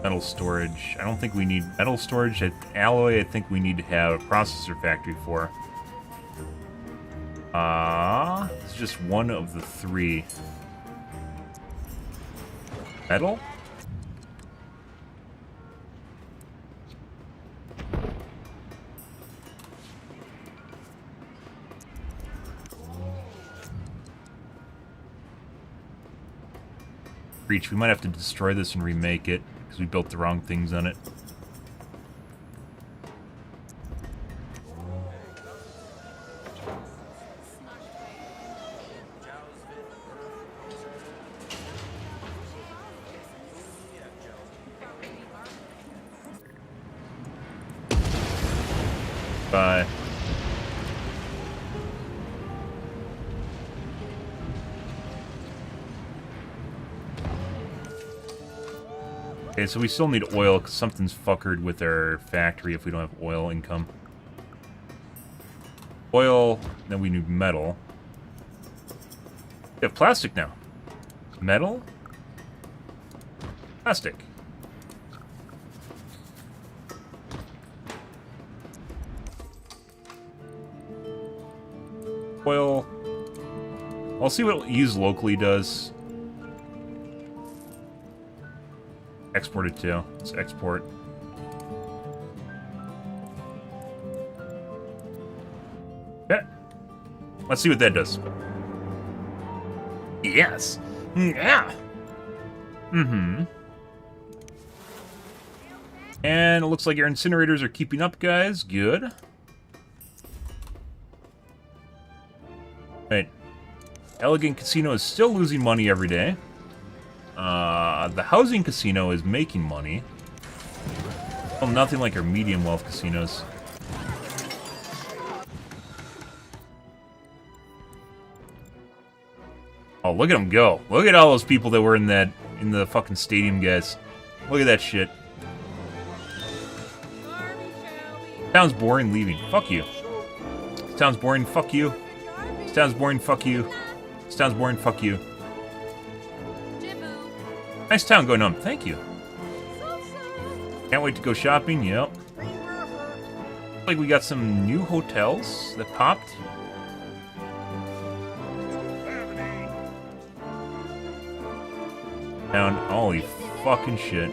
Metal storage. I don't think we need metal storage. Alloy, I think we need to have a processor factory for. It's just one of the three. Metal? Breach. We might have to destroy this and remake it, because we built the wrong things on it. Bye. Okay, so we still need oil, because something's fuckered with our factory if we don't have oil income. Oil, then we need metal. We have plastic now. Metal? Plastic. Oil. I'll see what use locally does. Export it too. Let's export. Okay. Let's see what that does. Yes. Yeah. Mm-hmm. And it looks like our incinerators are keeping up, guys. Good. Right. Elegant Casino is still losing money every day. The housing casino is making money. Well, nothing like our medium wealth casinos. Oh, look at them go. Look at all those people that were in the fucking stadium, guys. Look at that shit. Town's boring, leaving. Fuck you. This town's boring, fuck you. This town's boring, fuck you. This town's boring, fuck you. Nice town going on. Thank you. Can't wait to go shopping. Yep. Like we got some new hotels that popped. Town. Holy fucking shit.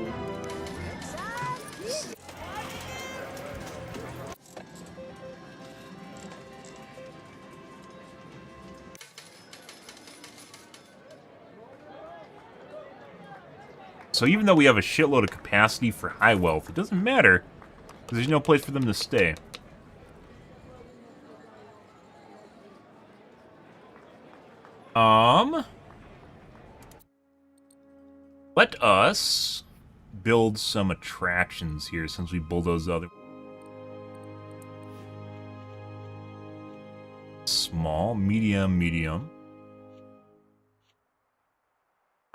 So even though we have a shitload of capacity for high wealth, it doesn't matter, because there's no place for them to stay. Let us build some attractions here, since we bulldoze other... Small, medium, medium.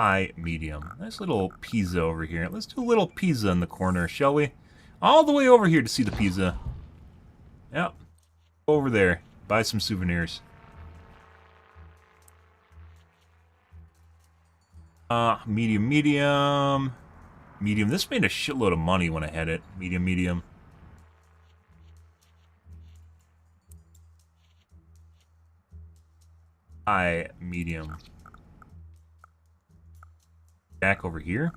High, medium. Nice little pizza over here. Let's do a little pizza in the corner, shall we? All the way over here to see the pizza. Yep. Over there. Buy some souvenirs. Medium, medium. Medium. This made a shitload of money when I had it. Medium, medium. High, medium. Back over here.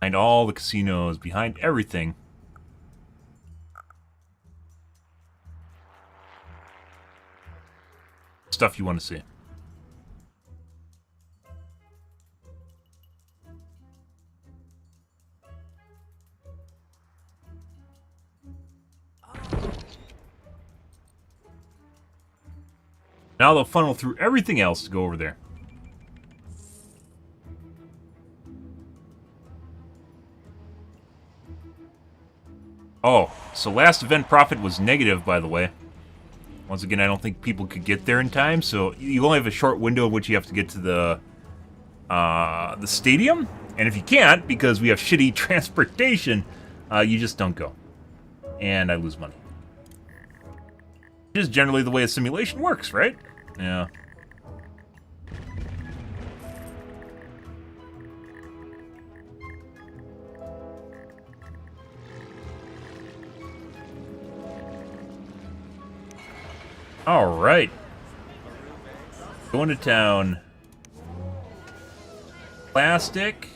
Behind all the casinos, behind everything. Stuff you want to see. Now they'll funnel through everything else to go over there. Oh, so last event profit was negative, by the way. Once again, I don't think people could get there in time, so you only have a short window in which you have to get to the stadium. And if you can't, because we have shitty transportation, you just don't go. And I lose money. Which is generally the way a simulation works, right? Yeah. All right. Going to town. Plastic.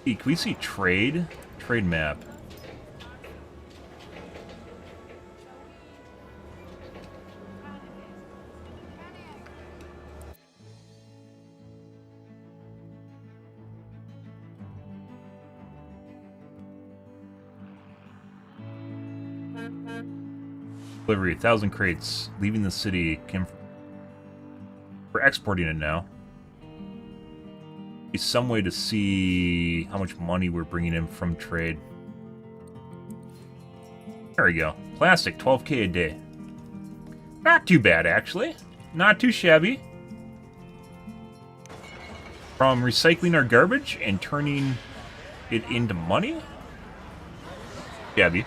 Hey, can we see trade? Trade map. Delivery, 1,000 crates. Leaving the city. We're exporting it now. Be some way to see how much money we're bringing in from trade. There we go. Plastic, 12K a day. Not too bad, actually. Not too shabby. From recycling our garbage and turning it into money? Shabby.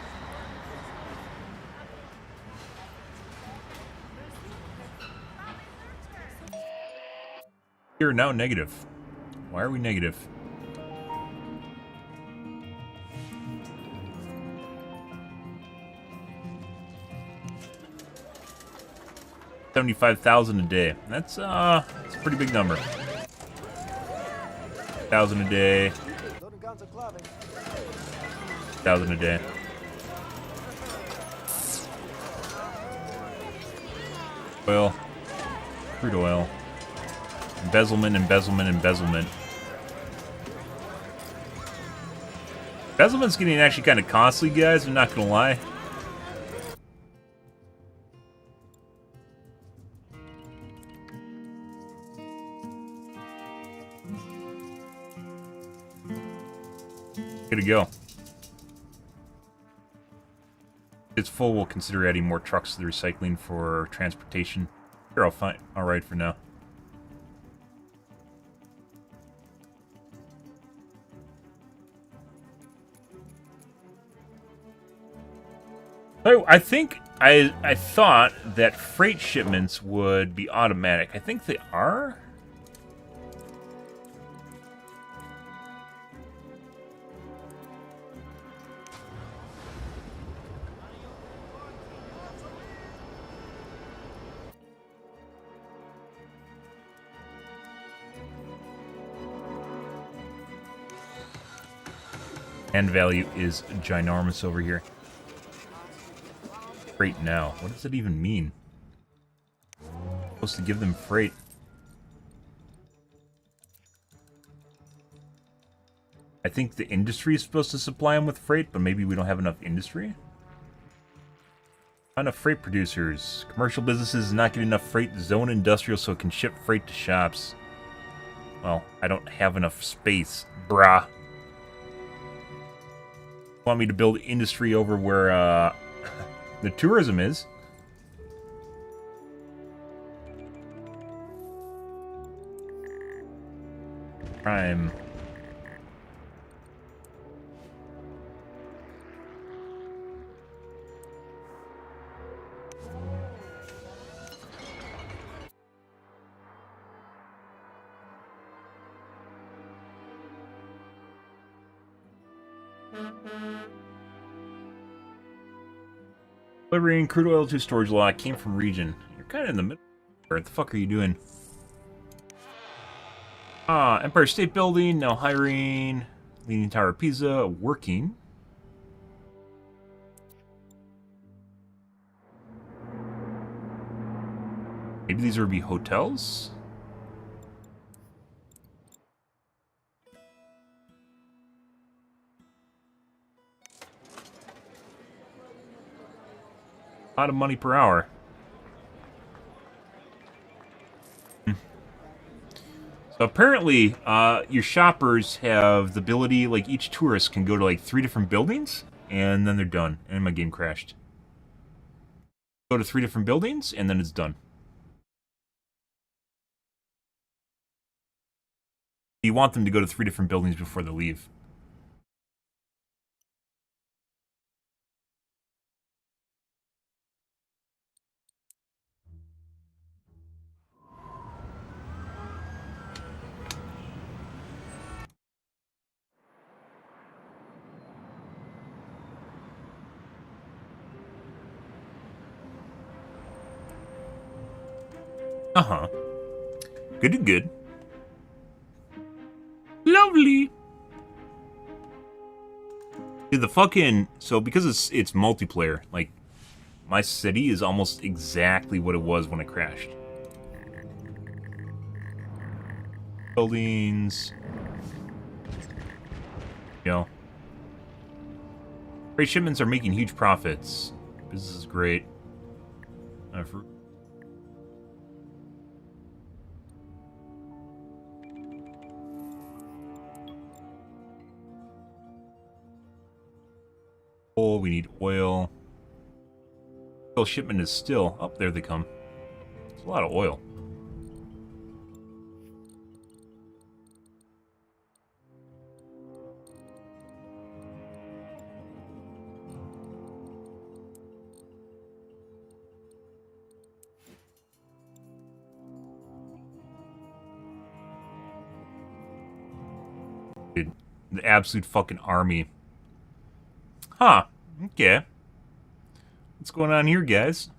We're now negative. Why are we negative? $75,000 a day. That's a pretty big number. 1,000 a day. 1,000 a day. Oil. Crude oil. Embezzlement, embezzlement, embezzlement. Embezzlement's getting actually kind of costly, guys. I'm not gonna lie. Good to go. If it's full, we'll consider adding more trucks to the recycling for transportation. Here, I'll find. All right for now. So I think I thought that freight shipments would be automatic. I think they are. And value is ginormous over here. Freight now. What does it even mean? I'm supposed to give them freight. I think the industry is supposed to supply them with freight, but maybe we don't have enough industry. Not enough freight producers. Commercial businesses not getting enough freight. Zone industrial so it can ship freight to shops. Well, I don't have enough space, brah. Want me to build industry over where the tourism is? Prime. Delivering crude oil to storage lot came from region. You're kind of in the middle. What the fuck are you doing? Empire State Building, now hiring. Leaning Tower of Pisa, working. Maybe these would be hotels? A lot of money per hour. So apparently, your shoppers have the ability, like each tourist can go to like 3 different buildings, and then they're done. And my game crashed. Go to 3 different buildings, and then it's done. You want them to go to 3 different buildings before they leave. Uh-huh. Good to good. Lovely. Dude, the fucking... So, because it's multiplayer, like, my city is almost exactly what it was when it crashed. Buildings. You know. Freight shipments are making huge profits. This is great. effort. Oh, we need oil. Oil shipment is still... Oh, there they come. It's a lot of oil. Dude, the absolute fucking army. Huh. Okay. What's going on here, guys?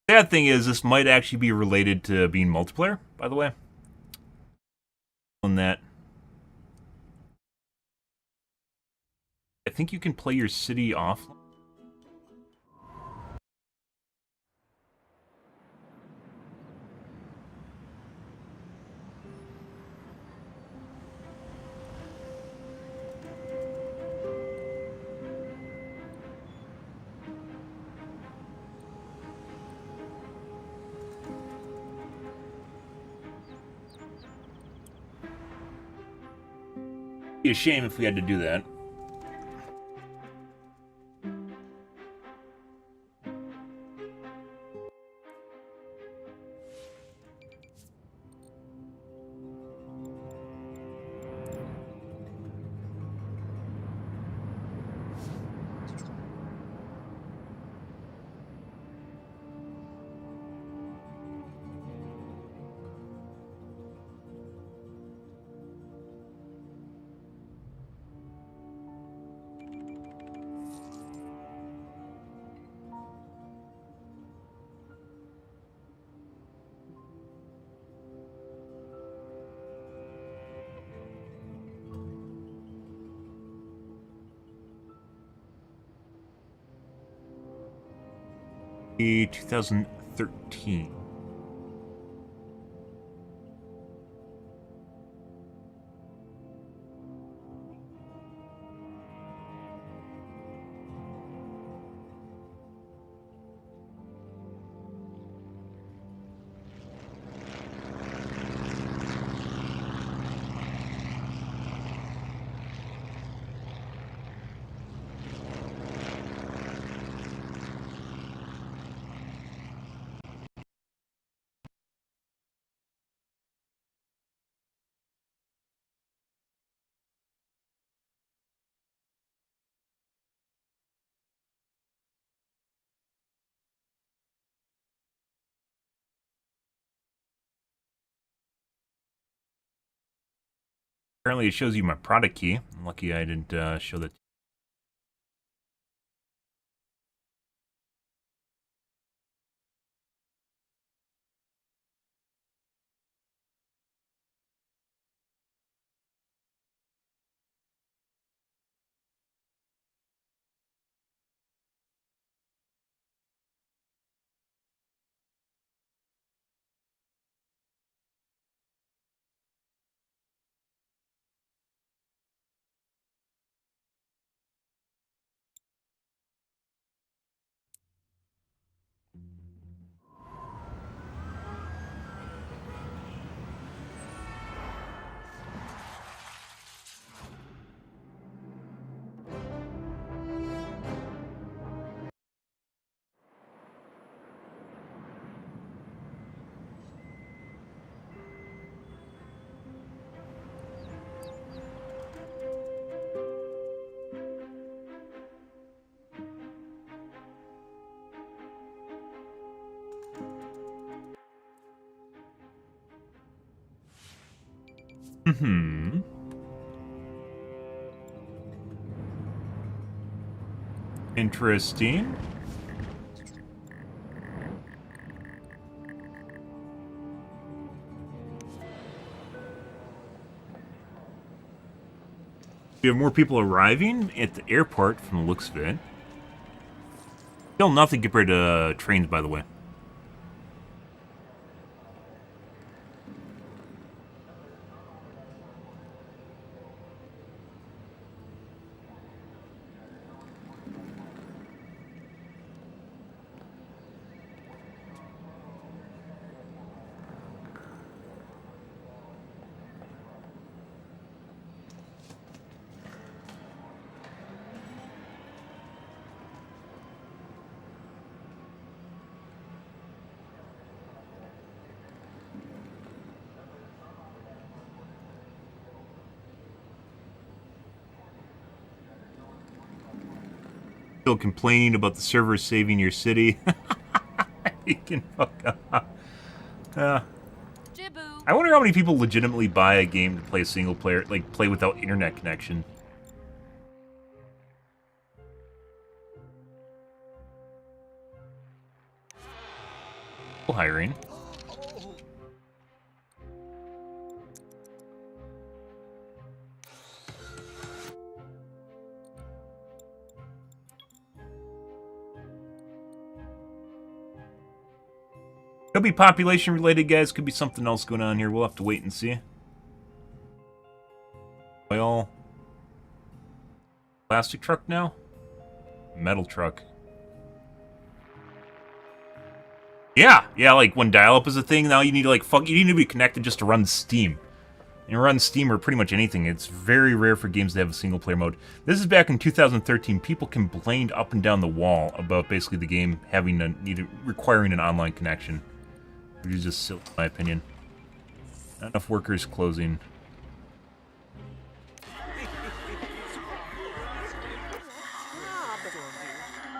Sad thing is, this might actually be related to being multiplayer, by the way. On that. I think you can play your city offline. It'd be a shame if we had to do that. The 2013. Apparently it shows you my product key. I'm lucky I didn't show that. Interesting. We have more people arriving at the airport from the looks of it. Still nothing compared to trains, by the way. Still complaining about the server saving your city. You can fuck up. I wonder how many people legitimately buy a game to play single player, like play without internet connection. Hiring. Could be population related, guys. Could be something else going on here. We'll have to wait and see. Oil. Plastic truck now? Metal truck. Yeah, like when dial-up is a thing, now you need to you need to be connected just to run Steam. And run Steam or pretty much anything. It's very rare for games to have a single-player mode. This is back in 2013. People complained up and down the wall about basically the game requiring an online connection. Which is just silly, in my opinion. Not enough workers closing.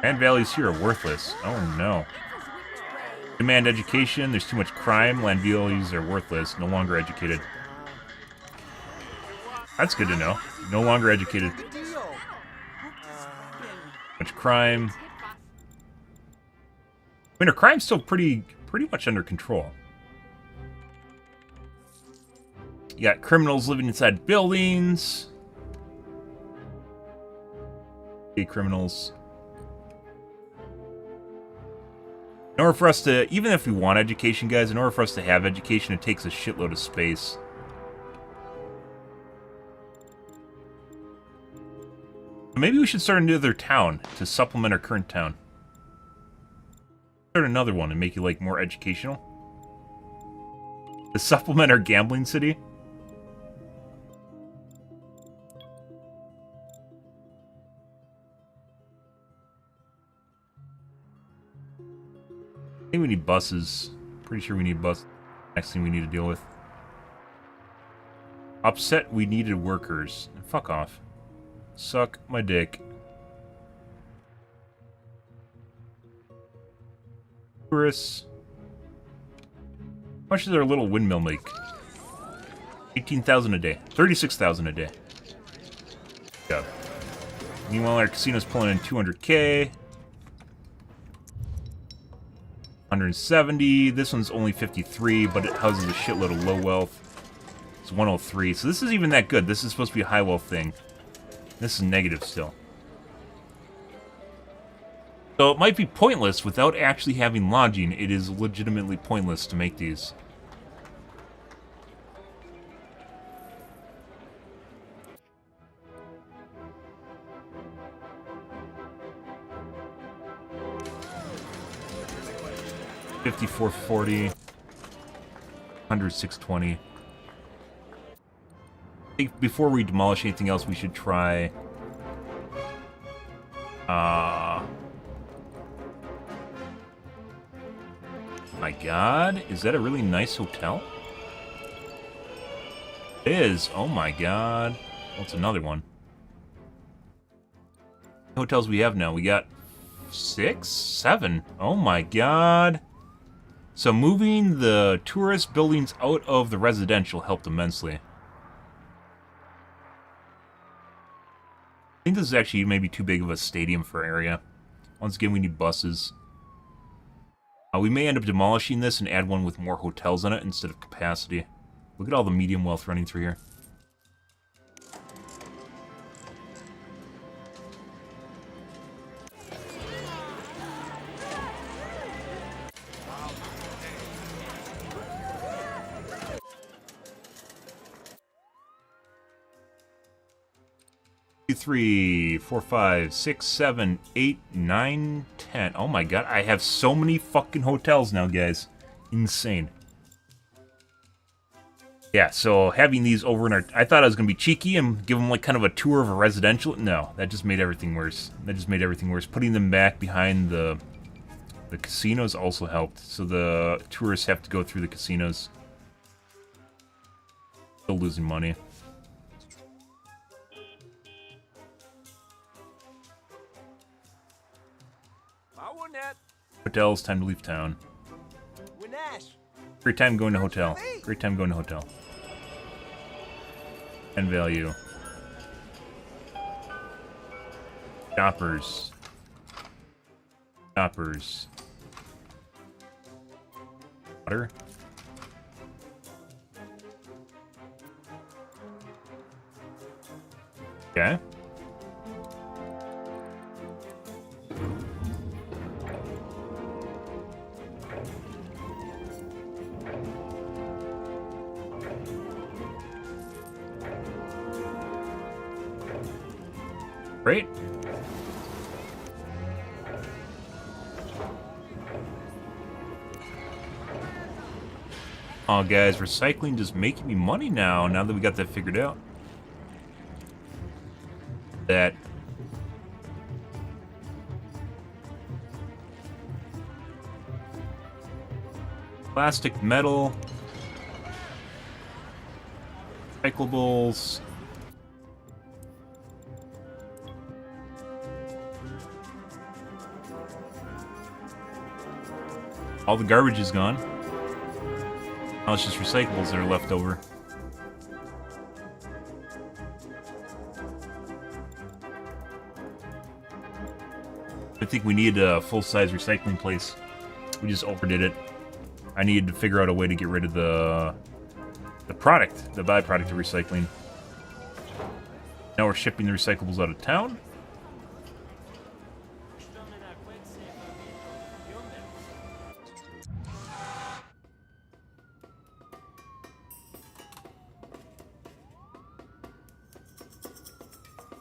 Land values here are worthless. Oh no. Demand education, there's too much crime, land values are worthless, no longer educated. That's good to know. No longer educated. Much crime. I mean, our crime's still pretty much under control. You got criminals living inside buildings. Hey, criminals. In order for us to, even if we want education, guys, in order for us to have education, it takes a shitload of space. Maybe we should start another town to supplement our current town. Start another one and make it, like, more educational. To supplement our gambling city. I think we need buses. Pretty sure we need buses. Next thing we need to deal with. Upset we needed workers. Fuck off. Suck my dick. Tourists. How much does our little windmill make? 18,000 a day. 36,000 a day. Yeah. Meanwhile, our casino's pulling in 200K. 170. This one's only 53, but it houses a shitload of low wealth. It's 103. So this isn't even that good. This is supposed to be a high wealth thing. This is negative still. So it might be pointless without actually having lodging. It is legitimately pointless to make these. $54.40. 106.20. I think before we demolish anything else, we should try... My god, is that a really nice hotel? It is. Oh my god. What's another one? What hotels we have now? We got 6? 7. Oh my god. So moving the tourist buildings out of the residential helped immensely. I think this is actually maybe too big of a stadium for our area. Once again, we need buses. We may end up demolishing this and add one with more hotels on it instead of capacity. Look at all the medium wealth running through here. Two, 3, 4, 5, 6, 7, 8, 9, 10. Oh my god, I have so many fucking hotels now, guys. Insane. Yeah, so having these over in our... I thought I was going to be cheeky and give them like kind of a tour of a residential. No, that just made everything worse. That just made everything worse. Putting them back behind the casinos also helped. So the tourists have to go through the casinos. Still losing money. hotels, time to leave town. Great time going to hotel. Great time going to hotel. And value. Shoppers. Shoppers. Water. Okay. Great. Oh, guys, recycling just making me money now that we got that figured out. That plastic, metal, recyclables. All the garbage is gone. Now it's just recyclables that are left over. I think we need a full-size recycling place. We just overdid it. I needed to figure out a way to get rid of the product, the byproduct of recycling. Now we're shipping the recyclables out of town.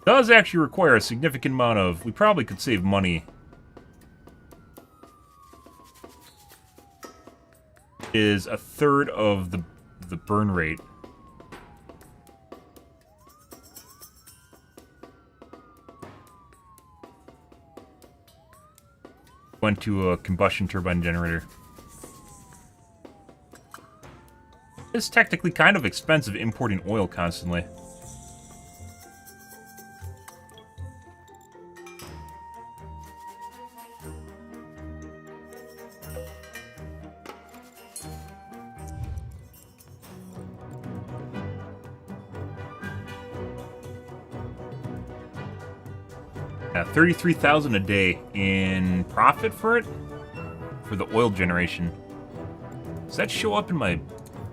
Does actually require a significant amount of... We probably could save money. Is a third of the burn rate. Went to a combustion turbine generator. It's technically kind of expensive importing oil constantly. Yeah, 33,000 a day in profit for it, for the oil generation. Does that show up in my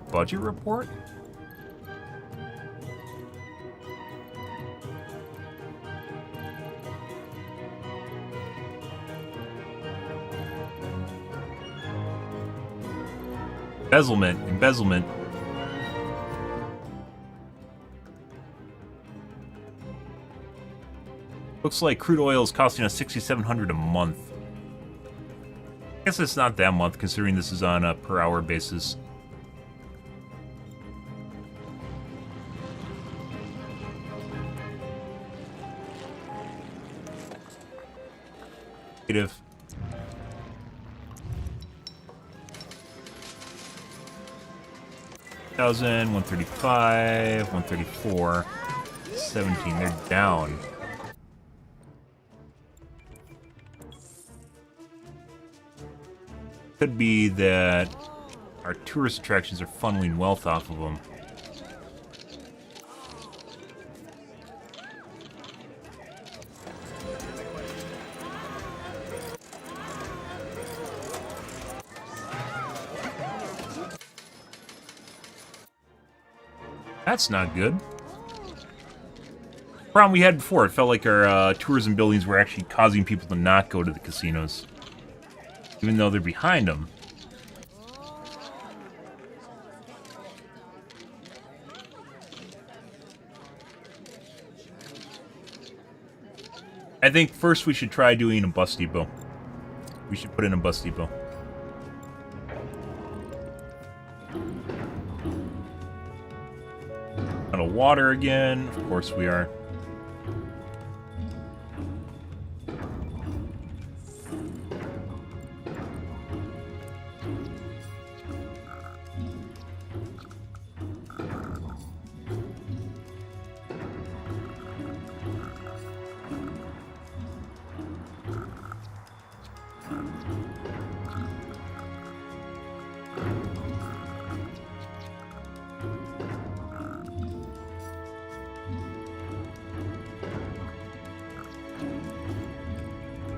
budget report? Embezzlement. Looks like crude oil is costing us $6,700 a month. I guess it's not that month, considering this is on a per-hour basis. Negative. $1,000, 135, 134, 17. They're down. Could be that our tourist attractions are funneling wealth off of them. That's not good. Problem we had before, it felt like our tourism buildings were actually causing people to not go to the casinos. Even though they're behind them. I think first we should try doing a bus depot. We should put in a bus depot. Out of water again. Of course we are.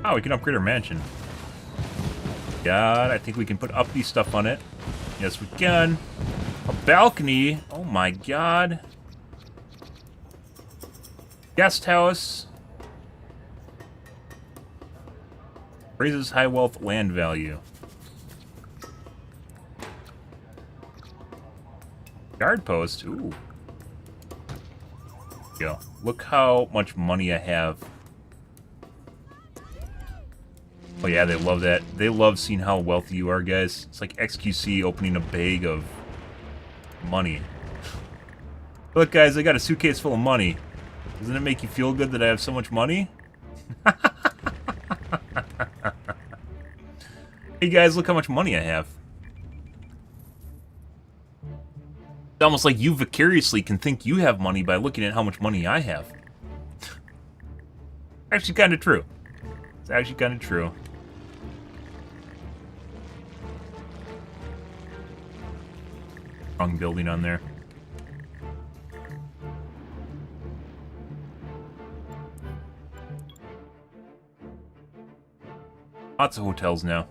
Oh, we can upgrade our mansion. God, I think we can put uppity stuff on it. Yes, we can. A balcony. Oh my god. Guest house. Raises high wealth land value. Guard post. Ooh. Go. Look how much money I have. Oh yeah, they love that. They love seeing how wealthy you are, guys. It's like XQC opening a bag of money. Look, guys, I got a suitcase full of money. Doesn't it make you feel good that I have so much money? Hey, guys, look how much money I have. It's almost like you vicariously can think you have money by looking at how much money I have. Actually, kind of true. It's actually kind of true. Wrong building on there. Lots of hotels now.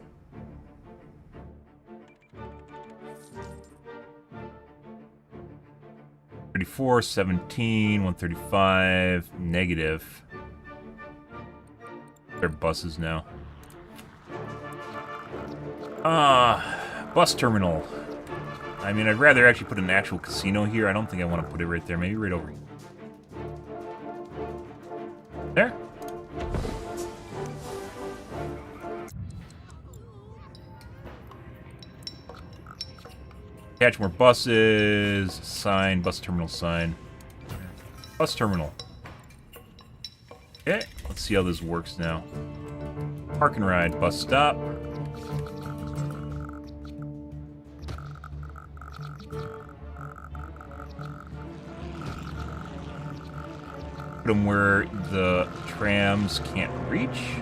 $34, $17, $135, negative. They're buses now. Bus terminal. I mean, I'd rather actually put an actual casino here. I don't think I want to put it right there. Maybe right over here. There. Catch more buses. Sign. Bus terminal sign. Bus terminal. Okay. Let's see how this works now. Park and ride. Bus stop. Put them where the trams can't reach.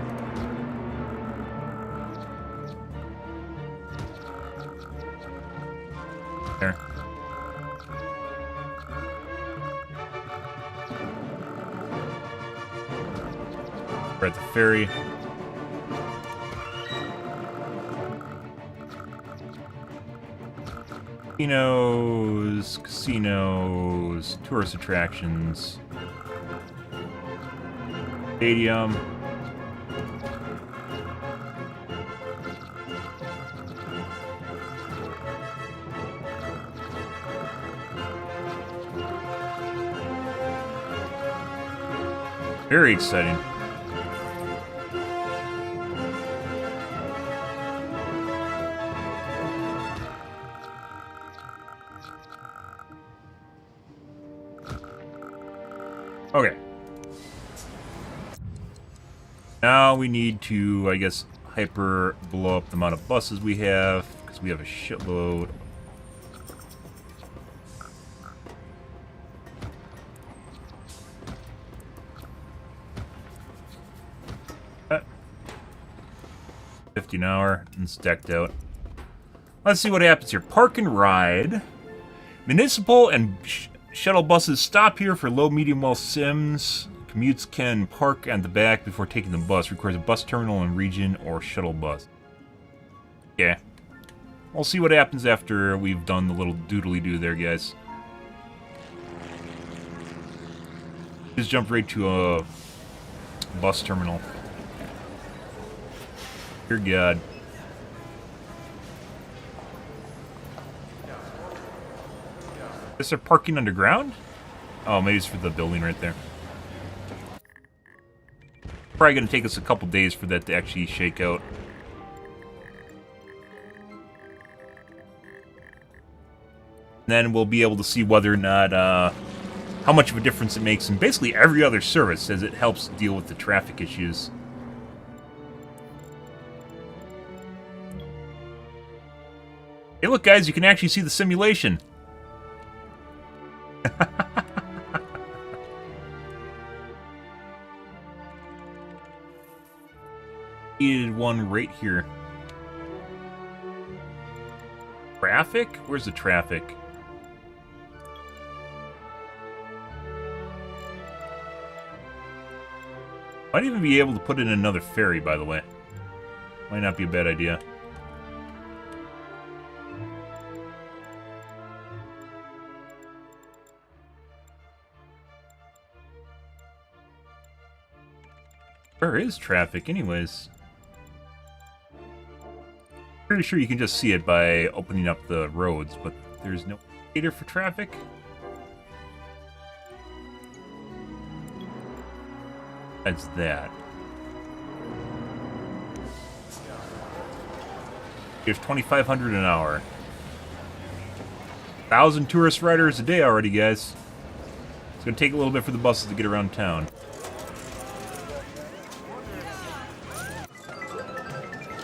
There. We're at the ferry. Casinos, tourist attractions. Stadium. Very exciting. Okay. Now we need to, I guess, hyper blow up the amount of buses we have, because we have a shitload. $50 an hour and stacked out. Let's see what happens here. Park and ride. Municipal and shuttle buses stop here for low, medium, well sims. Commutes can park at the back before taking the bus. Requires a bus terminal in region or shuttle bus. Yeah. We'll see what happens after we've done the little doodly-doo there, guys. Just jump right to a bus terminal. Dear God. Is there parking underground? Oh, maybe it's for the building right there. Probably going to take us a couple days for that to actually shake out. Then we'll be able to see whether or not, how much of a difference it makes in basically every other service, as it helps deal with the traffic issues. Hey, look, guys, you can actually see the simulation. Needed one right here. Traffic? Where's the traffic? Might even be able to put in another ferry, by the way. Might not be a bad idea. Where is traffic, anyways? Pretty sure you can just see it by opening up the roads, but there's no indicator for traffic. That's that. Here's 2,500 an hour. 1,000 tourist riders a day already, guys. It's gonna take a little bit for the buses to get around town.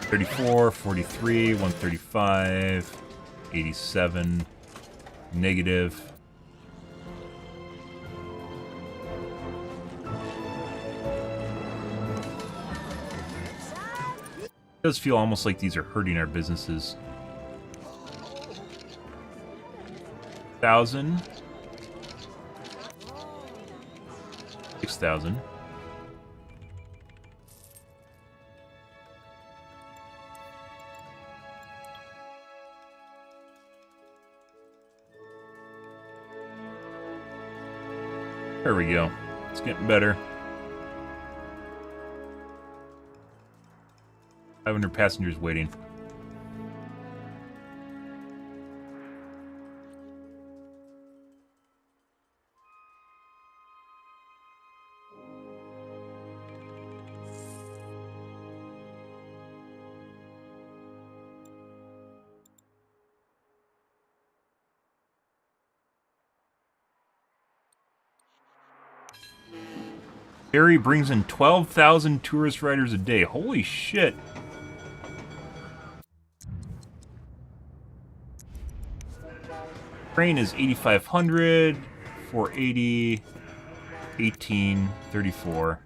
34, 43, 135, 87, negative. It does feel almost like these are hurting our businesses. 1,000. 6,000. There we go. It's getting better. 500 passengers waiting. Ferry brings in 12,000 tourist riders a day. Holy shit. Train is 8,500, 480, 18, 34,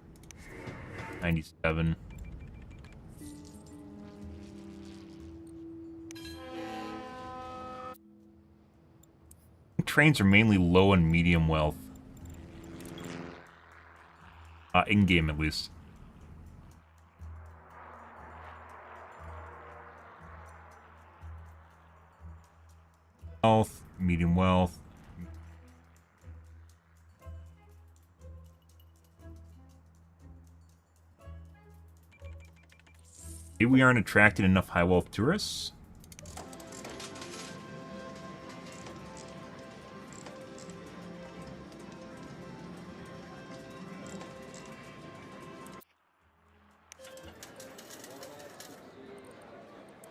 97. Trains are mainly low and medium wealth. In-game, at least. Wealth, medium wealth. Maybe we aren't attracting enough high-wealth tourists?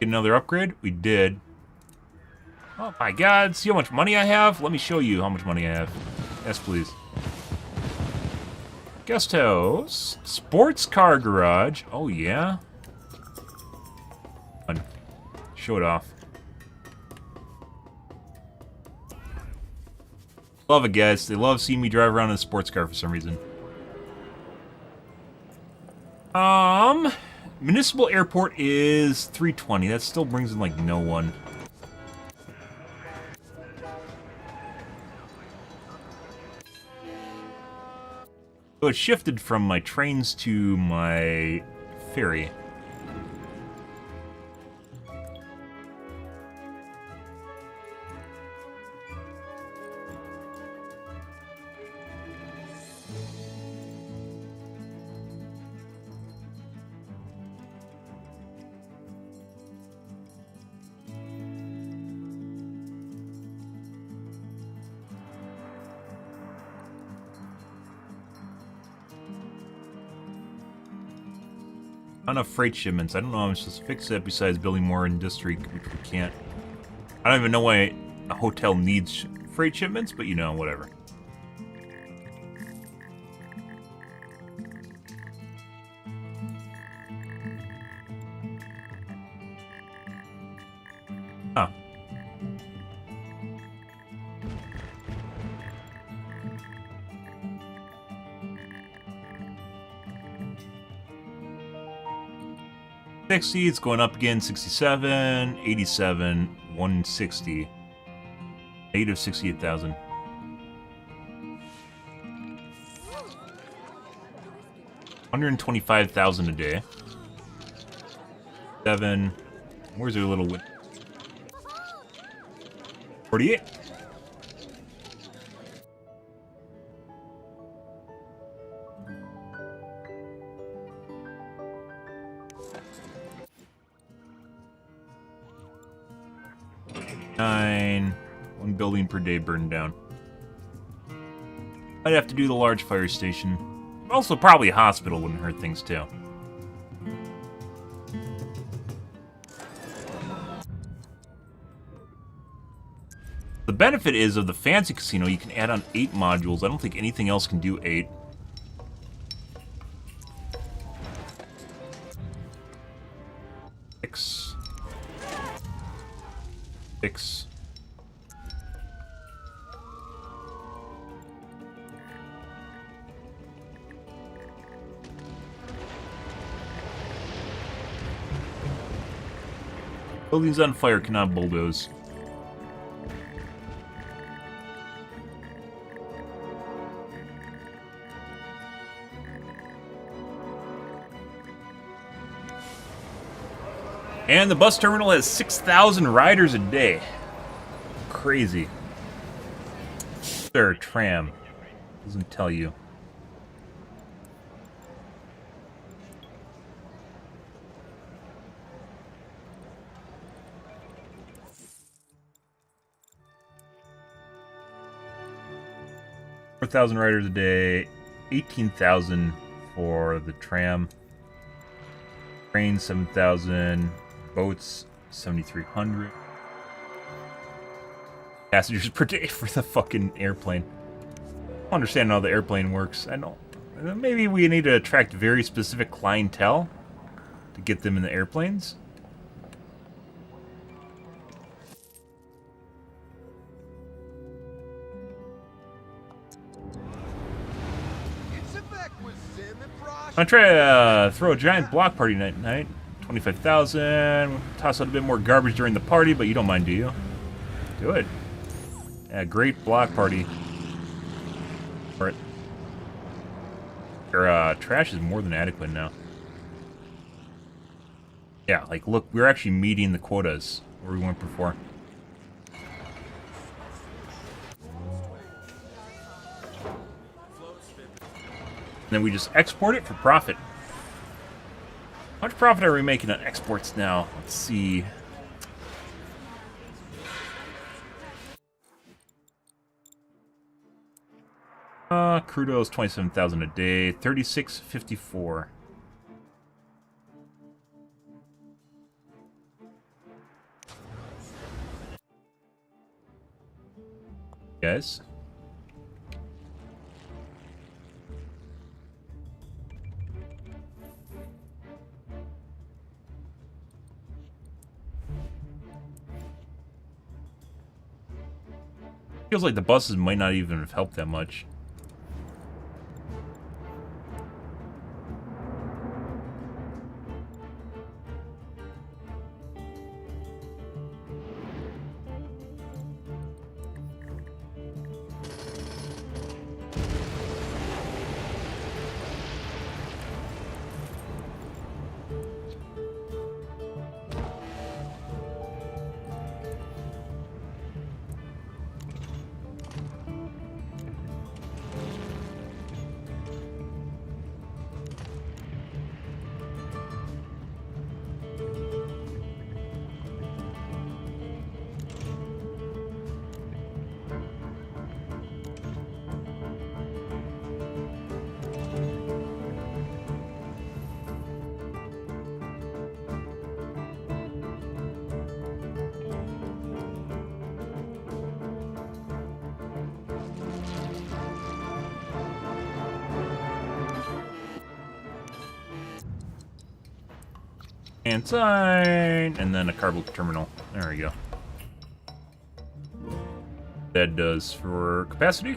Get another upgrade? We did. Oh my god, see how much money I have? Let me show you how much money I have. Yes, please. Guest house. Sports car garage. Oh, yeah? Show it off. Love it, guys. They love seeing me drive around in a sports car for some reason. Municipal airport is 320. That still brings in, like, no one. So it shifted from my trains to my ferry. Not enough freight shipments. I don't know how I'm supposed to fix that besides building more in district, which we can't. I don't even know why a hotel needs freight shipments, but you know, whatever. Huh. It's going up again, 67, 87, 160, negative 68,000. 125,000 a day. 7. Where's their little win? 48. One building per day burned down. I'd have to do the large fire station. Also, probably a hospital wouldn't hurt things too. The benefit is of the fancy casino, you can add on 8 modules. I don't think anything else can do 8. Six. Buildings on fire cannot bulldoze. And the bus terminal has 6,000 riders a day. Crazy. Sir, tram. Doesn't tell you. $4,000 riders a day, 18,000 for the tram. Train 7,000, boats 7,300. Passengers per day for the fucking airplane. I don't understand how the airplane works. I don't. Maybe we need to attract very specific clientele to get them in the airplanes. I'm trying to throw a giant block party night. 25,000. Toss out a bit more garbage during the party, but you don't mind, do you? Do it. Yeah, great block party. For it. Our trash is more than adequate now. Yeah, like, look, we're actually meeting the quotas where we went before. And then we just export it for profit. How much profit are we making on exports now? Let's see. Crude oil is 27,000 a day, 36.54. Guys. Feels like the buses might not even have helped that much. And sign, and then a cargo terminal. There we go. That does for capacity.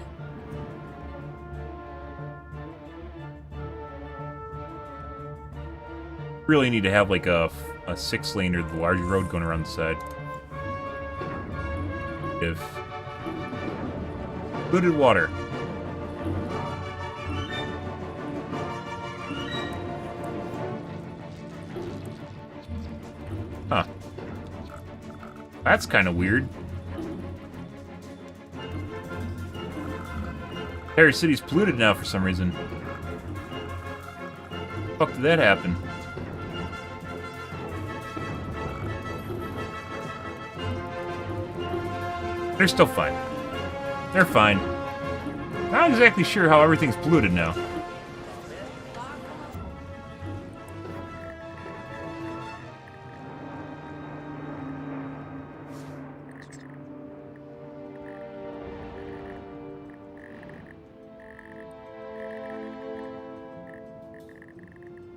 Really need to have like a 6-lane or the large road going around the side. If polluted water. That's kind of weird. Entire city's polluted now for some reason. The fuck did that happen? They're still fine. They're fine. Not exactly sure how everything's polluted now.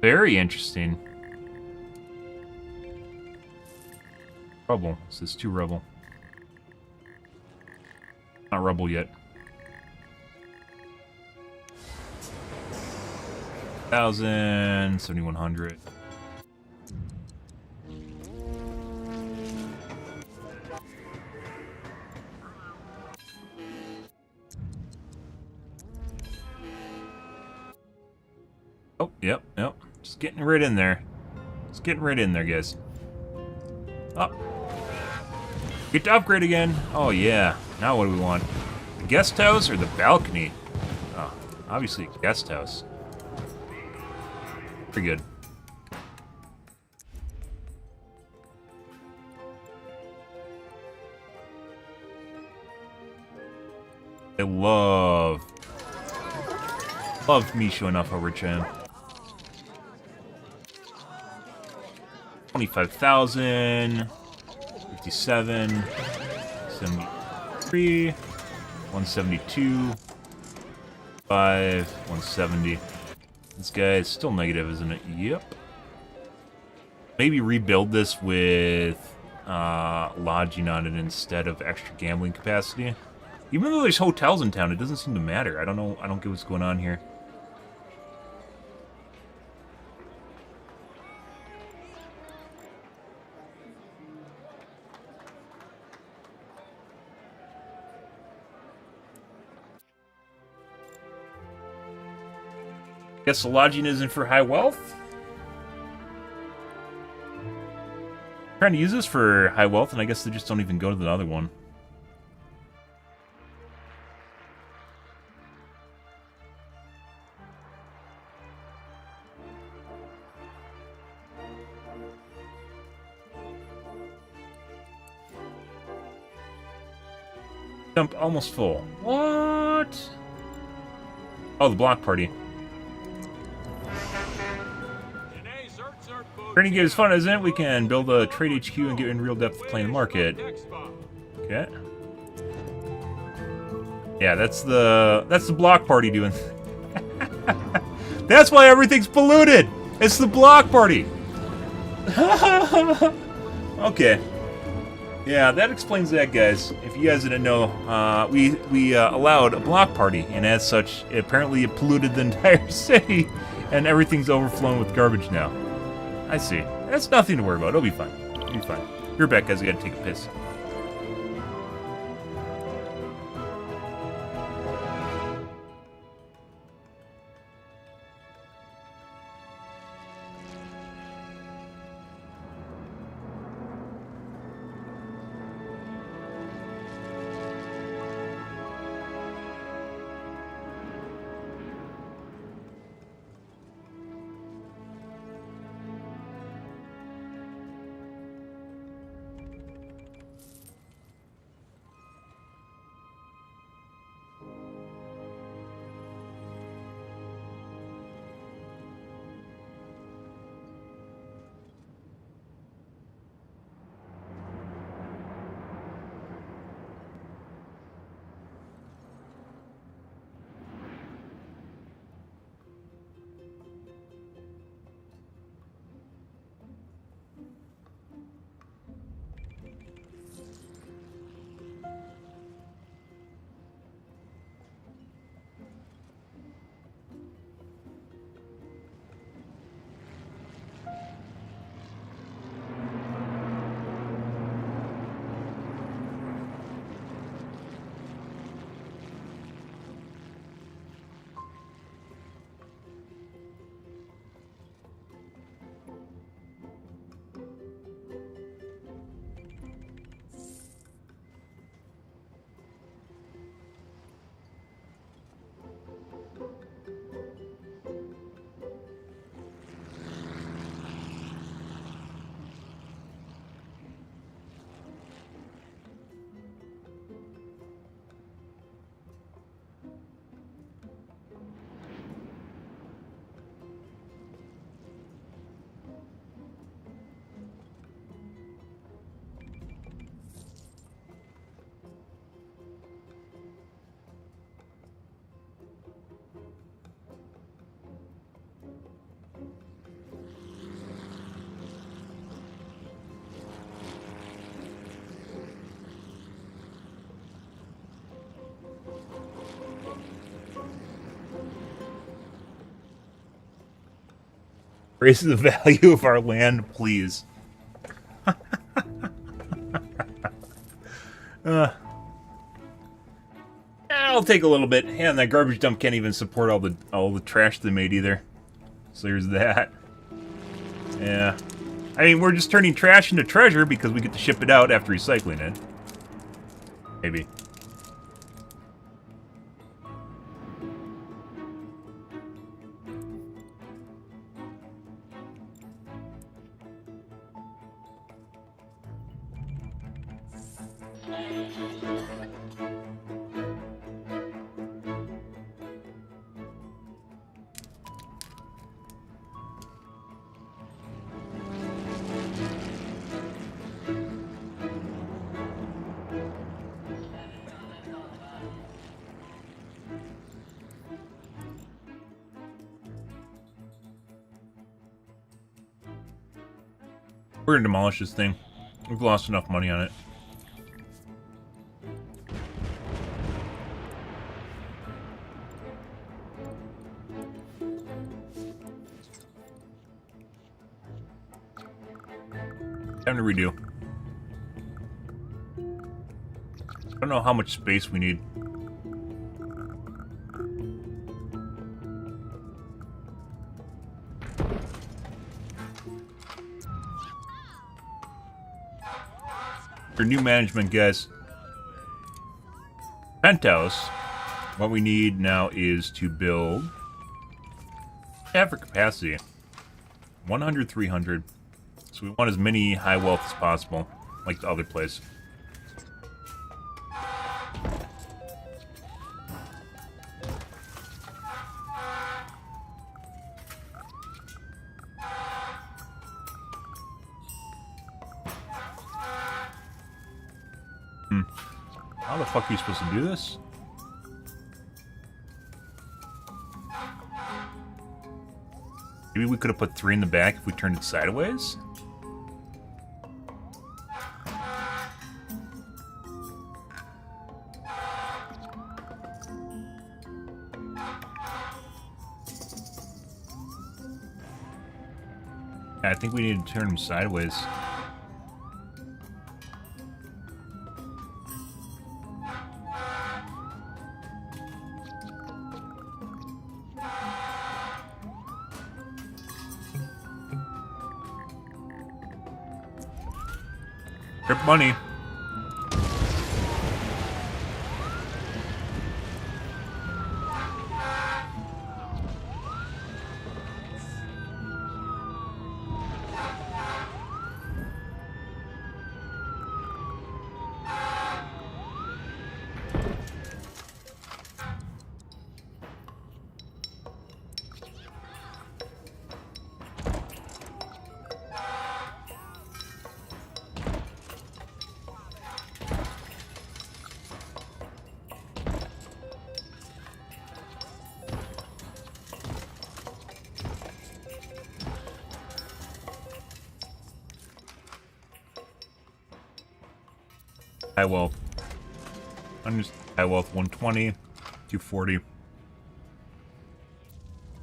Very interesting. Rubble. This is 2 rubble. Not rubble yet. 1,000, 7,100. Oh, yep. Just getting right in there. Just getting right in there, guys. Up. Get to upgrade again. Oh, yeah. Now what do we want? The guest house or the balcony? Oh, obviously guest house. Pretty good. I love me showing off how rich I am. 25,000, 57, 73, 172, 5, 170. This guy is still negative, isn't it? Yep. Maybe rebuild this with lodging on it instead of extra gambling capacity. Even though there's hotels in town, it doesn't seem to matter. I don't know. I don't get what's going on here. Guess the lodging isn't for high wealth? I'm trying to use this for high wealth, and I guess they just don't even go to the other one. Dump almost full. What? Oh, the block party. Training game is fun, isn't it? We can build a trade HQ and get in real depth playing the market. Okay. Yeah, that's the block party doing. That's why everything's polluted. It's the block party. Okay. Yeah, that explains that, guys. If you guys didn't know, we allowed a block party, and as such, apparently it polluted the entire city, and everything's overflowing with garbage now. I see. That's nothing to worry about. It'll be fine. It'll be fine. You're back, guys. I gotta take a piss. Raise the value of our land, please. I'll take a little bit. And that garbage dump can't even support all the trash they made either. So there's that. Yeah. I mean, we're just turning trash into treasure because we get to ship it out after recycling it. Maybe. We're gonna demolish this thing. We've lost enough money on it. Time to redo. I don't know how much space we need. For new management, guys. Penthouse. What we need now is to build. Yeah, for capacity. 100, 300. So we want as many high wealth as possible, like the other place. How the fuck are you supposed to do this? Maybe we could have put 3 in the back if we turned it sideways? I think we need to turn them sideways. Trip money. High wealth. High wealth 120, 240.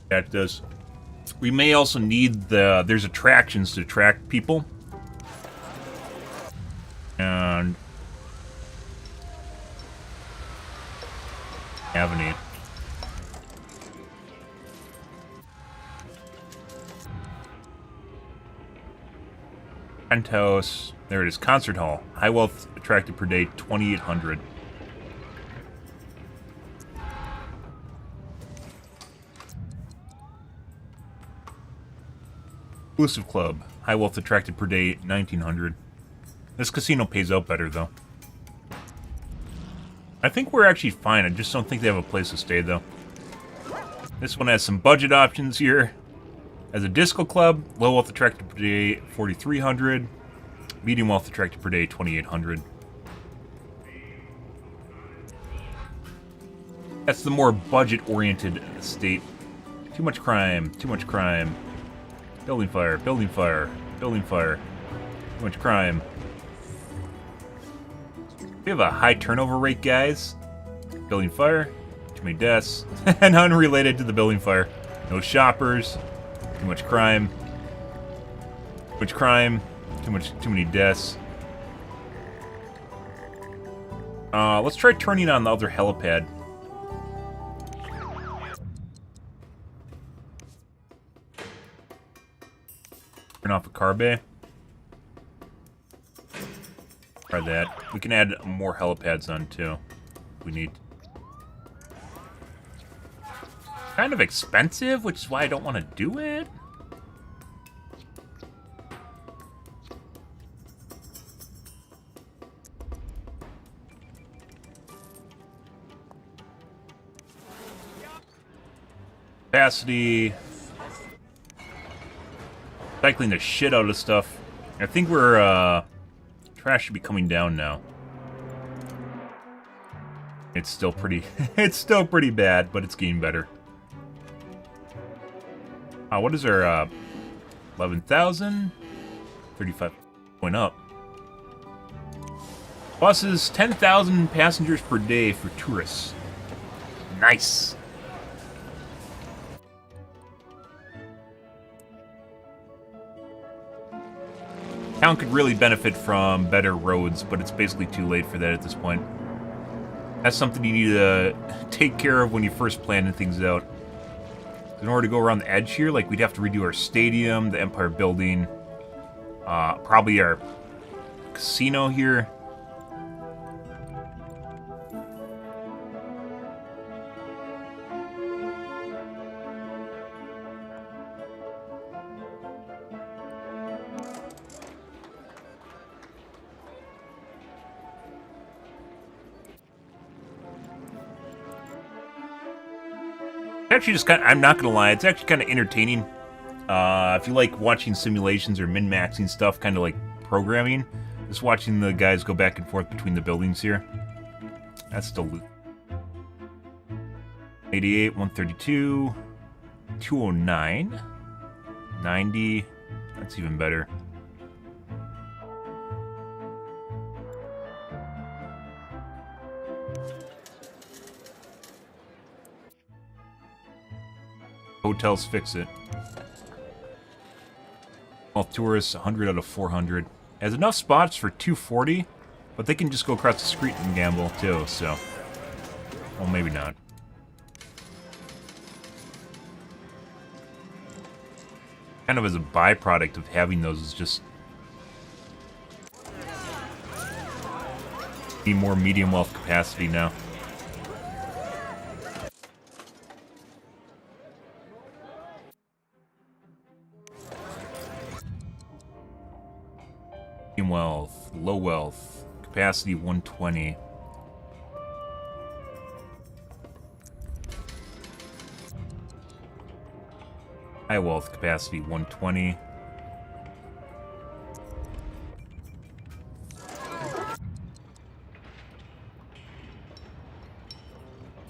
That does. We may also need there's attractions to attract people. And Avenue. Penthouse. There it is. Concert hall. High wealth attracted per day, 2,800. Exclusive club. High wealth attracted per day, 1,900. This casino pays out better, though. I think we're actually fine. I just don't think they have a place to stay, though. This one has some budget options here. As a disco club, low wealth attracted per day, 4,300. Medium wealth attracted per day, 2,800. That's the more budget-oriented state. Too much crime, too much crime. Building fire, building fire, building fire. Too much crime. We have a high turnover rate, guys. Building fire, too many deaths, and unrelated to the building fire. No shoppers, too much crime. Too much crime. Too many deaths. Let's try turning on the other helipad. Turn off a car bay. Try that. We can add more helipads on too. If we need. Kind of expensive, which is why I don't want to do it. Capacity. Cycling the shit out of stuff. I think we're, trash should be coming down now. It's still pretty, it's still pretty bad, but it's getting better. What is our, 11,000? 35, going up. Buses, 10,000 passengers per day for tourists. Nice. Town could really benefit from better roads, but it's basically too late for that at this point. That's something you need to take care of when you first plan things out. In order to go around the edge here, like, we'd have to redo our stadium, the Empire Building, probably our casino here. Actually, just kind of, I'm not gonna lie, it's actually kind of entertaining. If you like watching simulations or min-maxing stuff, kind of like programming, just watching the guys go back and forth between the buildings here. That's still loot. 88, 132, 209, 90. That's even better. Hotels fix it. All tourists, 100 out of 400. Has enough spots for 240, but they can just go across the street and gamble too, so. Well, maybe not. Kind of as a byproduct of having those is just. Need more medium wealth capacity now. Wealth, low wealth, capacity 120. High wealth, capacity 120.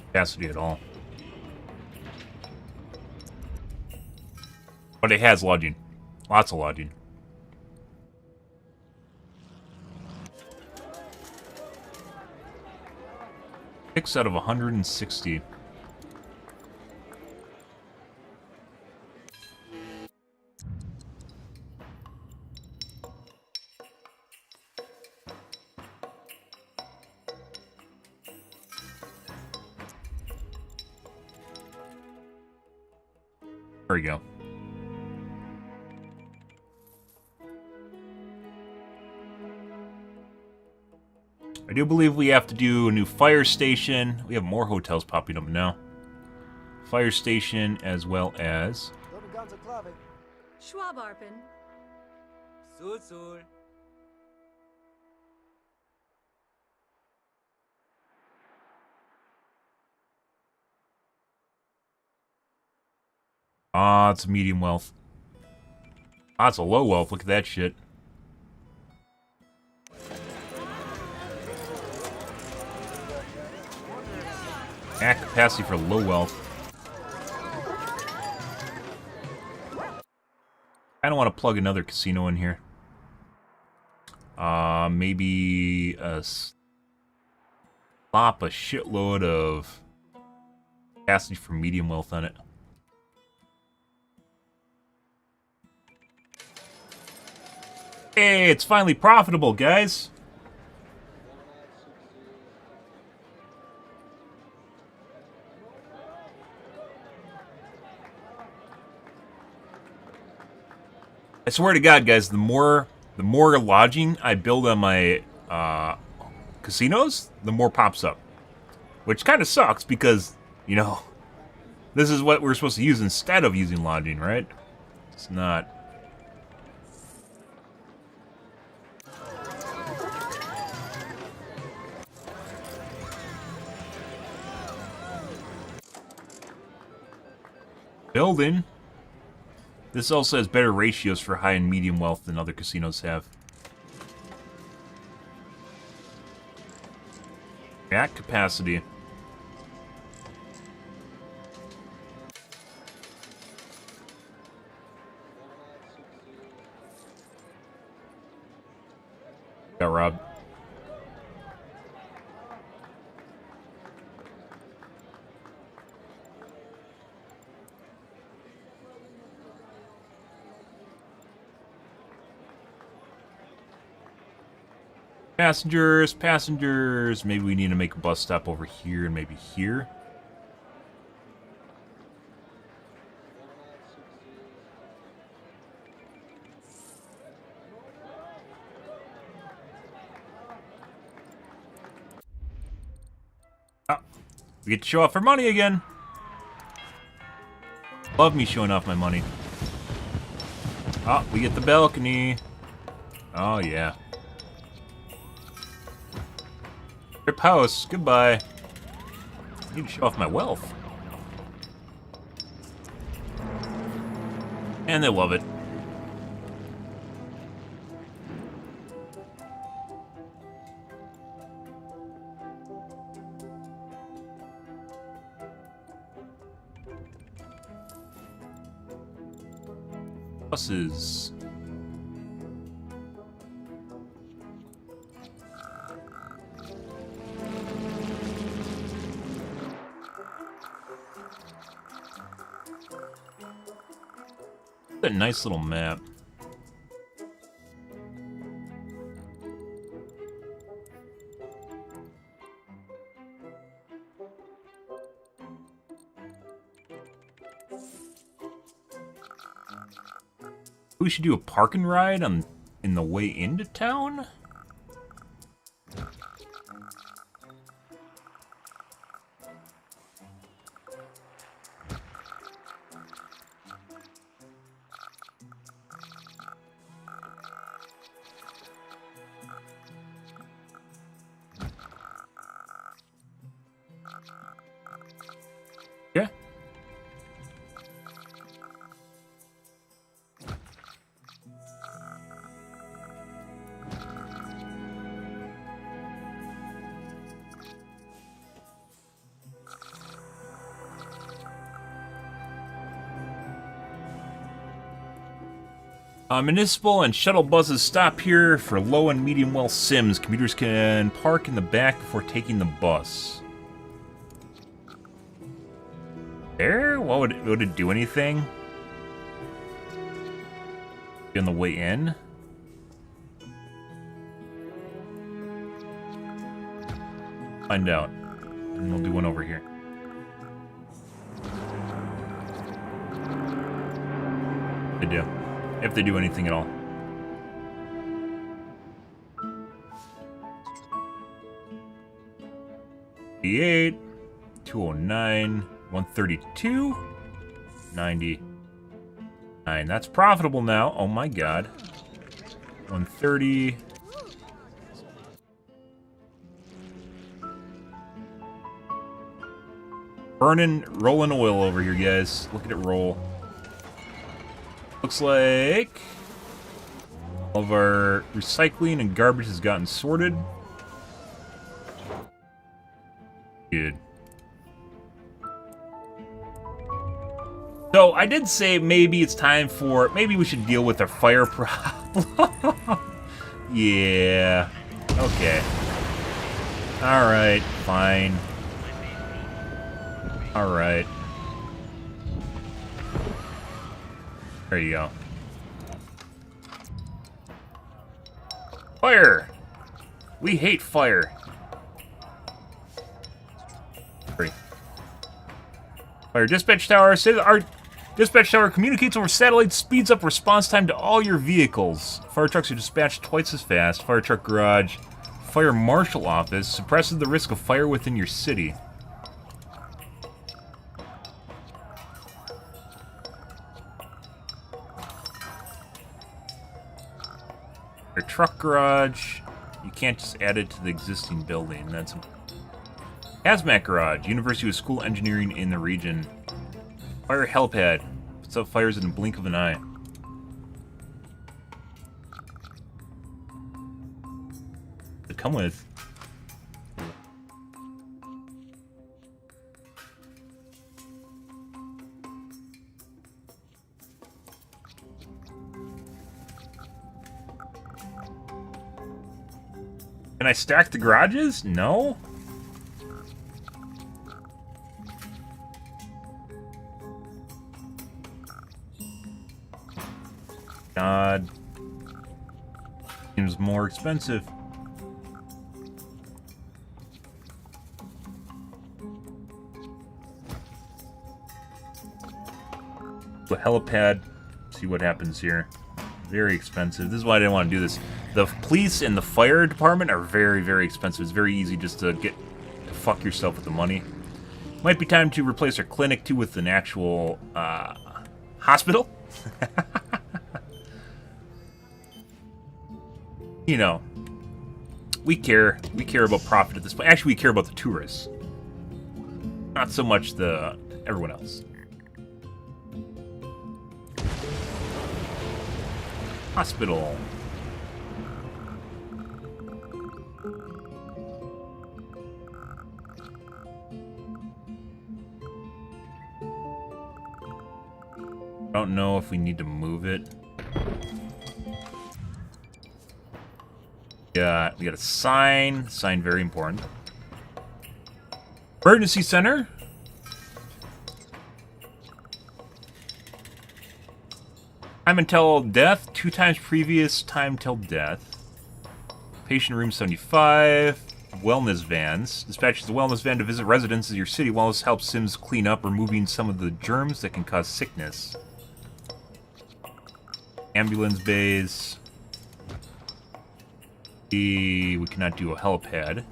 Capacity at all. But it has lodging. Lots of lodging. 6 out of 160. There we go. I do believe we have to do a new fire station. We have more hotels popping up now. Fire station as well as... Schwabarpen. Sul. Ah, it's medium wealth. Ah, it's a low wealth. Look at that shit. Act capacity for low wealth. I don't want to plug another casino in here. Maybe slop a shitload of capacity for medium wealth on it. Hey, it's finally profitable, guys. I swear to God, guys, the more lodging I build on my casinos, the more pops up. Which kind of sucks because, you know, this is what we're supposed to use instead of using lodging, right? It's not. Building. This also has better ratios for high and medium wealth than other casinos have. At capacity. Got robbed. Passengers, passengers. Maybe we need to make a bus stop over here and maybe here. Ah, we get to show off our money again. Love me showing off my money. Oh, we get the balcony. Oh, yeah. Rip house, goodbye. I need to show off my wealth. And they love it. Buses. A nice little map. We should do a park and ride in the way into town. Yeah. Municipal and shuttle buses stop here for low and medium wealth sims. Commuters can park in the back before taking the bus. There? What would it do anything? On the way in? Find out. And we'll do one over here. They do. If they do anything at all. $88, 209, 132, 99. That's profitable now. Oh my god. 130. Burning, rolling oil over here, guys. Look at it roll. Looks like all of our recycling and garbage has gotten sorted. Good. So I did say maybe it's time for, maybe we should deal with our fire problem. Yeah. Okay. Alright, fine. Alright. There you go. Fire! We hate fire. Fire dispatch tower. Our dispatch tower communicates over satellite, speeds up response time to all your vehicles. Fire trucks are dispatched twice as fast. Fire truck garage. Fire marshal office suppresses the risk of fire within your city. Fire truck garage. You can't just add it to the existing building. That's a hazmat garage. University of School Engineering in the region. Fire helipad. Puts out fires in the blink of an eye. To come with. Can I stack the garages? No. God. Seems more expensive. The helipad. See what happens here. Very expensive. This is why I didn't want to do this. The police and the fire department are very, very expensive. It's very easy just to fuck yourself with the money. Might be time to replace our clinic too with an actual hospital. You know, we care about profit at this point. Actually, we care about the tourists, not so much the everyone else. Hospital. I don't know if we need to move it. Yeah, we got a sign. Sign very important. Emergency center. Time until death. 2 times previous time till death. Patient room 75. Wellness vans. Dispatches the wellness van to visit residents of your city. Wellness helps Sims clean up, removing some of the germs that can cause sickness. Ambulance bays. We cannot do a helipad.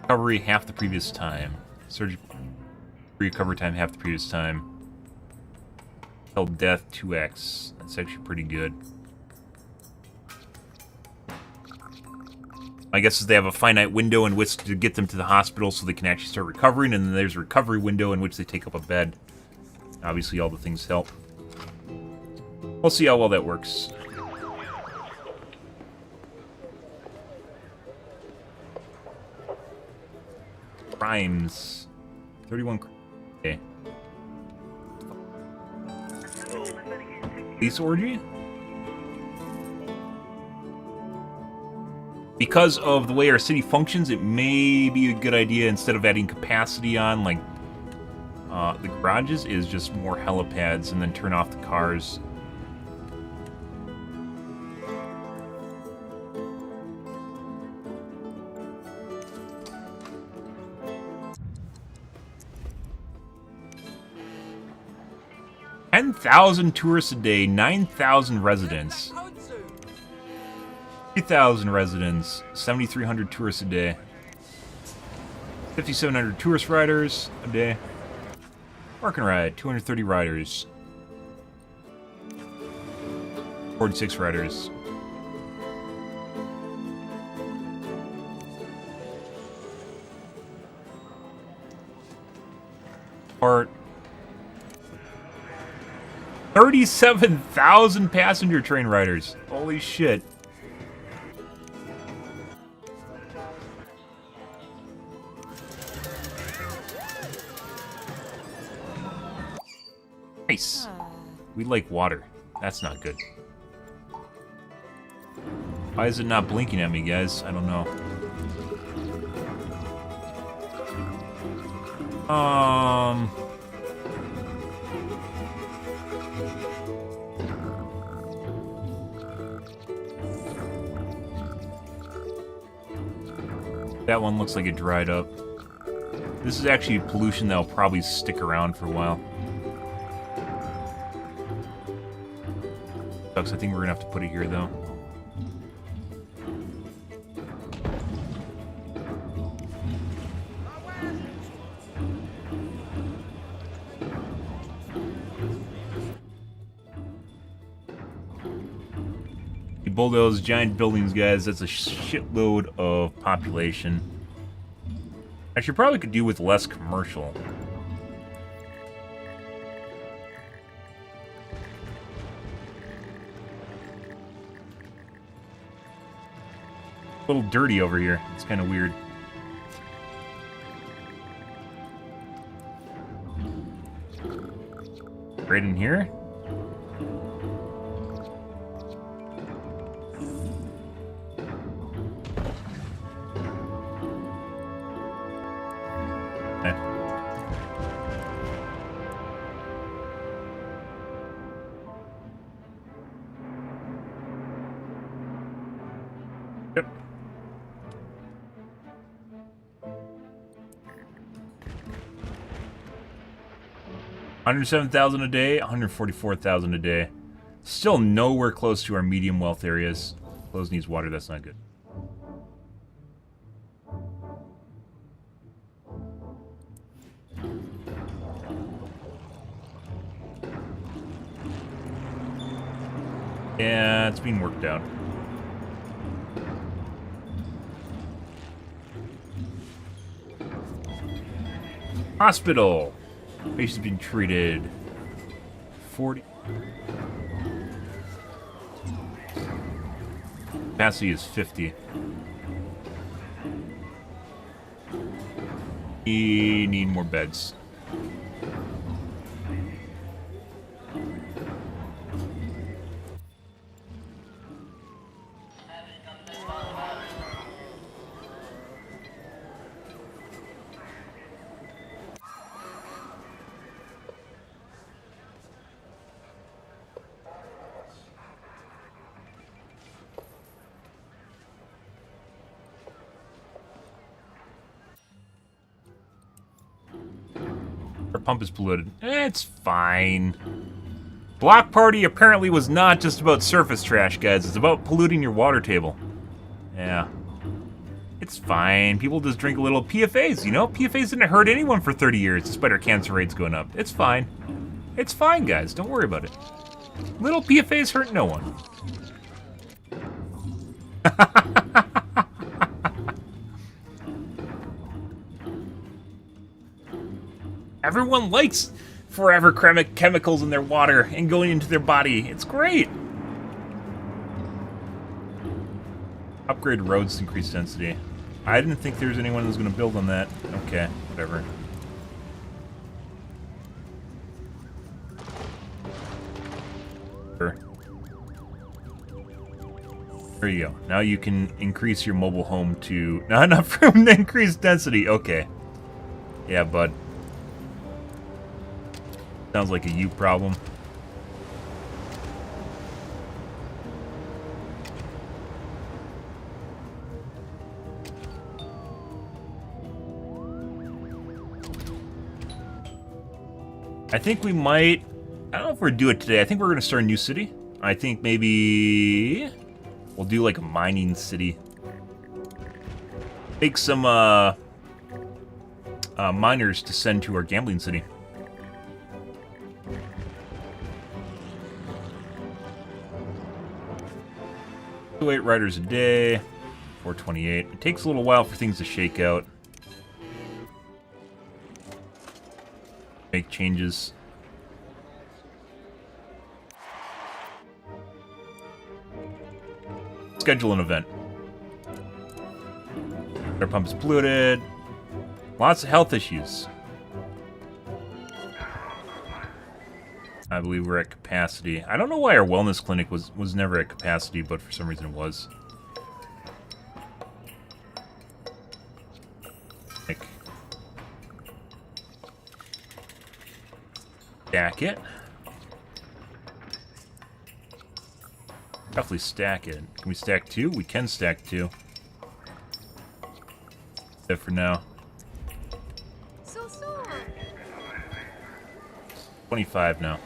Recovery half the previous time. Surgical recovery time half the previous time. Till death 2x. That's actually pretty good. My guess is they have a finite window in which to get them to the hospital so they can actually start recovering, and then there's a recovery window in which they take up a bed. Obviously, all the things help. We'll see how well that works. Crimes. 31. Okay. Police orgy? Because of the way our city functions, it may be a good idea, instead of adding capacity on, like, the garages, is just more helipads and then turn off the cars. $10,000 tourists a day, 9,000 residents. 3,000 residents, 7,300 tourists a day. 5,700 tourist riders a day. Park and ride, 230 riders. 46 riders. Part 37,000 passenger train riders. Holy shit. Nice. We like water. That's not good. Why is it not blinking at me, guys? I don't know. That one looks like it dried up. This is actually pollution that'll probably stick around for a while. Sucks, I think we're gonna have to put it here though. You bulldoze giant buildings, guys. That's a shitload of population. Actually, probably could do with less commercial. A little dirty over here. It's kind of weird. Right in here. Yep. $107,000 a day, $144,000 a day. Still nowhere close to our medium wealth areas. Close needs water, that's not good. Yeah, it's being worked out. Hospital. Patient's being treated. 40. Capacity is 50. We need more beds. Our pump is polluted. It's fine. Block party apparently was not just about surface trash, guys. It's about polluting your water table. Yeah. It's fine. People just drink a little PFAs, you know? PFAs didn't hurt anyone for 30 years, despite our cancer rates going up. It's fine. It's fine, guys. Don't worry about it. Little PFAs hurt no one. Everyone likes forever chemicals in their water and going into their body. It's great. Upgrade roads to increase density. I didn't think there was anyone who was going to build on that. Okay, whatever. Sure. There you go. Now you can increase your mobile home to... Not enough room to increase density. Okay. Yeah, bud. Sounds like a you problem. I think we might... I don't know if we're going to do it today. I think we're going to start a new city. I think maybe... we'll do like a mining city. Take some miners to send to our gambling city. 8 riders a day, 428. It takes a little while for things to shake out. Make changes. Schedule an event. Our pump is polluted. Lots of health issues. I believe we're at capacity. I don't know why our wellness clinic was never at capacity, but for some reason it was. Stack it. Definitely stack it. Can we stack 2? We can stack 2. it for now. 25 now.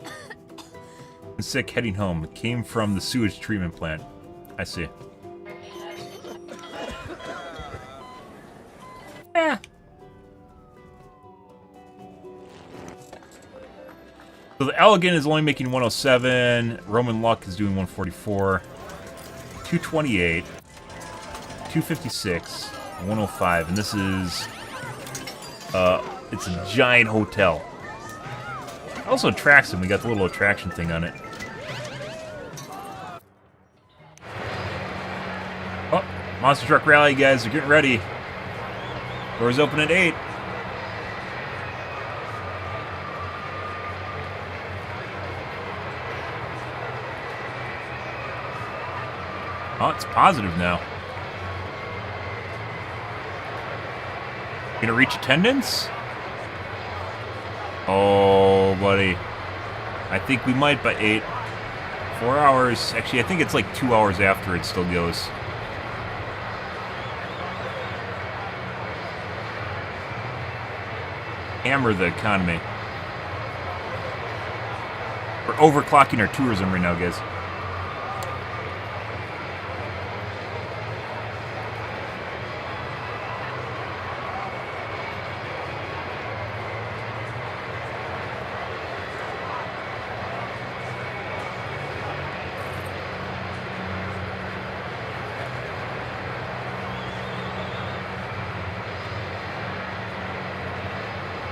I'm sick heading home. It came from the sewage treatment plant. I see. Eh. So the Elegant is only making 107. Roman Luck is doing 144. 228. 256. 105. And this is... it's a giant hotel. Also attracts him. We got the little attraction thing on it. Oh, Monster Truck Rally, guys. They're getting ready. Doors open at 8. Oh, it's positive now. Gonna reach attendance? Oh, buddy. I think we might by 8. 4 hours. Actually, I think it's like 2 hours after it still goes. Hammer the economy. We're overclocking our tourism right now, guys.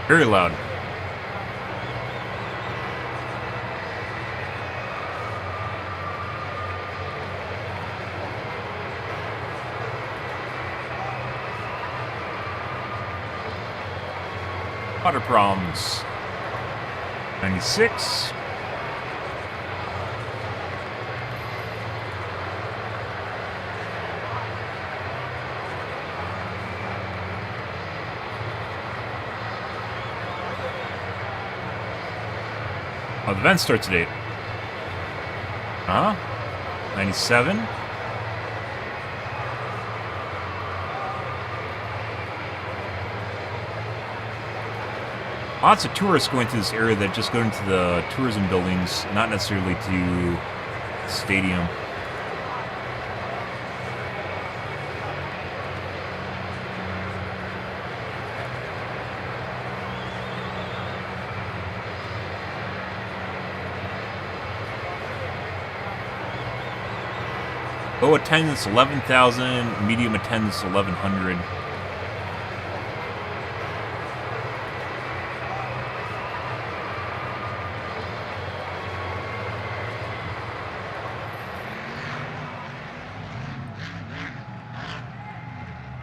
Very loud. Water problems. 96. Oh, the event starts at 8. Huh? 97. Lots of tourists going through this area that just go into the tourism buildings, not necessarily to the stadium. Low attendance 11,000, medium attendance 1,100.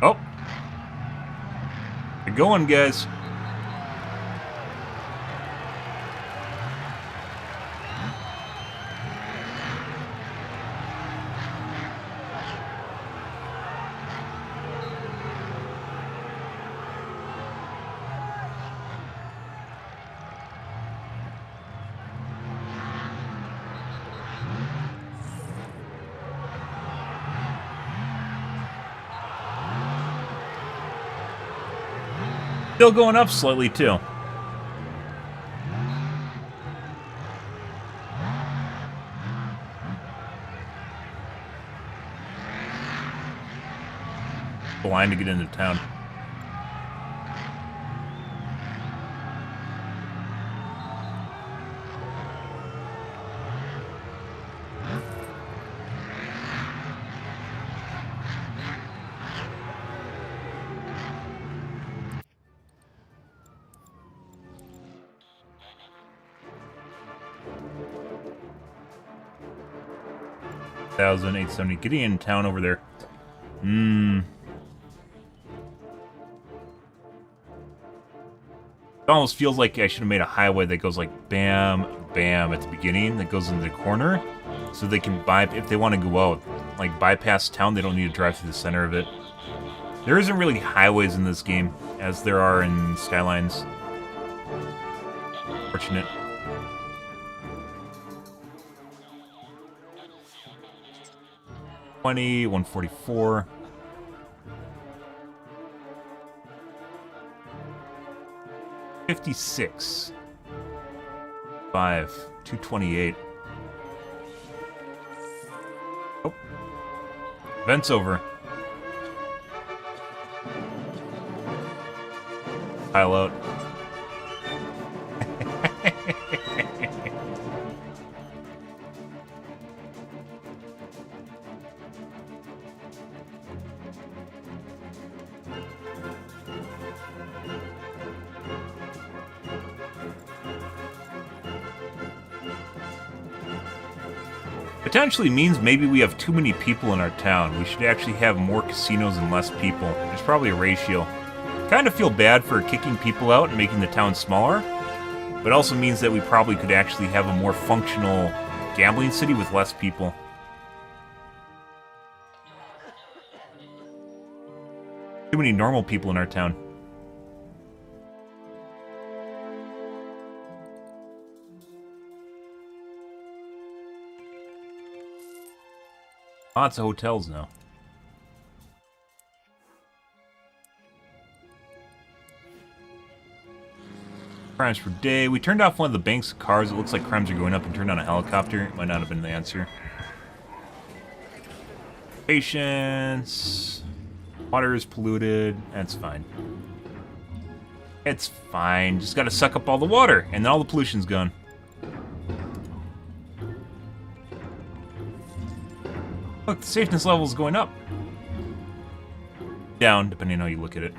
Oh. You're going, guys. Still going up slightly, too. The line to get into town. $1,870. Getting in town over there. It almost feels like I should have made a highway that goes like bam, bam at the beginning, that goes into the corner, so they can if they want to go out, like bypass town. They don't need to drive through the center of it. There isn't really highways in this game, as there are in Skylines. Fortunate. 120, 144. $56. 5, 228. Oh. Event's over. Pile out. Potentially means maybe we have too many people in our town. We should actually have more casinos and less people. There's probably a ratio. Kind of feel bad for kicking people out and making the town smaller, but also means that we probably could actually have a more functional gambling city with less people. Too many normal people in our town. Lots of hotels now. Crimes per day. We turned off one of the bank's cars. It looks like crimes are going up and turned on a helicopter. It might not have been the answer. Patience. Water is polluted. That's fine. It's fine. Just gotta suck up all the water, and then all the pollution's gone. Look, the safeness level is going up. Down, depending on how you look at it.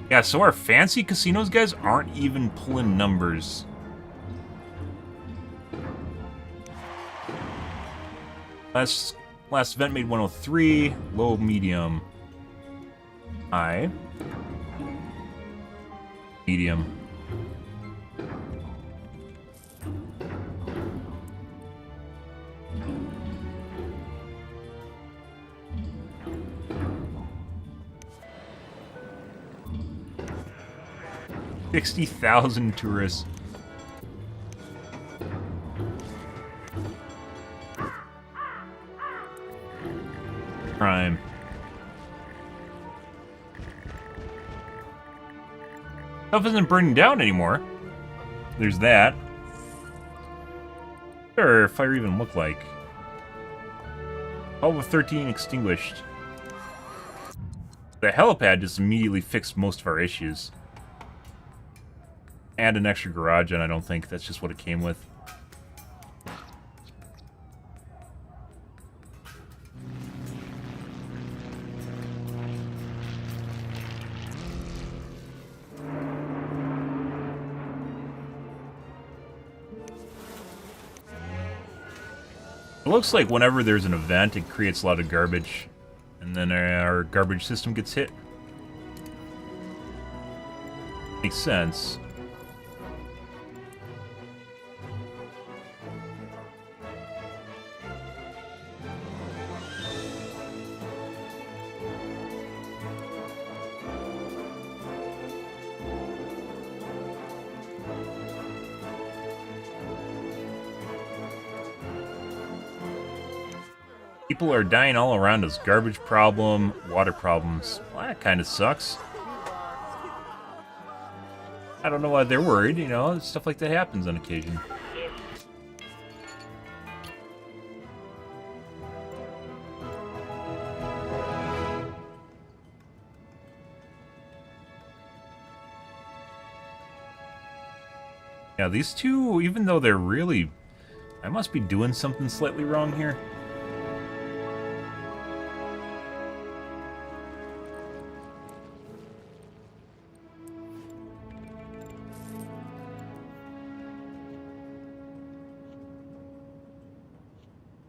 Yeah, so our fancy casinos, guys, aren't even pulling numbers. Last event made 103. Low, medium. High. Medium. $60,000 tourists. Crime. Stuff isn't burning down anymore. There's that. What does fire even look like? 12 of 13 extinguished. The helipad just immediately fixed most of our issues. And an extra garage, and I don't think that's just what it came with. It looks like whenever there's an event, it creates a lot of garbage, and then our garbage system gets hit. Makes sense. People are dying all around us. Garbage problem, water problems. Well, that kind of sucks. I don't know why they're worried, you know, stuff like that happens on occasion. Yeah, these two, even though they're really... I must be doing something slightly wrong here.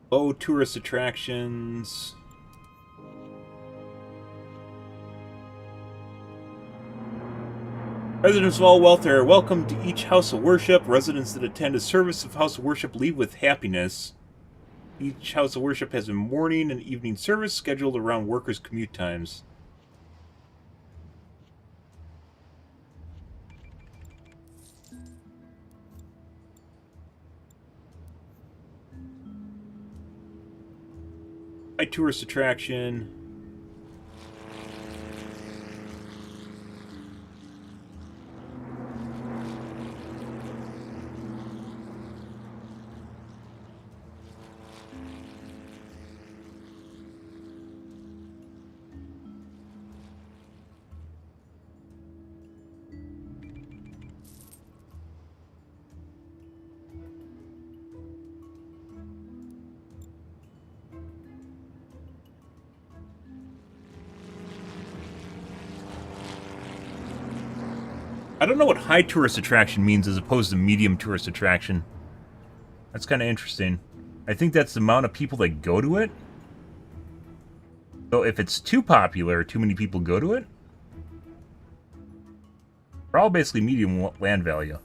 Low tourist attractions. Residents of all welfare, welcome to each house of worship. Residents that attend a service of house of worship leave with happiness. Each house of worship has a morning and evening service scheduled around workers' commute times. High tourist attraction. I don't know what high tourist attraction means as opposed to medium tourist attraction. That's kind of interesting. I think that's the amount of people that go to it. So if it's too popular, too many people go to it, they're all basically medium land value.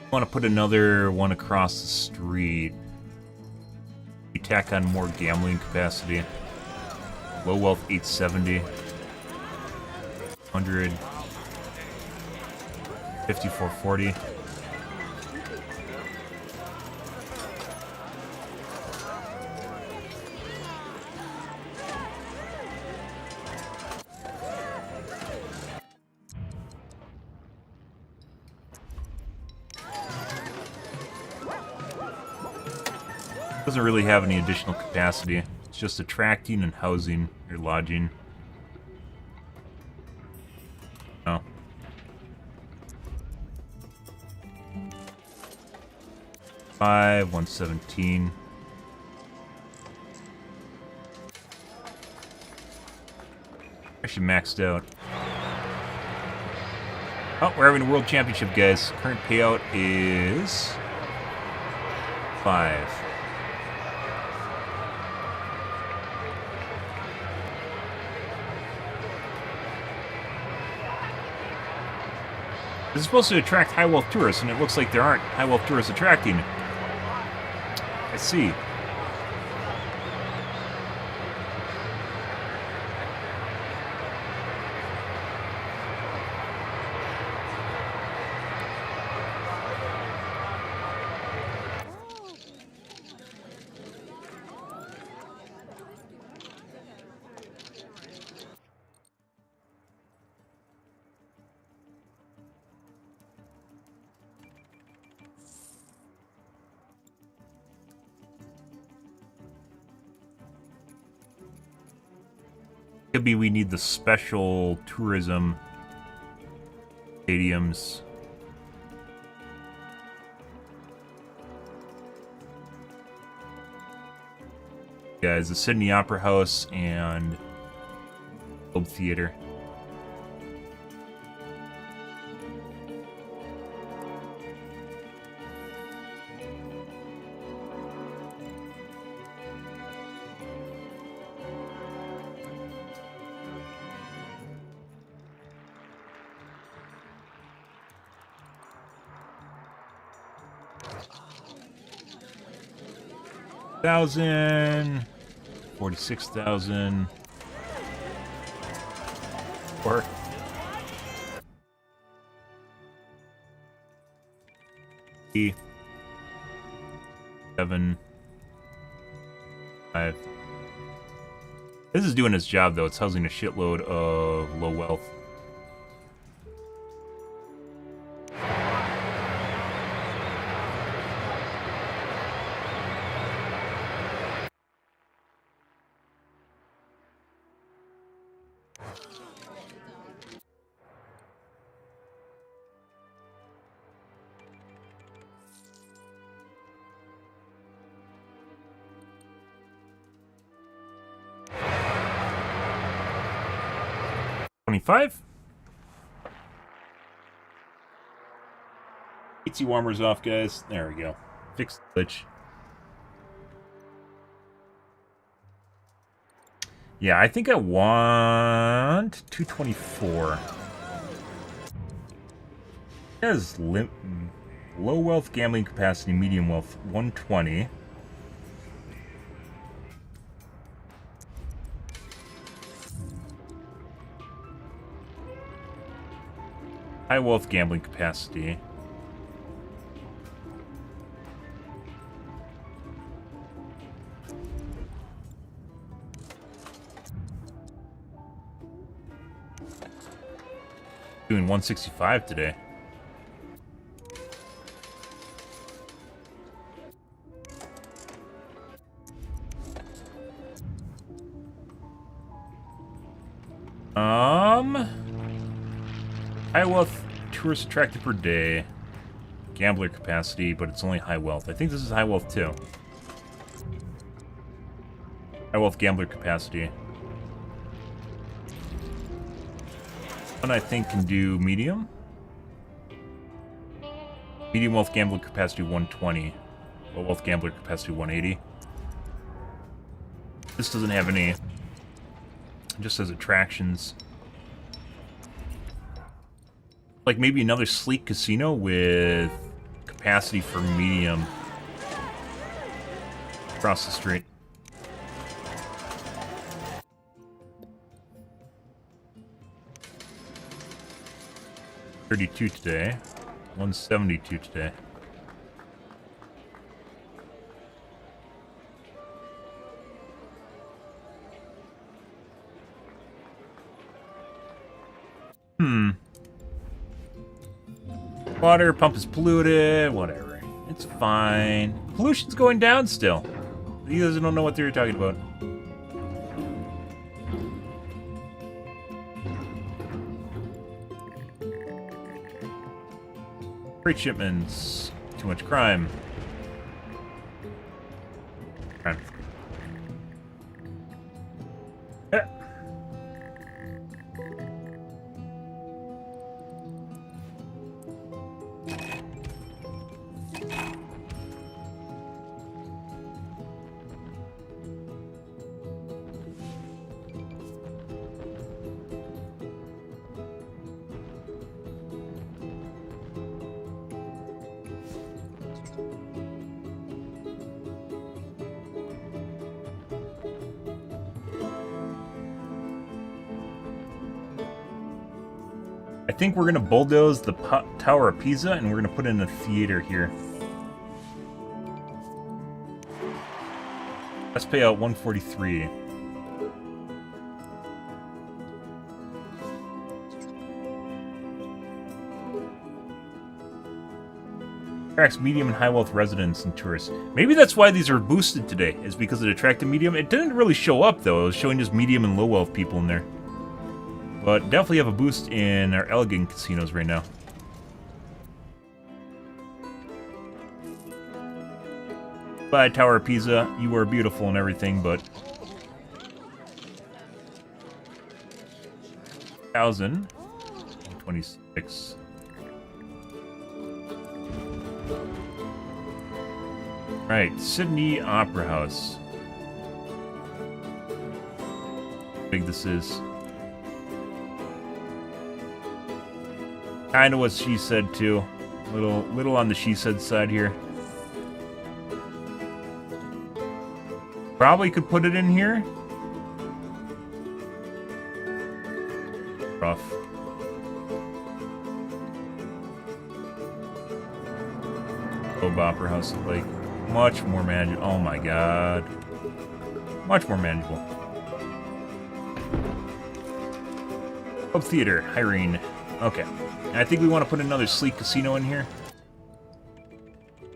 I want to put another one across the street. We tack on more gambling capacity. Low wealth 870. 100. 5440. Doesn't really have any additional capacity. It's just attracting and housing or lodging. Oh. Five, 117. Actually maxed out. Oh, we're having a world championship, guys. Current payout is 5. This is supposed to attract high-wealth tourists, and it looks like there aren't high-wealth tourists attracting. I see. Could be we need the special tourism stadiums. Guys, the Sydney Opera House and Globe Theater. $1,000, 46,000. Or 7, 5. This is doing its job though. It's housing a shitload of low wealth. 225. AC warmers off, guys. There we go. Fix the glitch. Yeah, I think I want 224. It has low wealth gambling capacity, medium wealth 120. High wealth gambling capacity. Doing 165 today. High wealth tourists attracted per day. Gambler capacity, but it's only high wealth. I think this is high wealth too. High wealth gambler capacity. One I think can do medium. Medium wealth gambler capacity 120. Low wealth gambler capacity 180. This doesn't have any. It just says attractions. Like maybe another sleek casino with capacity for medium across the street. $32 today. 172 today. Water pump is polluted, whatever. It's fine. Pollution's going down still. You guys don't know what they were talking about. Freight shipments. Too much crime. Crime. I think we're going to bulldoze the Tower of Pisa, and we're going to put in a theater here. Let's pay out 143. Attracts medium and high wealth residents and tourists. Maybe that's why these are boosted today, is because it attracted medium. It didn't really show up, though. It was showing just medium and low wealth people in there. But definitely have a boost in our elegant casinos right now. Bye, Tower of Pisa. You are beautiful and everything, but 1,026. Right, Sydney Opera House. How big this is. Kind of what she said too. Little on the she said side here. Probably could put it in here. Rough. Globe Opera House is like much more manageable. Oh my god. Much more manageable. Globe Theater, hiring. Okay. And I think we want to put another sleek casino in here.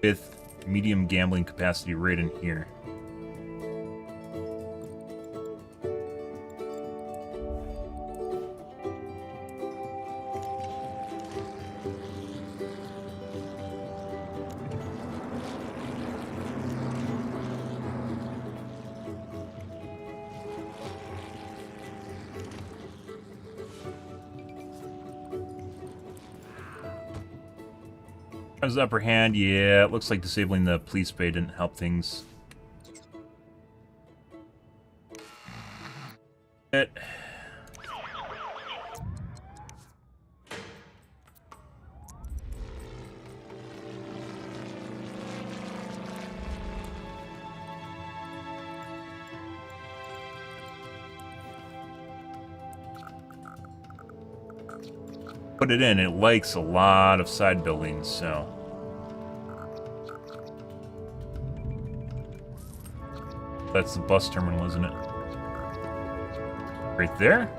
With medium gambling capacity right in here. As the upper hand, yeah, it looks like disabling the police bay didn't help things. It. Put it in, it likes a lot of side buildings, so. That's the bus terminal, isn't it? Right there.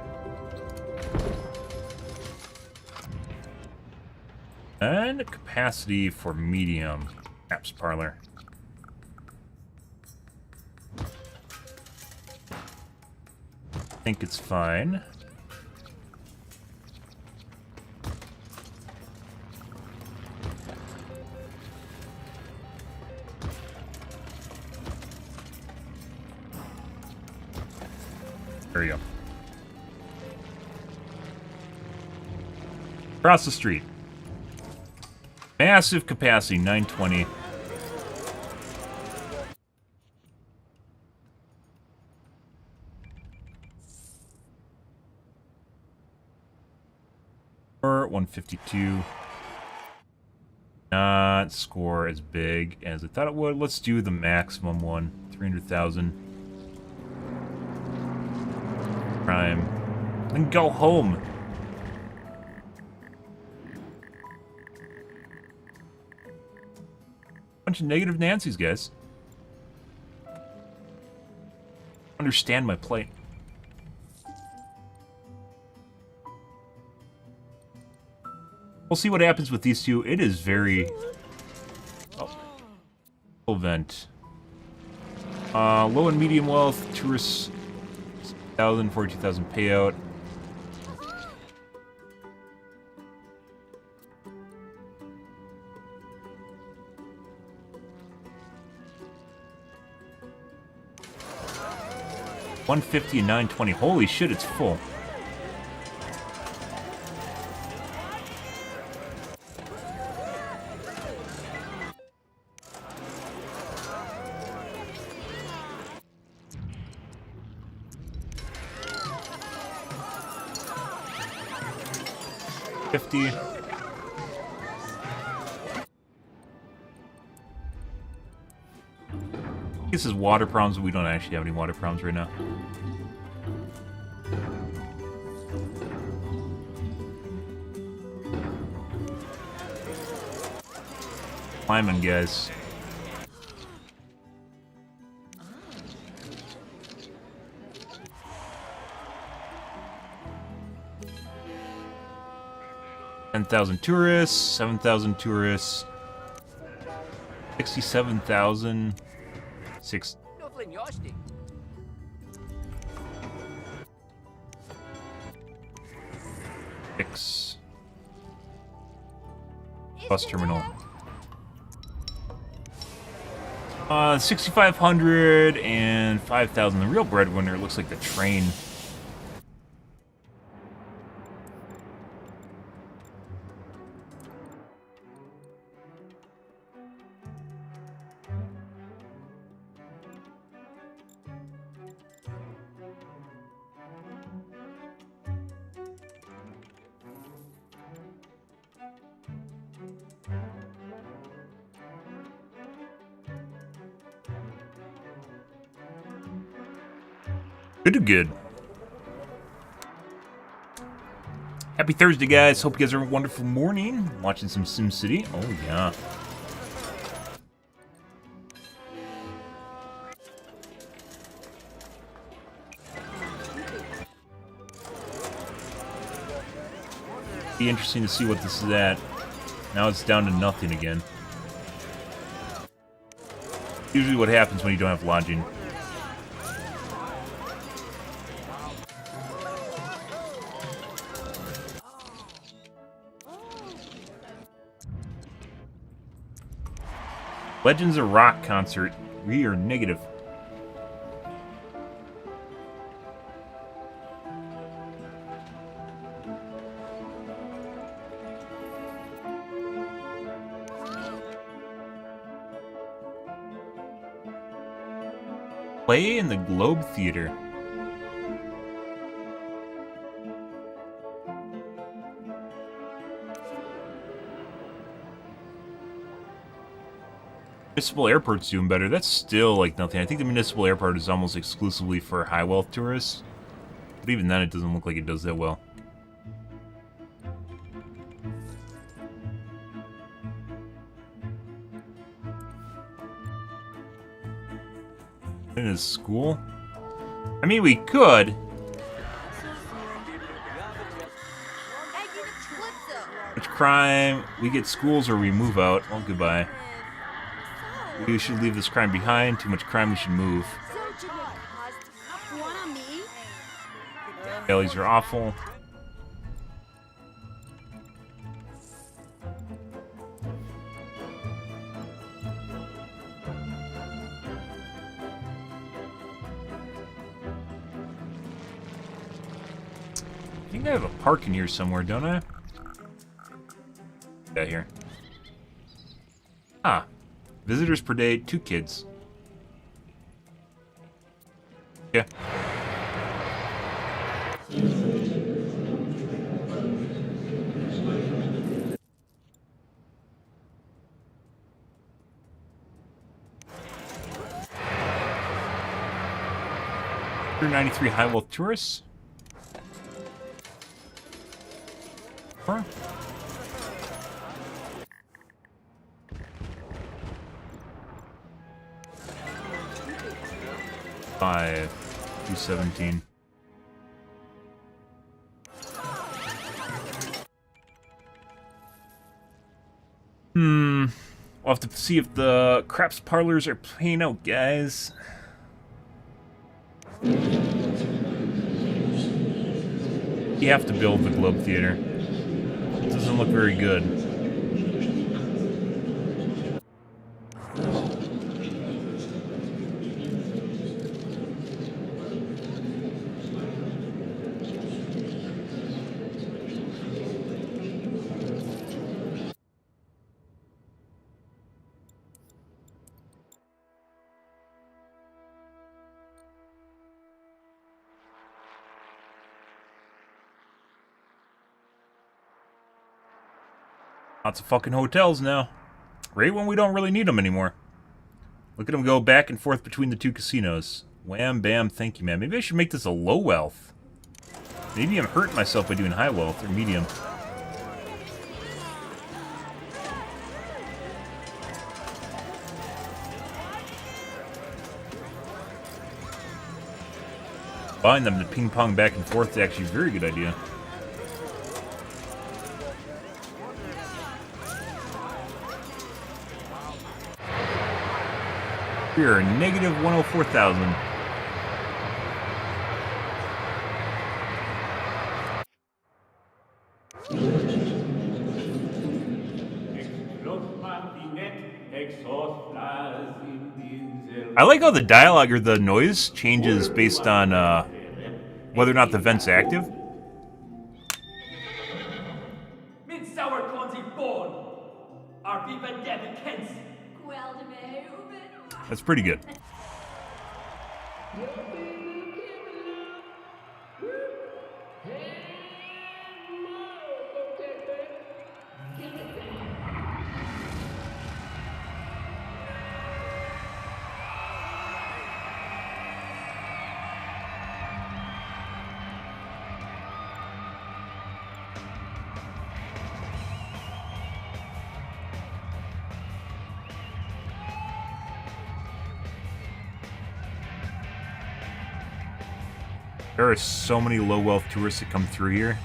And capacity for medium. Apps parlor. I think it's fine. There you go. Across the street. Massive capacity, 920. Or 152. Not score as big as I thought it would. Let's do the maximum one, 300,000. Prime. Then go home. Bunch of negative Nancy's, guys. Understand my plight. We'll see what happens with these two. It is very... Oh. Event. Low and medium wealth. Tourists... 42,000 payout. $150 and $920. Holy shit, it's full. $50. This is water problems, but we don't actually have any water problems right now. Climbing, guys. $10,000 tourists, 7,000 tourists, 67,000, 6. Six. Bus terminal. 6,500 and 5,000. The real breadwinner looks like the train. Good to good. Happy Thursday, guys. Hope you guys are having a wonderful morning. Watching some SimCity. Oh, yeah. Be interesting to see what this is at. Now it's down to nothing again. Usually what happens when you don't have lodging. Legends of Rock concert. We are negative. Play in the Globe Theater. Municipal Airport's doing better. That's still like nothing. I think the Municipal Airport is almost exclusively for high wealth tourists. But even then, it doesn't look like it does that well. In his school? I mean, we could. Which crime? We get schools or we move out. Well, goodbye. We should leave this crime behind. Too much crime, we should move. Bellies are awful. I think I have a park in here somewhere, don't I? Yeah, here. Ah. Visitors per day, 2 kids. Yeah. $93 high wealth tourists. Huh? $5, $217. We'll have to see if the craps parlors are paying out, guys. You have to build the Globe Theater. It doesn't look very good. Lots of fucking hotels now. Right when we don't really need them anymore. Look at them go back and forth between the 2 casinos. Wham, bam, thank you, man. Maybe I should make this a low wealth. Maybe I'm hurting myself by doing high wealth or medium. Buying them to ping pong back and forth is actually a very good idea. We are negative 104,000. I like how the dialogue or the noise changes based on whether or not the vent's active. That's pretty good. There are so many low wealth tourists that come through here.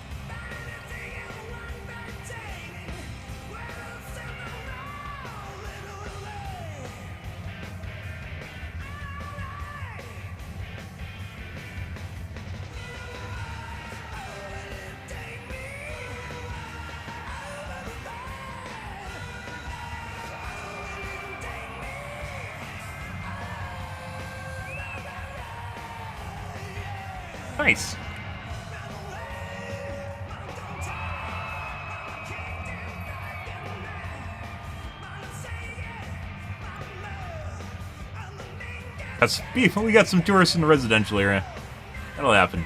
Nice. We got some tourists in the residential area. That'll happen.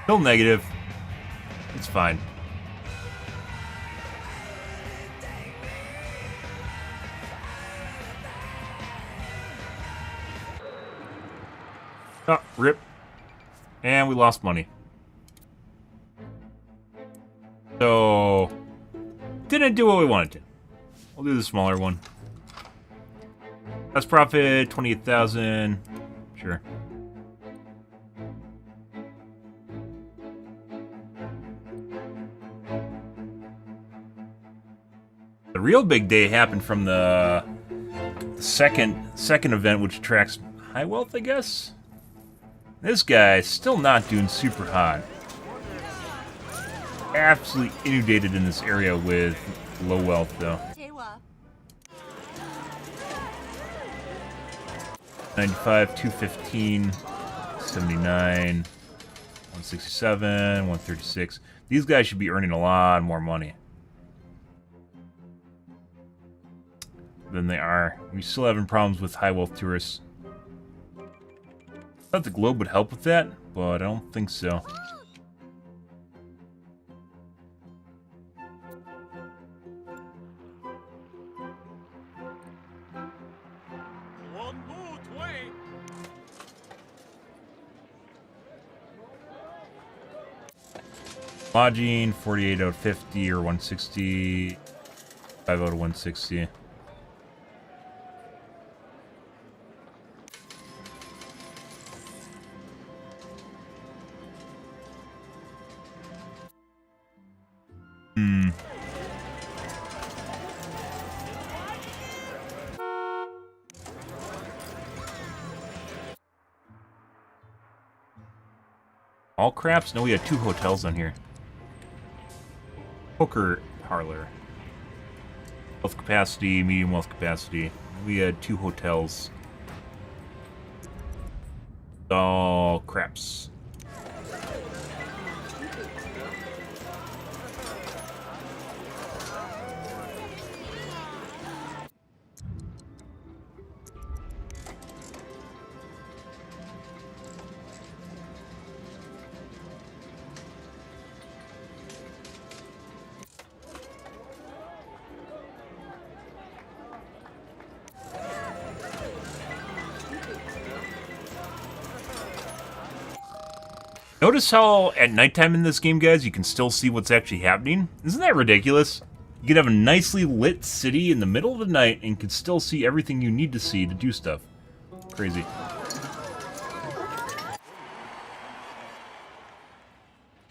Still negative. It's fine. Oh, rip. And we lost money. So, didn't do what we wanted to. We'll do the smaller one. That's profit, 28,000. Sure. The real big day happened from the second event, which attracts high wealth, I guess. This guy's still not doing super hot. Absolutely inundated in this area with low wealth, though. 95, 215, 79, 167, 136. These guys should be earning a lot more money than they are. We're still having problems with high wealth tourists. I thought the globe would help with that, but I don't think so. Lodging, 48 out of 50 or 160, 5 out of 160. All craps? No, we had 2 hotels on here. Poker parlor. Wealth capacity, medium wealth capacity. We had 2 hotels. All craps. Notice how at nighttime in this game, guys, you can still see what's actually happening? Isn't that ridiculous? You can have a nicely lit city in the middle of the night and can still see everything you need to see to do stuff. Crazy.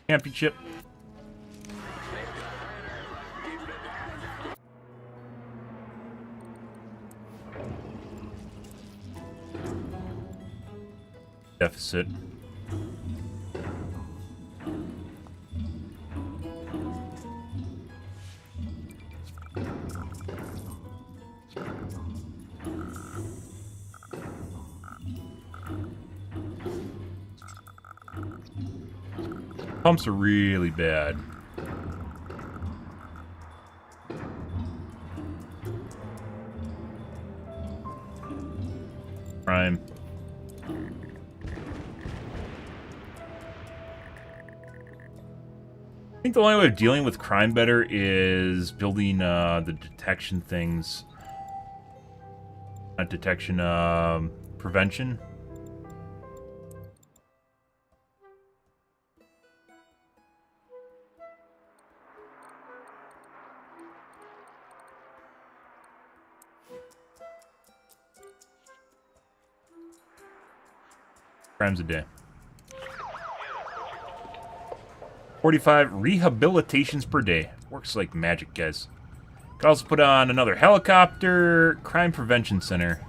Championship. Deficit. Pumps are really bad. Crime. I think the only way of dealing with crime better is building the detection things. Not detection, prevention. Crimes a day. 45 rehabilitations per day. Works like magic, guys. Could also put on another helicopter. Crime Prevention Center.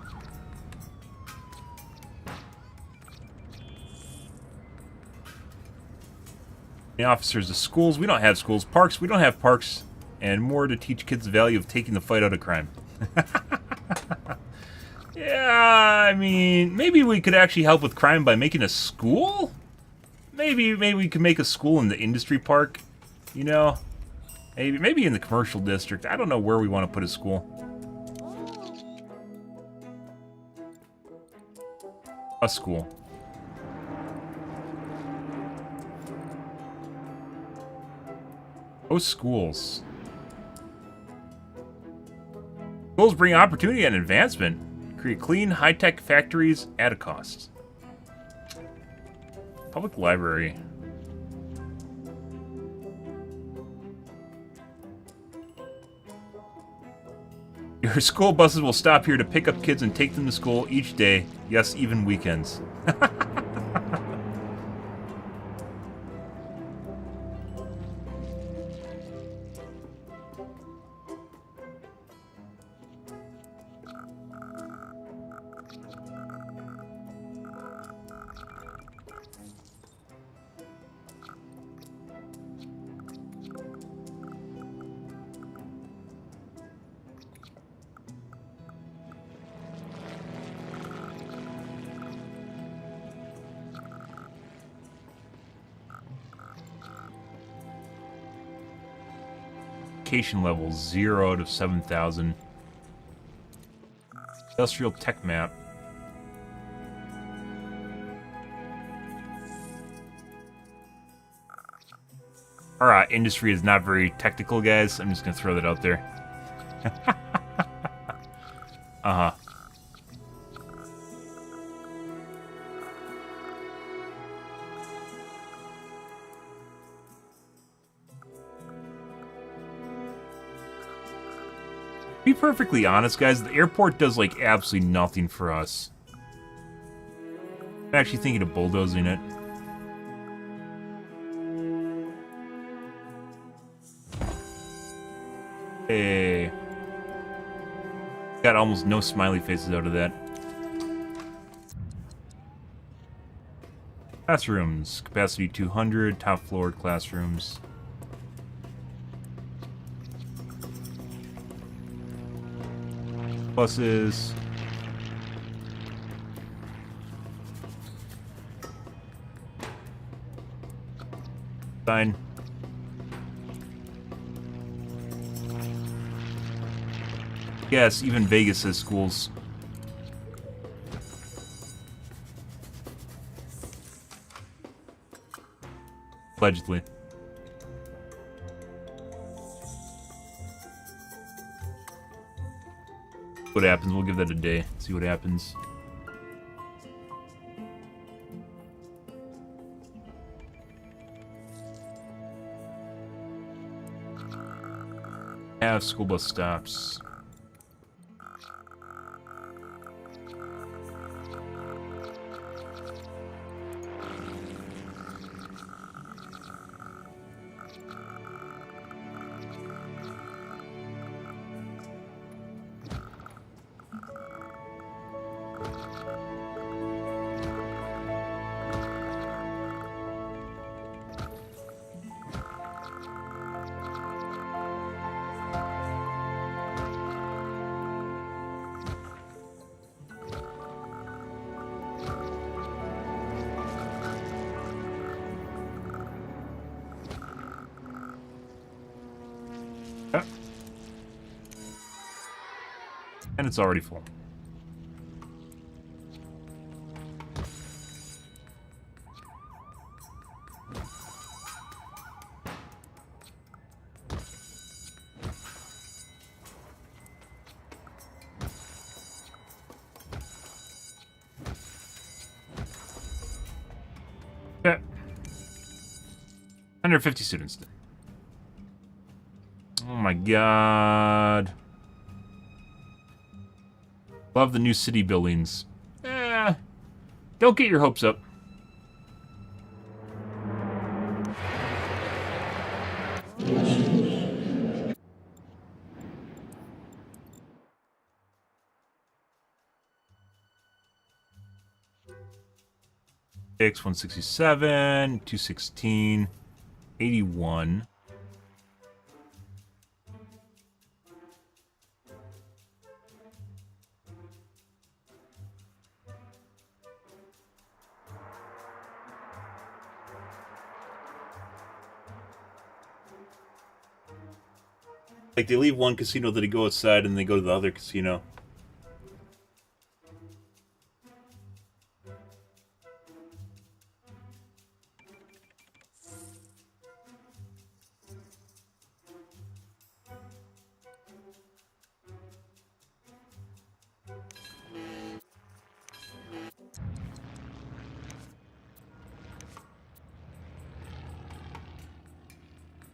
The officers of schools. We don't have schools. Parks. We don't have parks. And more to teach kids the value of taking the fight out of crime. Yeah, I mean, maybe we could actually help with crime by making a school? Maybe we could make a school in the industry park, you know? Maybe in the commercial district. I don't know where we want to put a school. A school. Oh, schools. Schools bring opportunity and advancement. Create clean, high-tech factories at a cost. Public library. Your school buses will stop here to pick up kids and take them to school each day. Yes, even weekends. Education level 0 out of 7,000. Industrial tech map. Our industry is not very technical, guys. I'm just gonna throw that out there. Uh-huh. To be perfectly honest, guys, the airport does, like, absolutely nothing for us. I'm actually thinking of bulldozing it. Hey. Got almost no smiley faces out of that. Classrooms. Capacity 200. Top floor classrooms. Buses. Fine. Yes, even Vegas has schools. Allegedly. What happens? We'll give that a day. See what happens. Have school bus stops. And it's already full. Yeah. 150 students. Oh my god. Love the new city buildings. Don't get your hopes up. X 167, 216, 81. Like, they leave one casino, then they go outside, and they go to the other casino.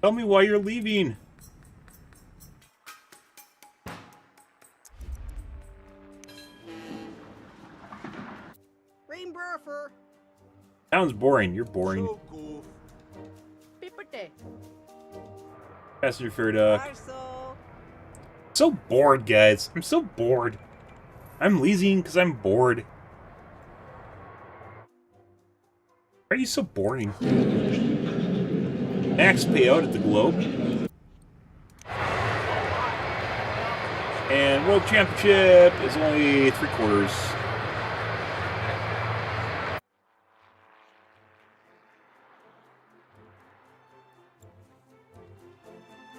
Tell me why you're leaving. Sounds boring. You're boring. Passenger fare duck. So bored, guys. I'm so bored. I'm leasing because I'm bored. Why are you so boring? Max payout at the Globe. And World Championship is only 3/4.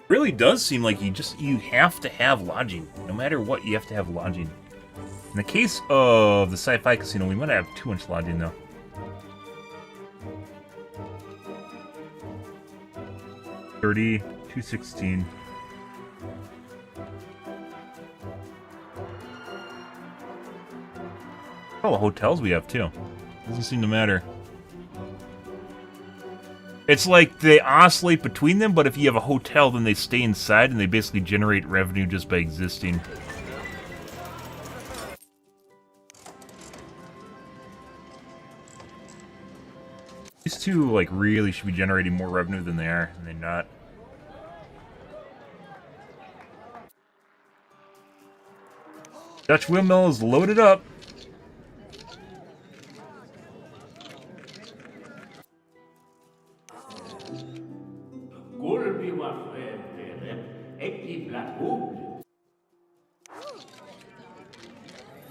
Really does seem like you have to have lodging. No matter what, you have to have lodging. In the case of the sci-fi casino, we might have too much lodging though. $216. Oh, hotels we have too. Doesn't seem to matter. It's like they oscillate between them, but if you have a hotel, then they stay inside and they basically generate revenue just by existing. These two, like, really should be generating more revenue than they are, and they're not. Dutch windmill is loaded up.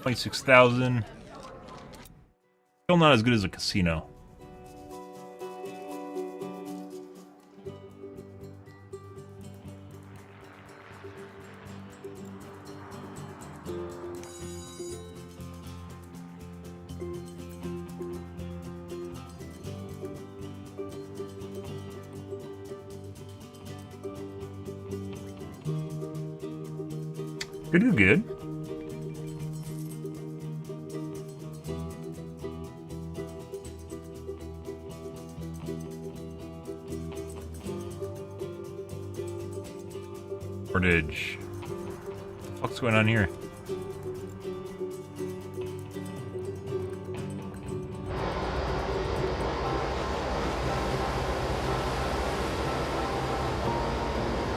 $26,000. Still not as good as a casino. Pretty good. Portage. What's going on here?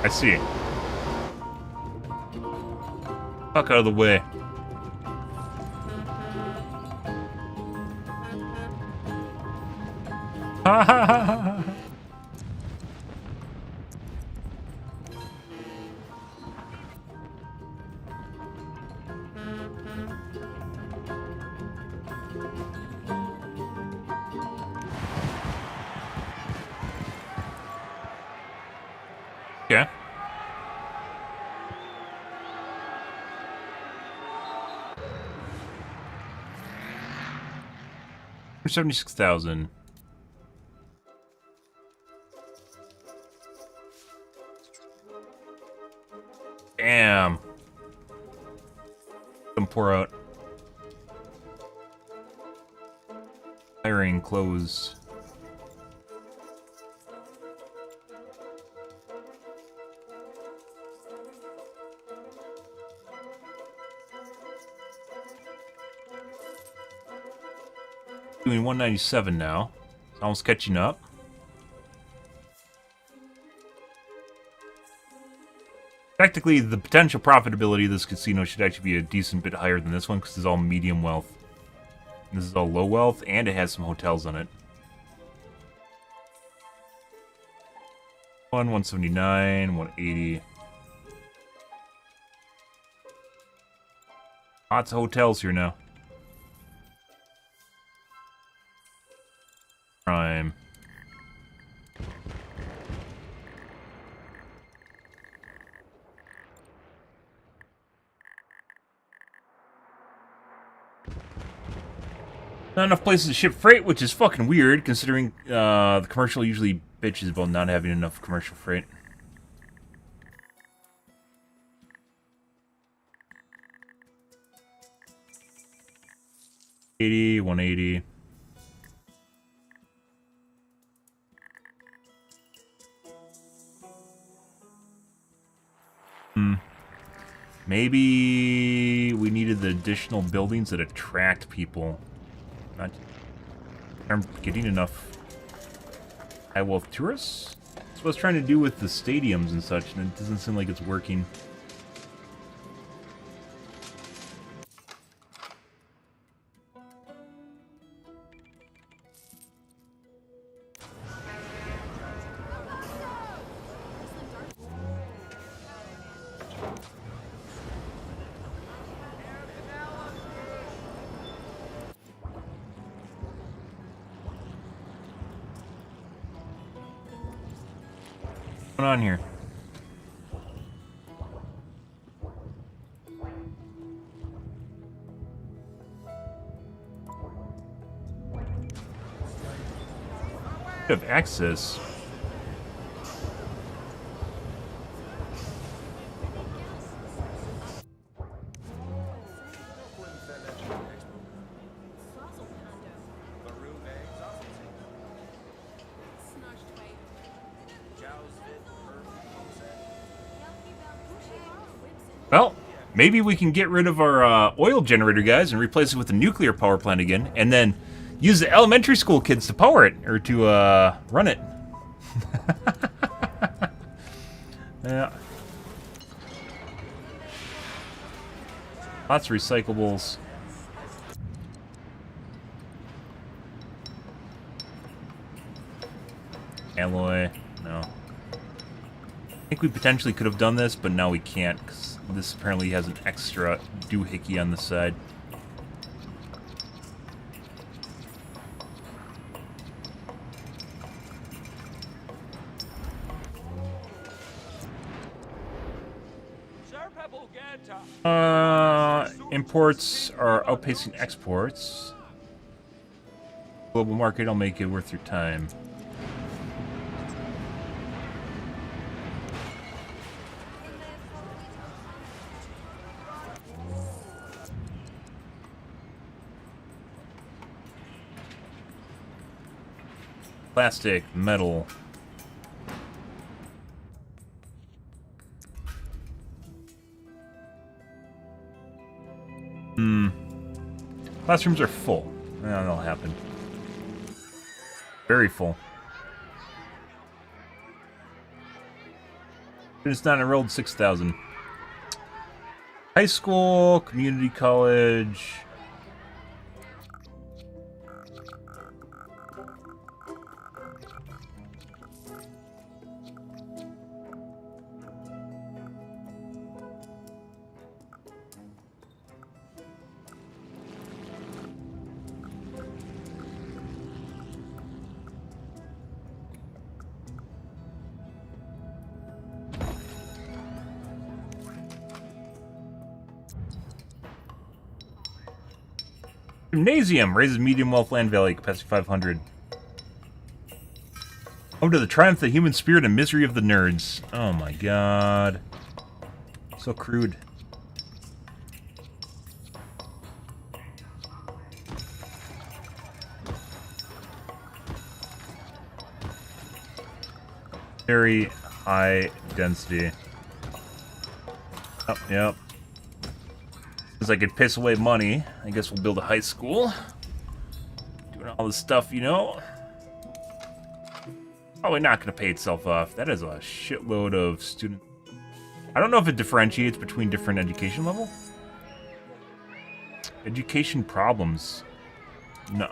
I see. Fuck out of the way. Ha ha ha ha. Okay. For 76,000. Damn. Come pour out. Hiring closed. Doing 197 now. It's almost catching up. Technically, the potential profitability of this casino should actually be a decent bit higher than this one because it's all medium wealth. And this is all low wealth, and it has some hotels on it. 179, 180. Lots of hotels here now. Prime. Not enough places to ship freight, which is fucking weird, considering the commercial usually bitches about not having enough commercial freight. $80, $180. Maybe we needed the additional buildings that attract people. Not aren't getting enough high wealth tourists. That's what I was trying to do with the stadiums and such, and it doesn't seem like it's working. What's going on here? Of access. Well, maybe we can get rid of our oil generator guys and replace it with a nuclear power plant again, and then use the elementary school kids to power it, or to run it. Yeah. Lots of recyclables. Alloy, no. I think we potentially could have done this, but now we can't, because this apparently has an extra doohickey on the side. Imports are outpacing exports. Global market, I'll make it worth your time. Plastic, metal. Classrooms are full. That'll happen. Very full. It's not enrolled 6,000. High school, community college. Gymnasium raises medium wealth land value, capacity 500. Home to the triumph of the human spirit and misery of the nerds. Oh my god. So crude. Very high density. Oh, yep. Because I could piss away money. I guess we'll build a high school. Doing all this stuff, you know. Probably not going to pay itself off. That is a shitload of student. I don't know if it differentiates between different education level. Education problems. No.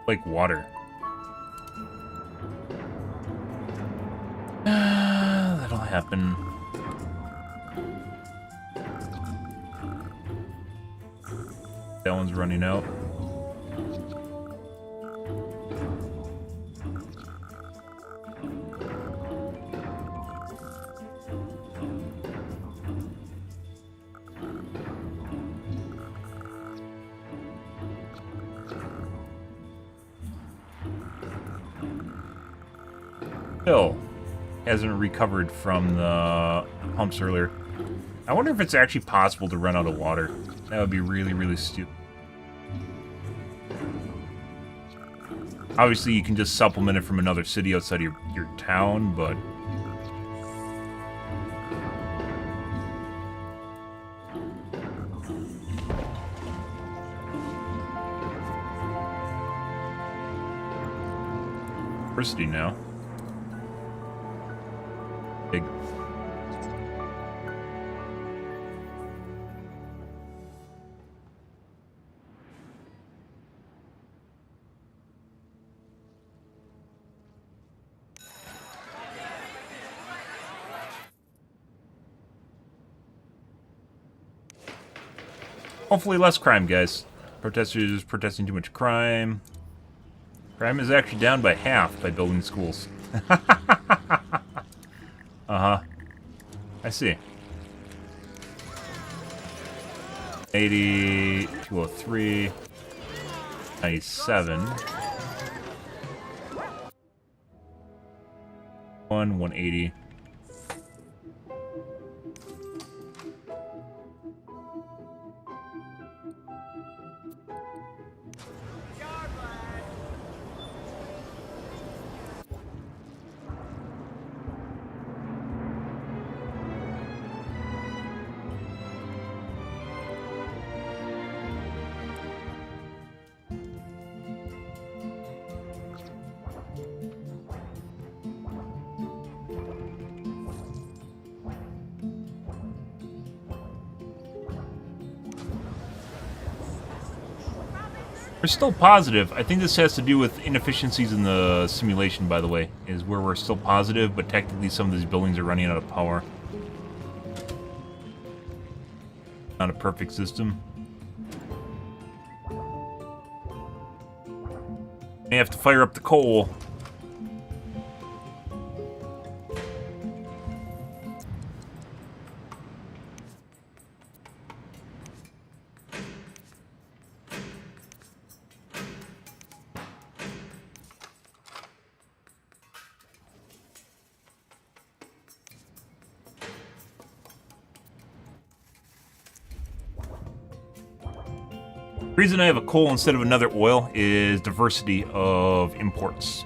Like water. That'll happen. That one's running out. Still hasn't recovered from the pumps earlier. I wonder if it's actually possible to run out of water. That would be really, really stupid. Obviously, you can just supplement it from another city outside of your town, but... University now. Big. Hopefully less crime, guys. Protesters protesting too much crime. Crime is actually down by half by building schools. Uh-huh. I see. 80, 203, 97. 180. We're still positive. I think this has to do with inefficiencies in the simulation, by the way, is where we're still positive, but technically some of these buildings are running out of power. Not a perfect system. May have to fire up the coal. The reason I have a coal instead of another oil is diversity of imports.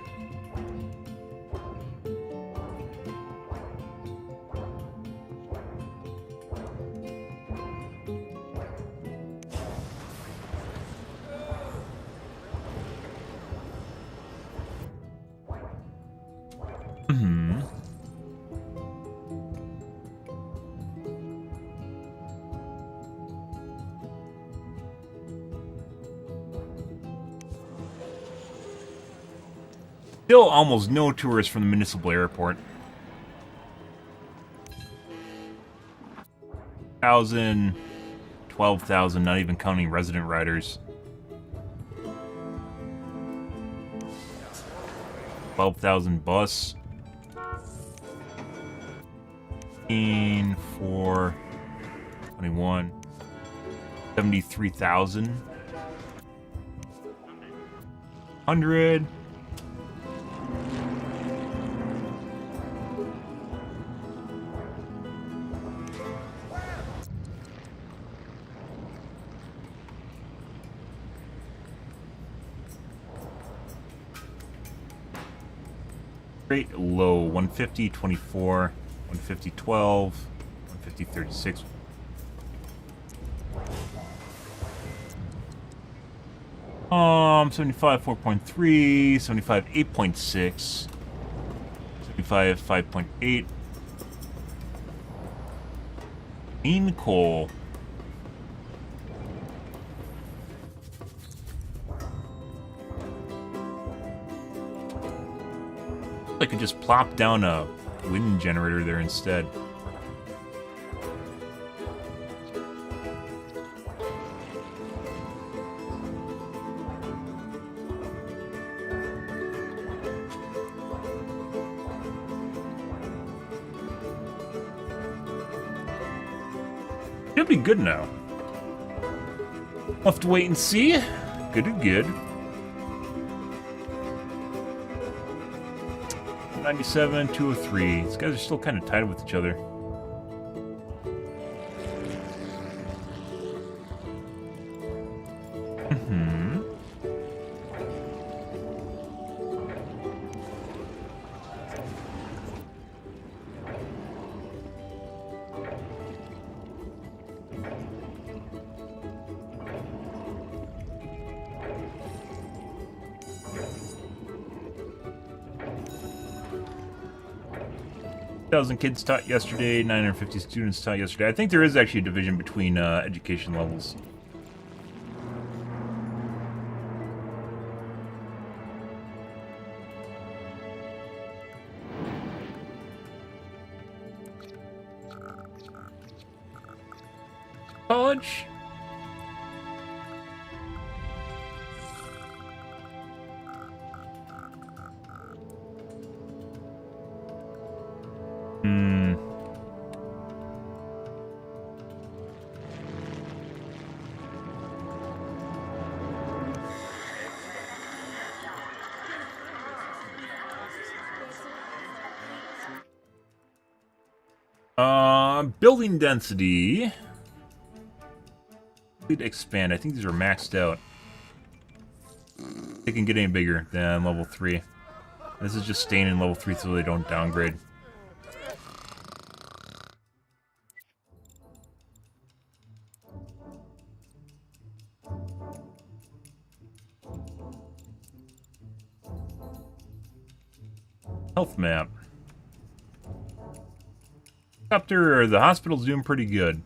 Still almost no tourists from the municipal airport. 1,000, 12,000, not even counting resident riders. 12,000 bus. 15, 4, 21, 73,000. 100. Straight low, 150, 24, 150, 12, 150, 36. Um, 75, 4.3, 75, 8.6, 75, 5.8. Mean coal. I could just plop down a wind generator there instead. Should be good now. We'll have to wait and see. Good. 97, 203. These guys are still kind of tied with each other. Thousand kids taught yesterday, 950 students taught yesterday. I think there is actually a division between education levels. College? Building density. Expand. I think these are maxed out. They can get any bigger than level 3. This is just staying in level 3 so they don't downgrade. Health map. The hospital's doing pretty good.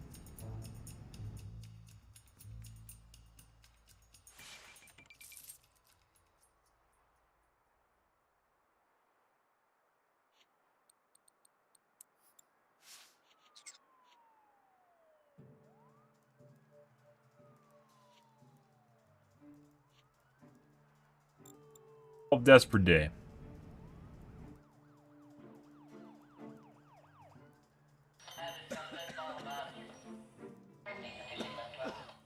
Deaths per day.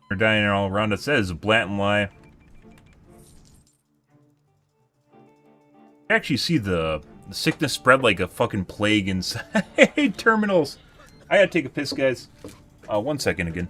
They're dying all around us. That is a blatant lie. I actually see the sickness spread like a fucking plague inside terminals. I gotta take a piss, guys. 1 second again.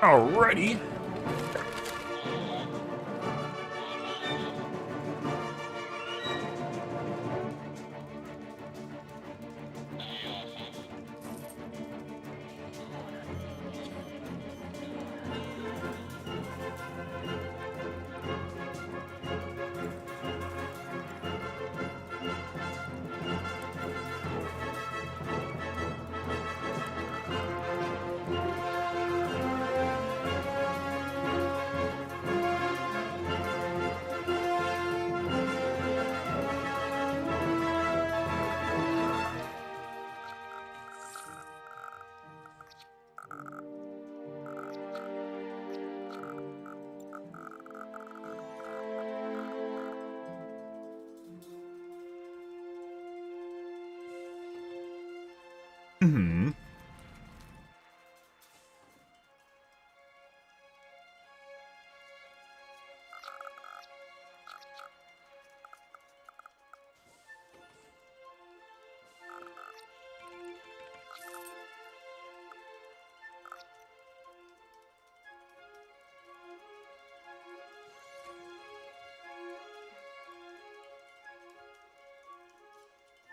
Alrighty. Hmm.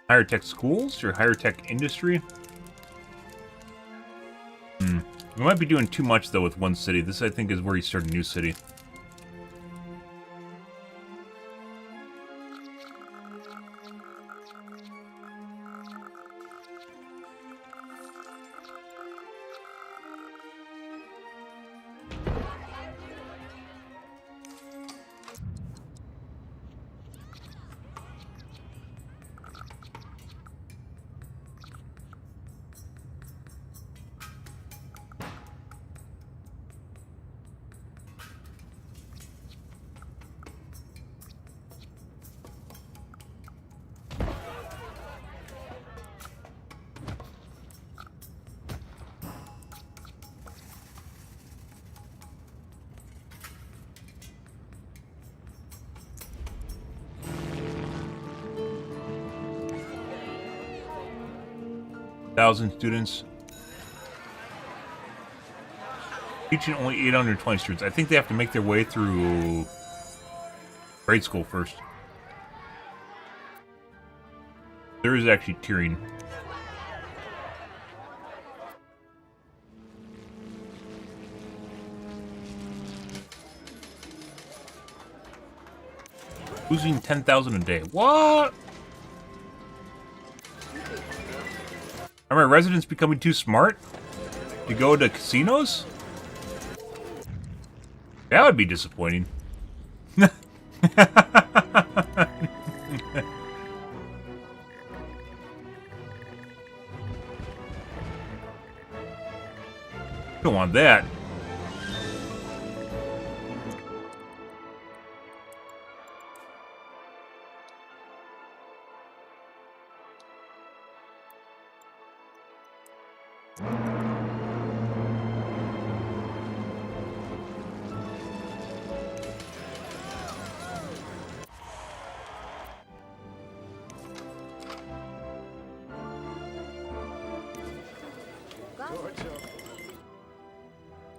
Higher tech schools or higher tech industry? We might be doing too much, though, with one city. This, I think, is where you start a new city. Thousand students. Teaching only 820 students. I think they have to make their way through grade school first. There is actually tiering. Losing 10,000 a day. What? Are my residents becoming too smart to go to casinos? That would be disappointing. Don't want that.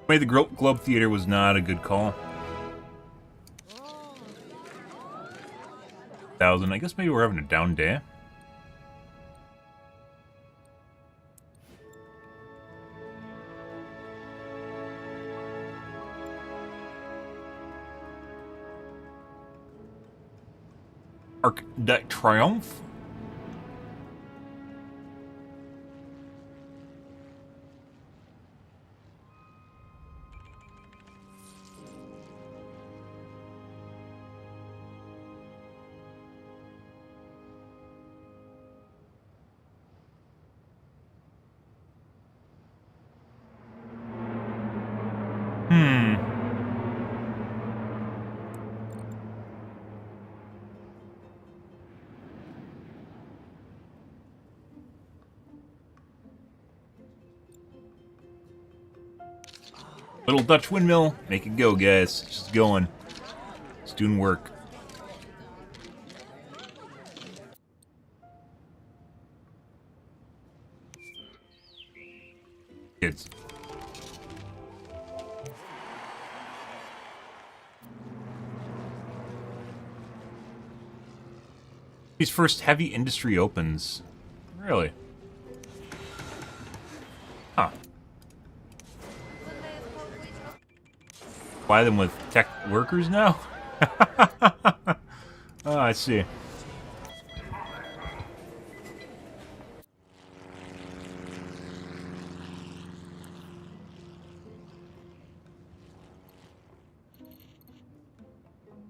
Maybe the Globe Theater was not a good call. 1,000. I guess maybe we're having a down day. Arc de Triomphe? Little Dutch windmill. Make it go, guys. Just going. It's doing work. Kids. His first heavy industry opens. Really? Huh. Buy them with tech workers now? Oh, I see.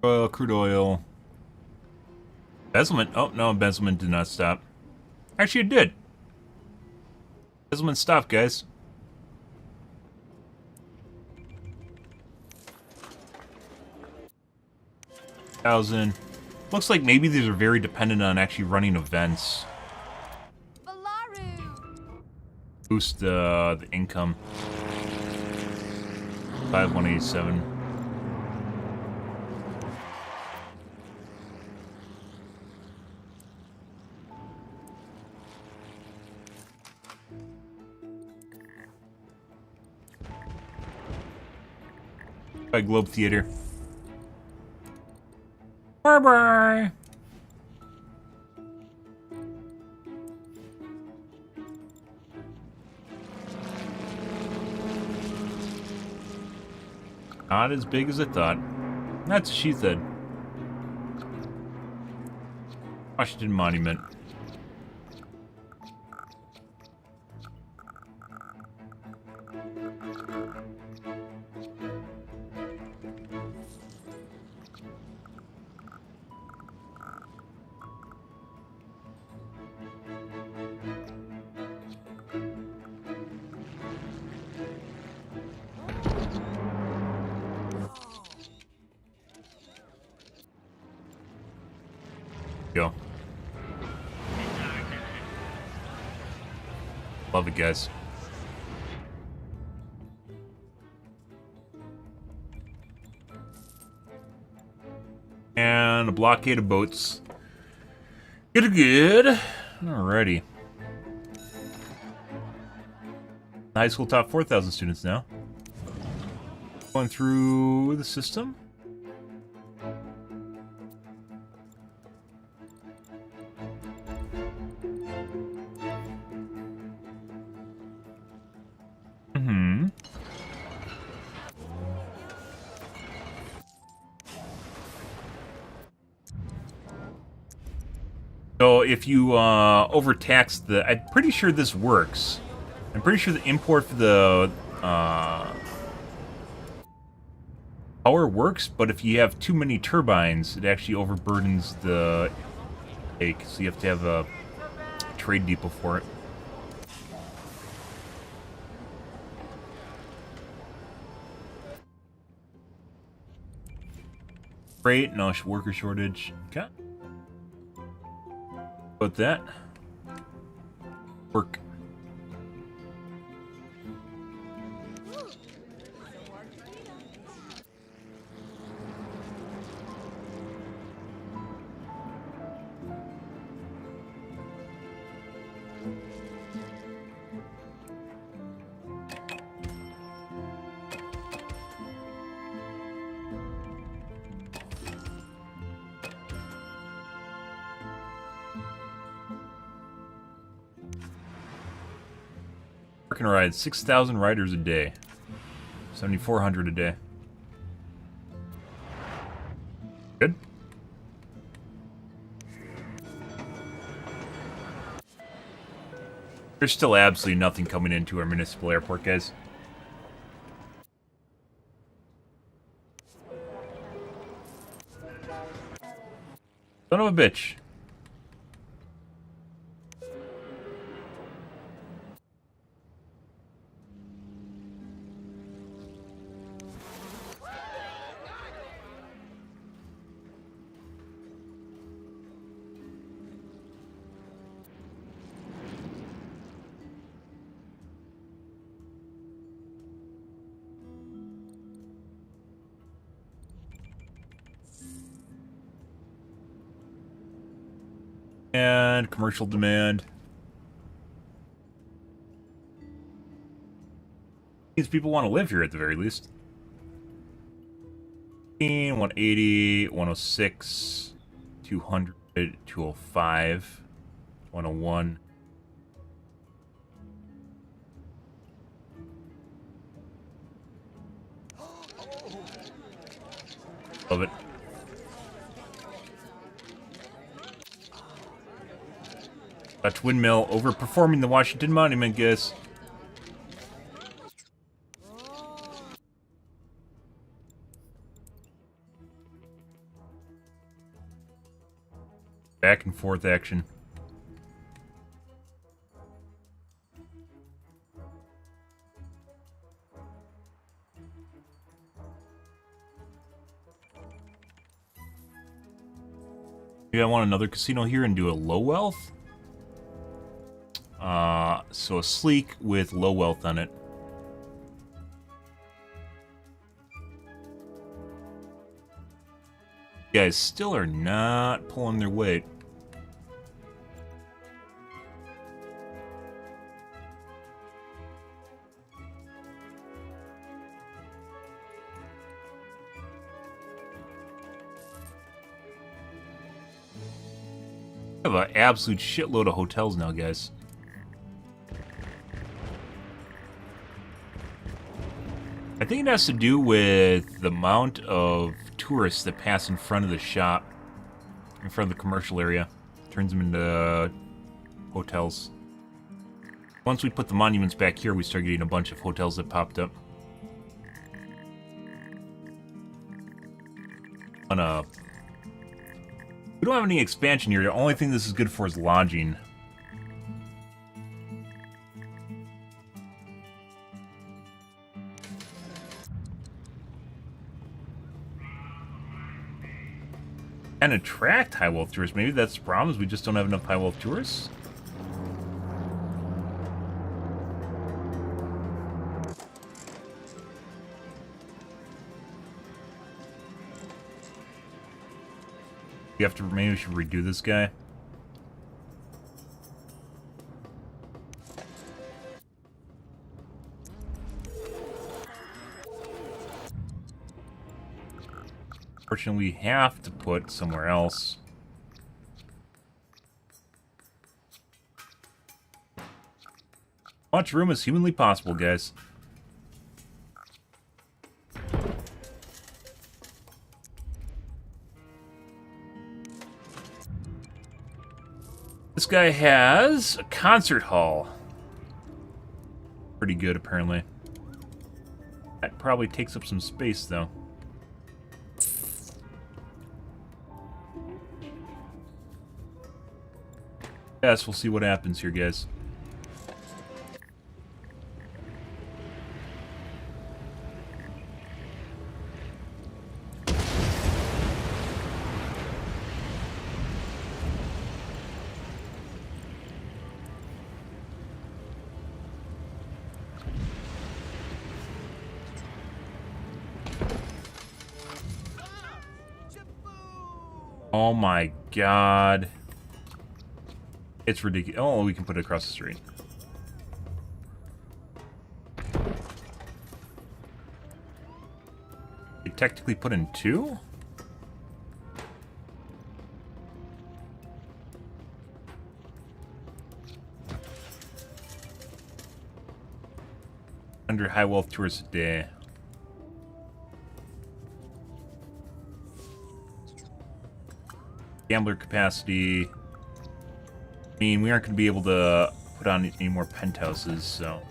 Oil, crude oil. Embezzlement. Oh, no, embezzlement did not stop. Actually, it did. Embezzlement stopped, guys. Thousand. Looks like maybe these are very dependent on actually running events. Boost the income. 5187. By Globe Theater. Bye-bye. Not as big as I thought. That's what she said. Washington Monument. Go. Love it, guys. And a blockade of boats. Good. Alrighty. High school top 4,000 students now. Going through the system. So if you overtax the... I'm pretty sure this works. I'm pretty sure the import for the power works, but if you have too many turbines, it actually overburdens the take, so you have to have a trade depot for it. Great, no worker shortage. Okay. About that. Work. Working rides, 6,000 riders a day. 7,400 a day. Good. There's still absolutely nothing coming into our municipal airport, guys. Son of a bitch. And commercial demand. Means people want to live here at the very least. 180, 106, 200, 205, 101. Love it. Dutch windmill overperforming the Washington Monument, guys. Back and forth action. Maybe I want another casino here and do a low wealth. So a sleek with low wealth on it. You guys still are not pulling their weight. I have an absolute shitload of hotels now, guys. I think it has to do with the amount of tourists that pass in front of the shop, in front of the commercial area. Turns them into hotels. Once we put the monuments back here, we start getting a bunch of hotels that popped up. We don't have any expansion here. The only thing this is good for is lodging. And attract high wealth tourists. Maybe that's the problem, is we just don't have enough high wealth tourists. We have to, maybe we should redo this guy. Fortunately, we have to put somewhere else. Much room as humanly possible, guys. This guy has a concert hall. Pretty good, apparently. That probably takes up some space, though. Yes, we'll see what happens here, guys. Oh my god. It's ridiculous. Oh, we can put it across the street. They technically put in 2? Under high wealth tourists a day. Gambler capacity. I mean, we aren't going to be able to put on any more penthouses, so...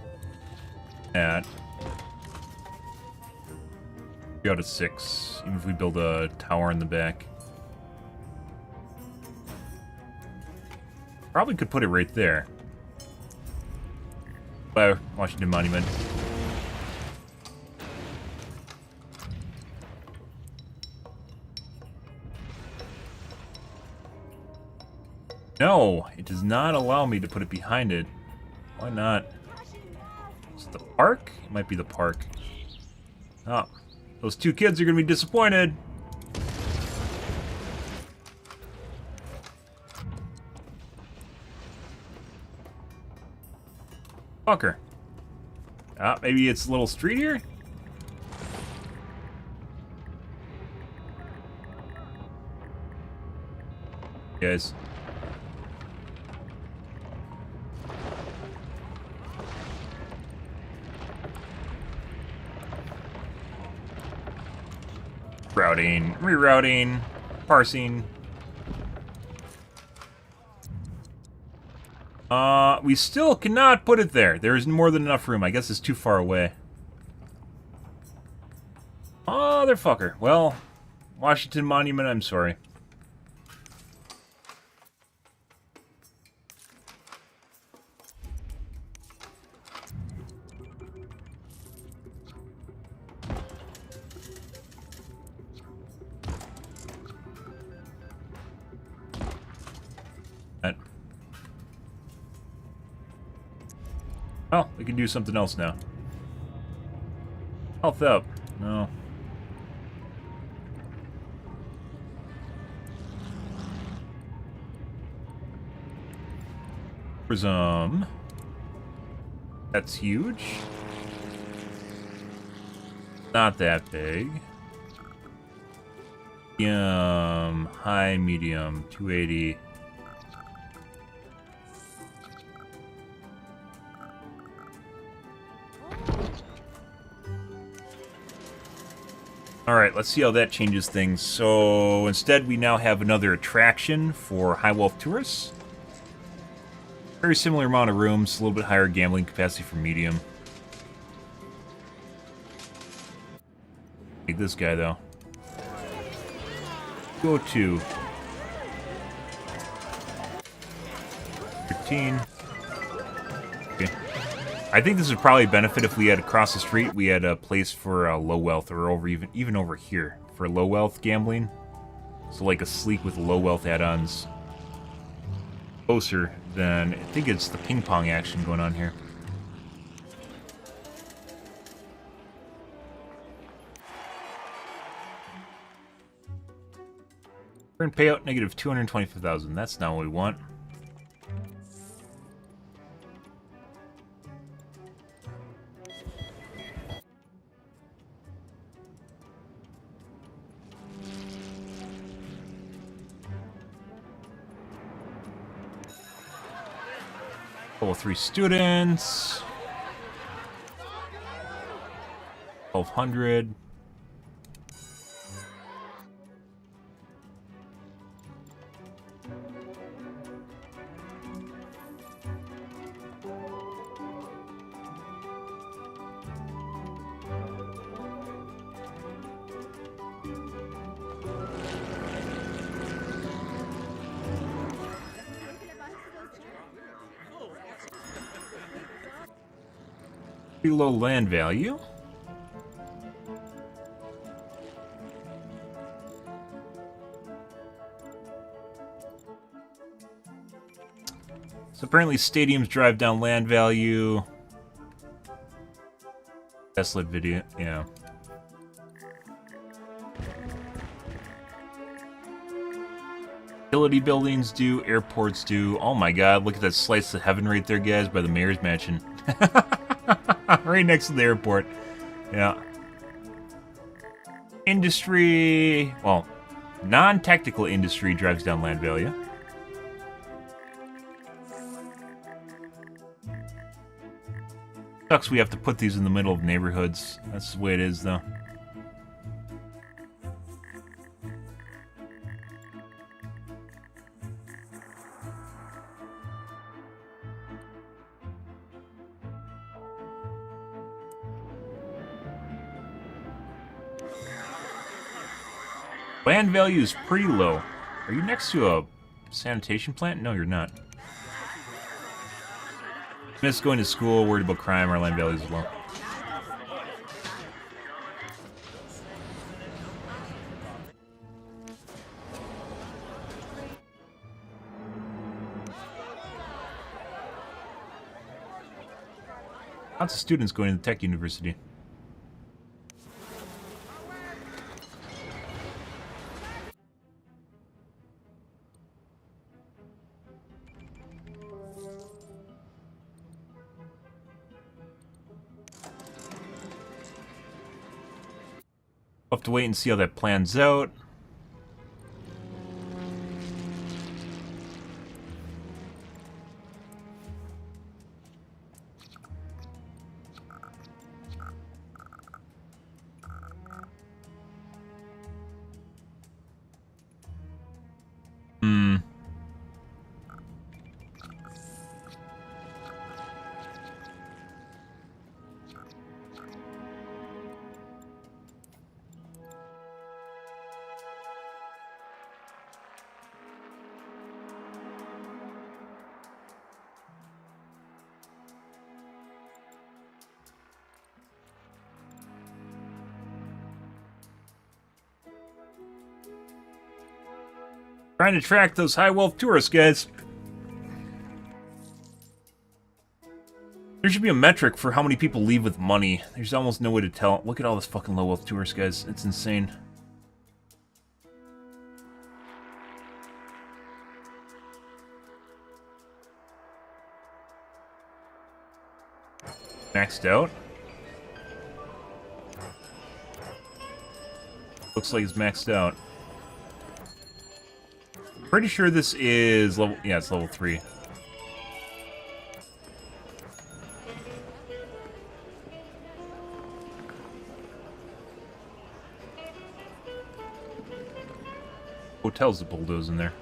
That. 3 out of 6, even if we build a tower in the back. Probably could put it right there. By Washington Monument. No, it does not allow me to put it behind it. Why not? Is it the park? It might be the park. Oh, those 2 kids are going to be disappointed. Fucker. Ah, maybe it's a little street here? Guys. Routing, rerouting, parsing. We still cannot put it there. There is more than enough room. I guess it's too far away. Motherfucker. Well, Washington Monument, I'm sorry. Oh, we can do something else now. Health up. No. Prism. That's huge. Not that big. Medium, high, medium, 280. Alright, let's see how that changes things. So instead we now have another attraction for high wealth tourists. Very similar amount of rooms, a little bit higher gambling capacity for medium. Take this guy though. Go to 13. Okay. I think this would probably benefit if we had across the street we had a place for low wealth, or over even over here for low wealth gambling. So like a sleek with low wealth add-ons. Closer than, I think it's the ping pong action going on here. Current payout negative 225,000. That's not what we want. Level 3 students. 1,200. Pretty low land value. So apparently stadiums drive down land value. Desolate video, yeah. Utility buildings do, airports do. Oh my god, look at that slice of heaven right there, guys, by the mayor's mansion. Right next to the airport. Yeah. Industry, well, non-technical industry drives down land value. Sucks we have to put these in the middle of neighborhoods. That's the way it is, though. Land value is pretty low. Are you next to a sanitation plant? No, you're not. Miss going to school, worried about crime, our land value is low. Lots of students going to the tech university. We'll have to wait and see how that plans out. Trying to track those high wealth tourists, guys. There should be a metric for how many people leave with money. There's almost no way to tell. Look at all this fucking low wealth tourists, guys. It's insane. Maxed out. Looks like it's maxed out. Pretty sure this is level... Yeah, it's level 3. Hotel's the bulldoze in there.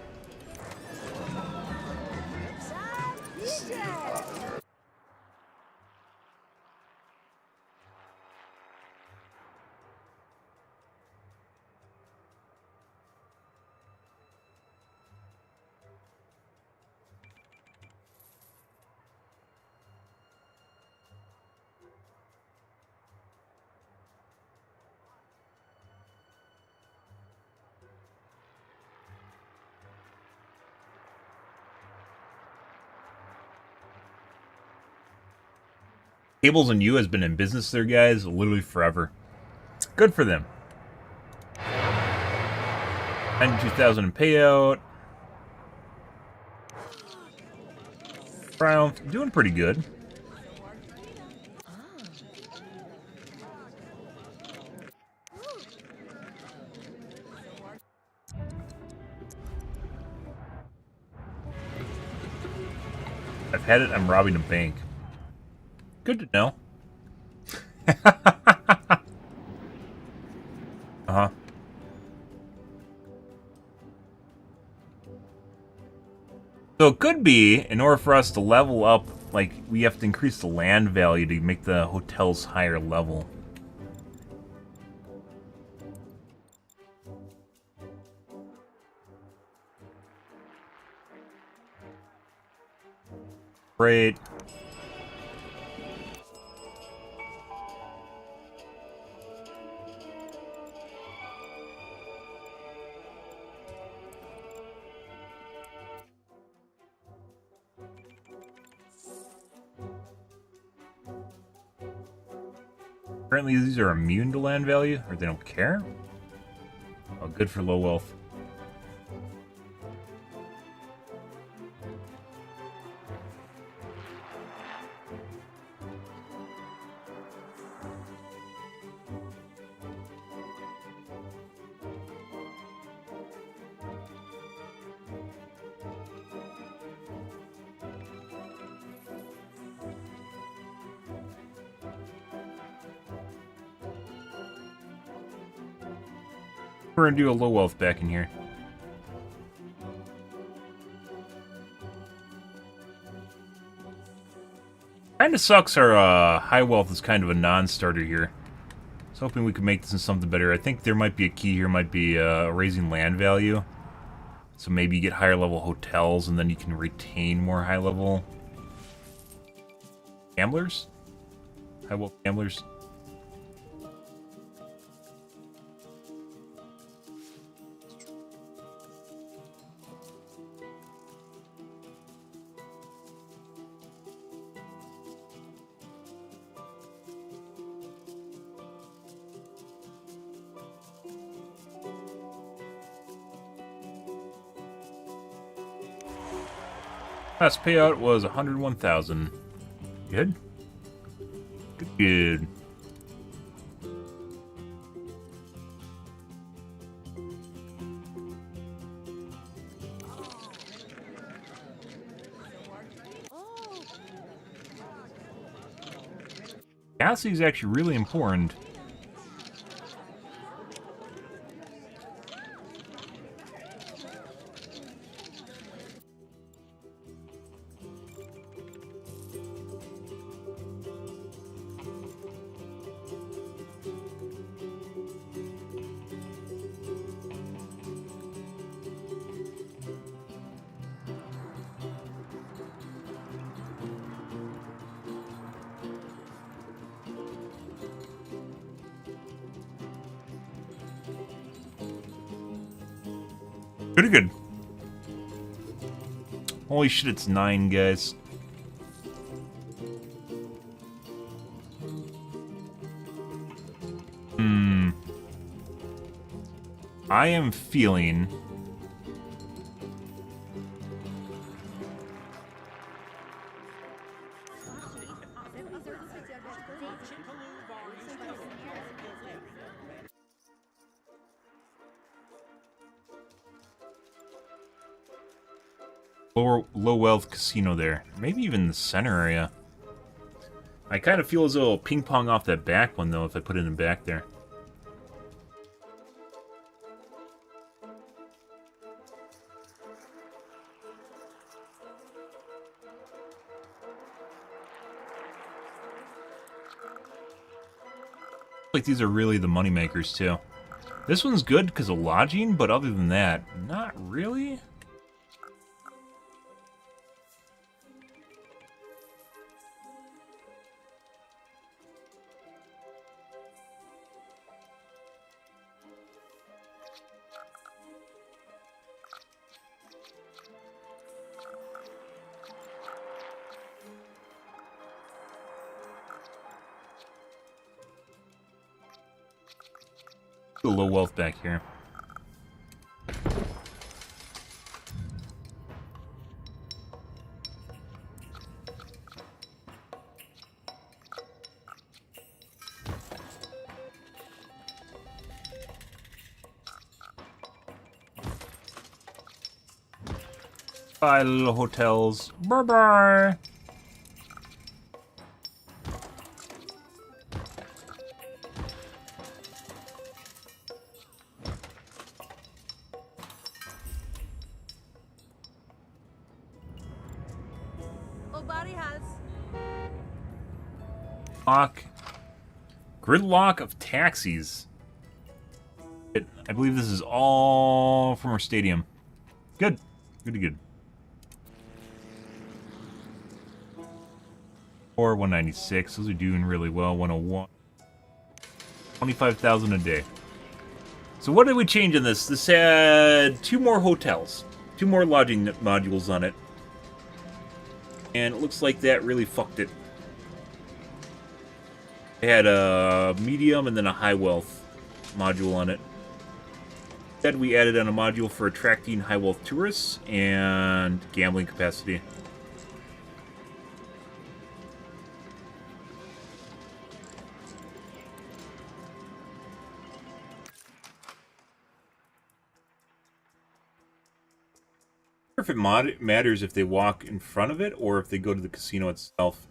Cables and You has been in business there, guys, literally forever. Good for them. 92,000 in payout. Triumph, doing pretty good. I've had it, I'm robbing a bank. Good to know. Uh-huh. So it could be, in order for us to level up, like, we have to increase the land value to make the hotels higher level. Great. Apparently these are immune to land value, or they don't care? Oh, good for low wealth. We're gonna do a low wealth back in here. Kinda sucks our high wealth is kind of a non-starter here. I was hoping we could make this into something better. I think there might be a key here, might be raising land value. So maybe you get higher level hotels and then you can retain more high level gamblers? High wealth gamblers? Last payout was 101,000. Good? Good. Gassy is actually really important. Pretty good. Holy shit, it's 9, guys. I am feeling... low wealth casino there. Maybe even the center area. I kind of feel as though it'll ping pong off that back one though if I put it in back there. Like these are really the money makers too. This one's good because of lodging, but other than that, not really. A low wealth back here. Bye, little hotels. Bye-bye. Gridlock of taxis. I believe this is all from our stadium. Good. Good, good. Or 196. Those are doing really well. 101. 25,000 a day. So what did we change in this? This had 2 more hotels. 2 more lodging modules on it. And it looks like that really fucked it. It had a medium and then a high wealth module on it. Instead, we added on a module for attracting high wealth tourists and gambling capacity. I wonder if it matters if they walk in front of it or if they go to the casino itself.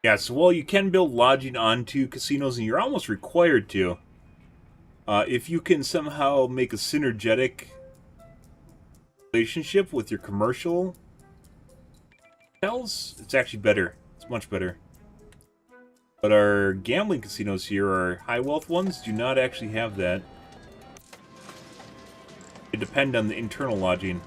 Yeah, so while you can build lodging onto casinos, and you're almost required to, if you can somehow make a synergetic relationship with your commercial hotels, it's actually better. It's much better. But our gambling casinos here, our high wealth ones, do not actually have that. They depend on the internal lodging.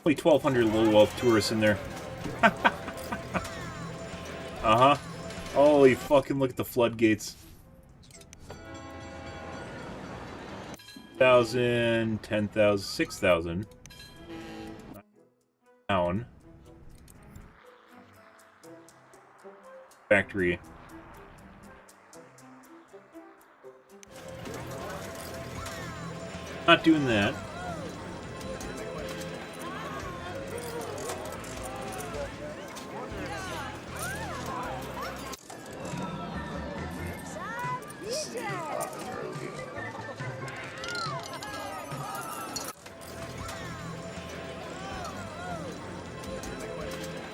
Only 1,200 low wealth tourists in there. Uh-huh. Holy fucking look at the floodgates. 1,000, 10,000, 6,000. Down. Factory. Not doing that.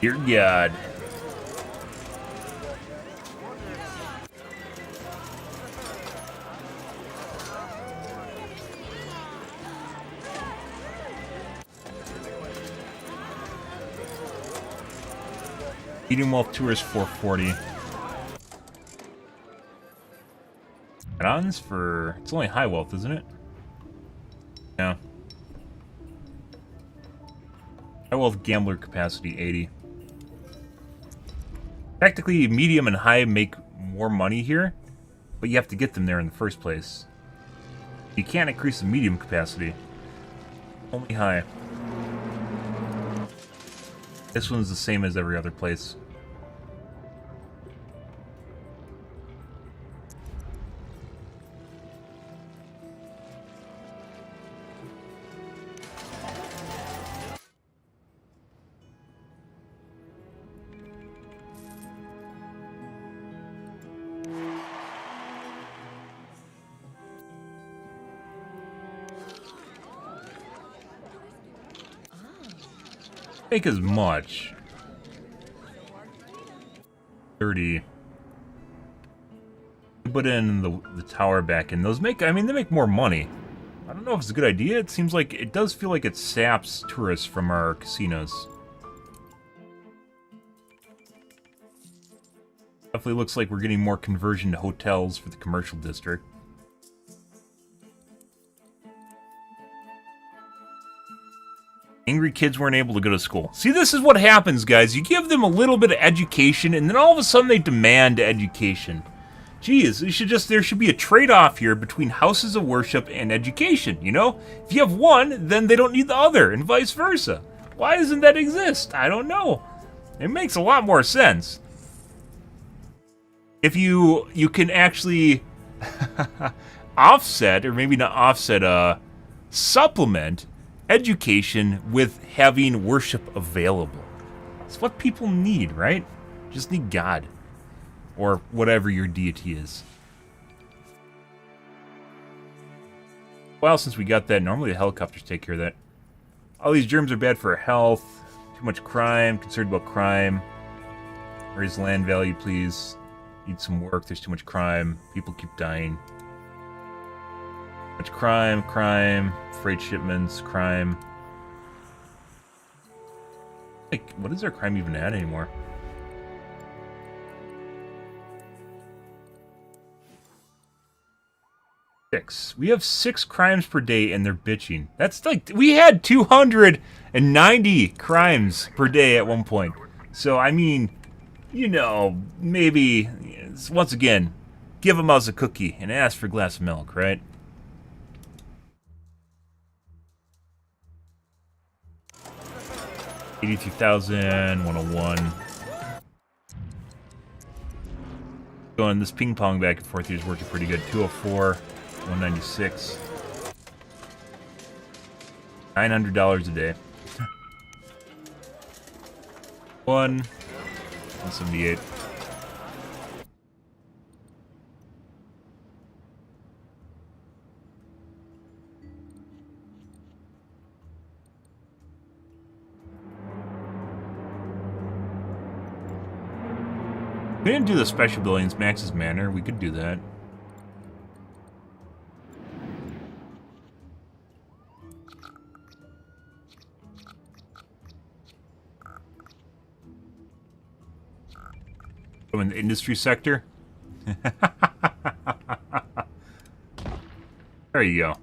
Dear God. Medium wealth tourist 440. Add-ons for... It's only high wealth, isn't it? Yeah. High wealth gambler capacity 80. Technically, medium and high make more money here, but you have to get them there in the first place. You can't increase the medium capacity. Only high. This one's the same as every other place. Make as much. 30. Put in the tower back in. Those make, I mean, they make more money. I don't know if it's a good idea. It seems like, it does feel like it saps tourists from our casinos. Definitely looks like we're getting more conversion to hotels for the commercial district. Angry kids weren't able to go to school. See, this is what happens, guys. You give them a little bit of education, and then all of a sudden they demand education. Geez, there should be a trade-off here between houses of worship and education, you know? If you have one, then they don't need the other, and vice versa. Why doesn't that exist? I don't know. It makes a lot more sense. If you can actually offset, or maybe not offset, supplement education with having worship available. It's what people need, right? Just need God. Or whatever your deity is. Well, since we got that, normally the helicopters take care of that. All these germs are bad for our health. Too much crime. Concerned about crime. Raise land value, please. Need some work. There's too much crime. People keep dying. Much crime, freight shipments, crime. Like, what is our crime even at anymore? Six. We have 6 crimes per day and they're bitching. That's like, we had 290 crimes per day at one point. So, I mean, you know, maybe, once again, give a mouse a cookie and ask for a glass of milk, right? $83,000, 101. Going this ping pong back and forth here is working pretty good. 204, 196. $900 a day. 178. We didn't do the special buildings, Max's Manor. We could do that. Go in the industry sector. There you go.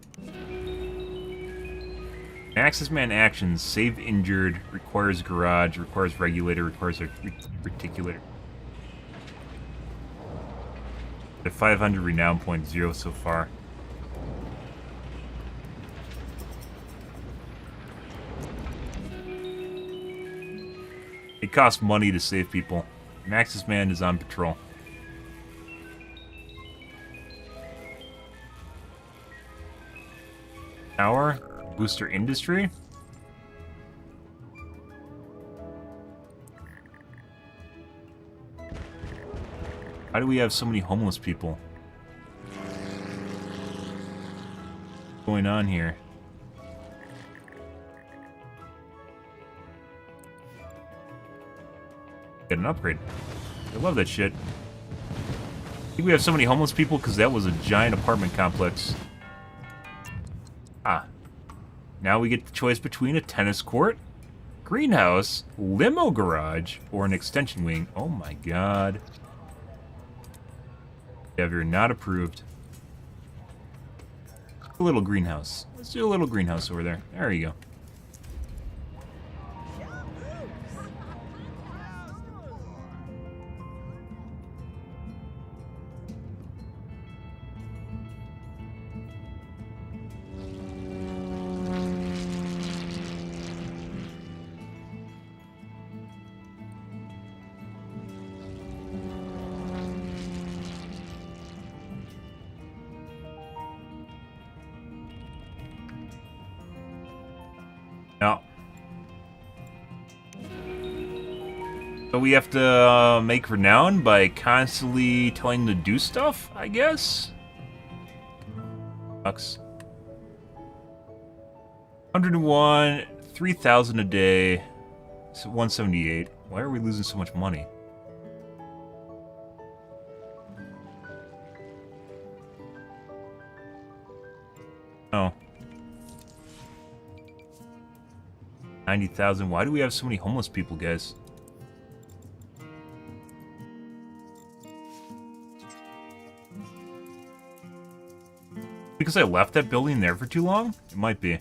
Max's Man actions: save injured, requires garage, requires regulator, requires a reticulator. The 500 renown point 0 so far. It costs money to save people. Max's Man is on patrol. Tower, booster industry. Why do we have so many homeless people? What's going on here? Get an upgrade. I love that shit. I think we have so many homeless people because that was a giant apartment complex. Ah. Now we get the choice between a tennis court Greenhouse, limo garage, or an extension wing. Oh my god. You're not approved. A little greenhouse. Let's do a little greenhouse over there. There you go. No. So we have to make renown by constantly telling them to do stuff, I guess? Bucks. 101, 3,000 a day, so 178. Why are we losing so much money? Oh. 90,000. Why do we have so many homeless people, guys? Because I left that building there for too long? It might be.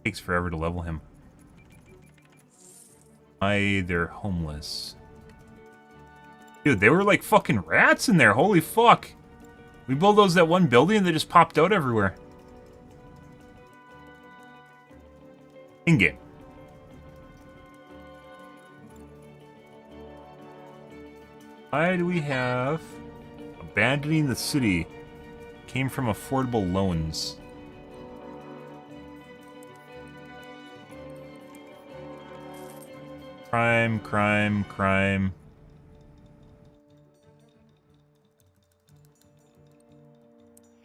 Takes forever to level him. Why they're homeless. Dude, they were like fucking rats in there. Holy fuck. We bulldozed that one building and they just popped out everywhere. In-game. Why do we have abandoning the city came from affordable loans? Crime, crime, crime.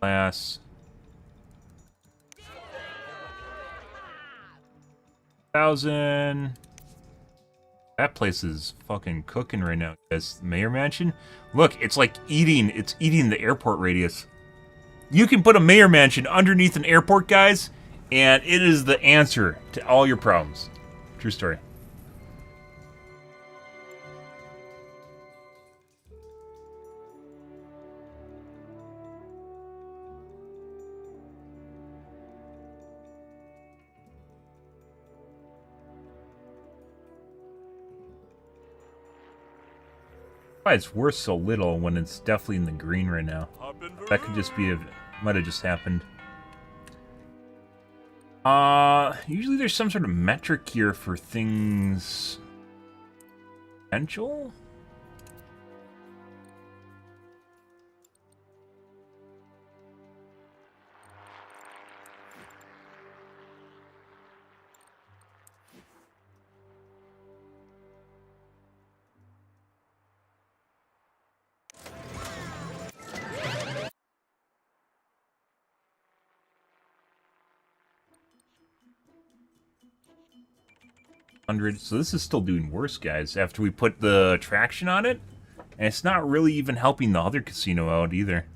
Class. 1,000. That place is fucking cooking right now, guys. Mayor Mansion? Look, it's like eating. It's eating the airport radius. You can put a mayor mansion underneath an airport, guys, and it is the answer to all your problems. True story. Why it's worth so little when it's definitely in the green right now. That could just be might have just happened. Usually there's some sort of metric here for things potential? 100. So this is still doing worse, guys, after we put the traction on it. And it's not really even helping the other casino out either.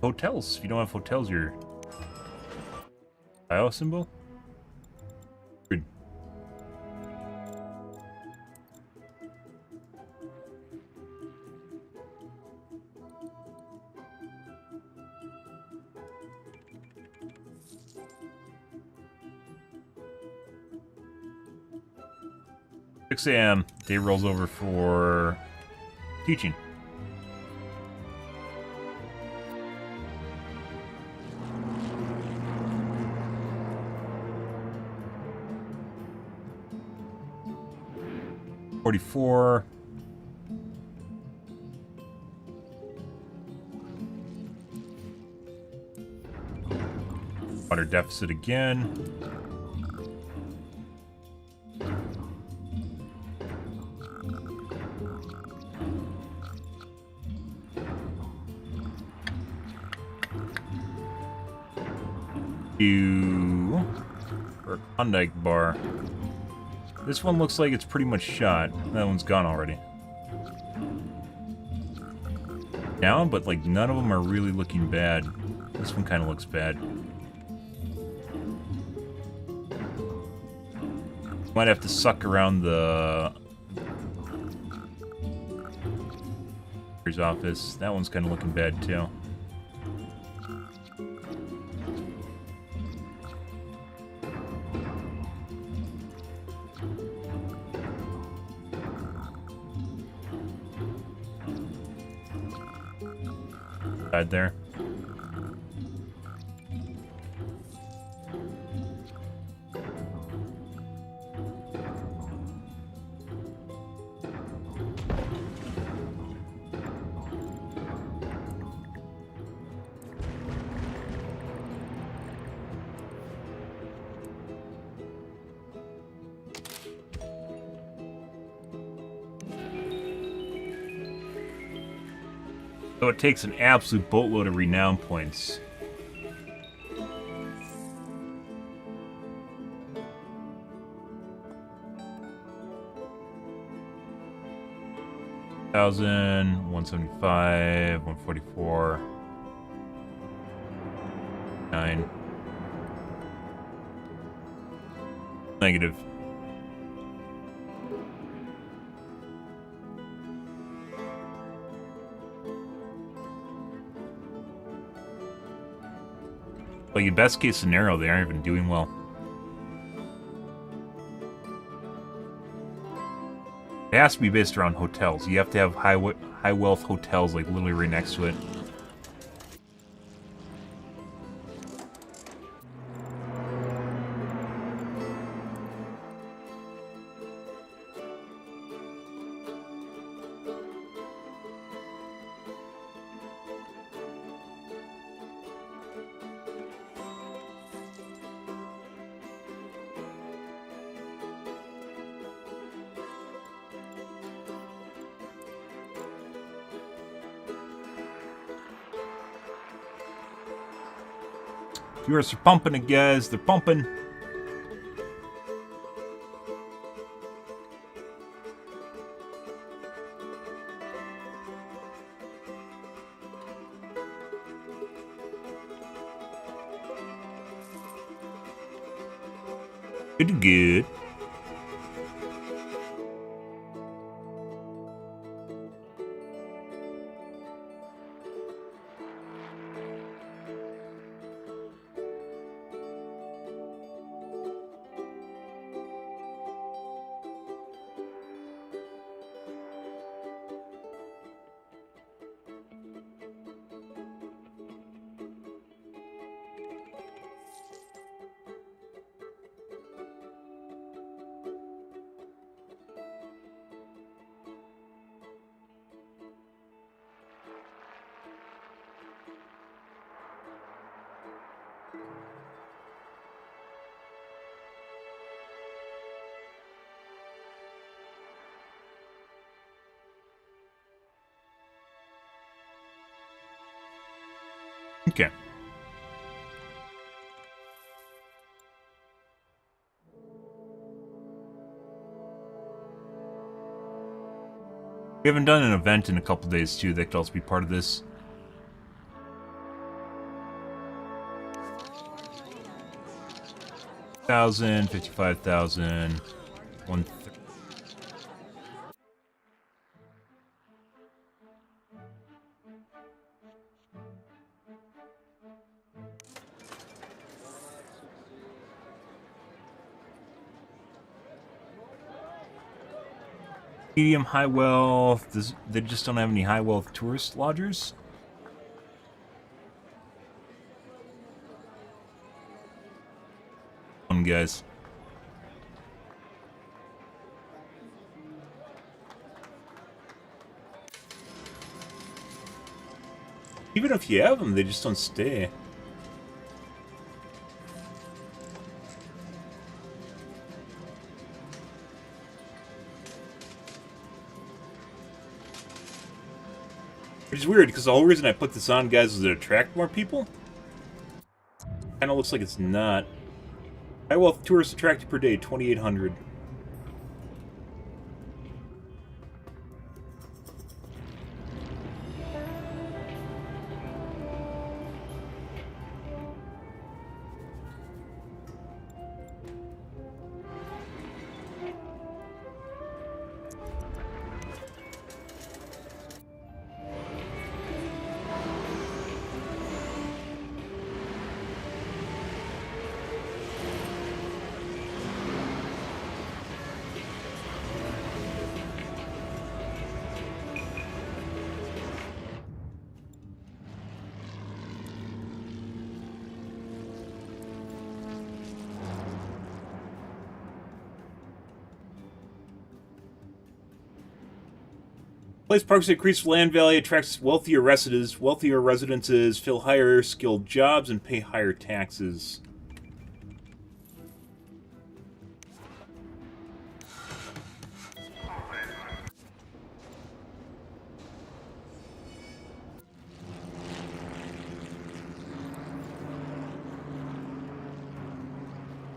Hotels. If you don't have hotels, you're... IO symbol? Good. Six a.m. Day rolls over for teaching. $44. Water deficit again. Or Klondike bar. This one looks like it's pretty much shot. That one's gone already. Down, but like none of them are really looking bad. This one kind of looks bad. Might have to suck around the office. That one's kind of looking bad too. Side there. So it takes an absolute boatload of renown points. $1,000, 175, 144, 9. Negative. Like, in best case scenario, they aren't even doing well. It has to be based around hotels. You have to have high wealth hotels, like, literally right next to it. Viewers are pumping it, guys. They're pumping. Good. Okay. We haven't done an event in a couple days too that could also be part of this. $1,000, $55,000, 130. Medium high wealth. They just don't have any high wealth tourist lodgers. Guys. Even if you have them, they just don't stay. Which is weird, because the whole reason I put this on, guys, is to attract more people. Kind of looks like it's not. High wealth tourists attracted per day, 2,800. Place parks increase land value, attracts wealthier residents. Wealthier residences fill higher skilled jobs and pay higher taxes.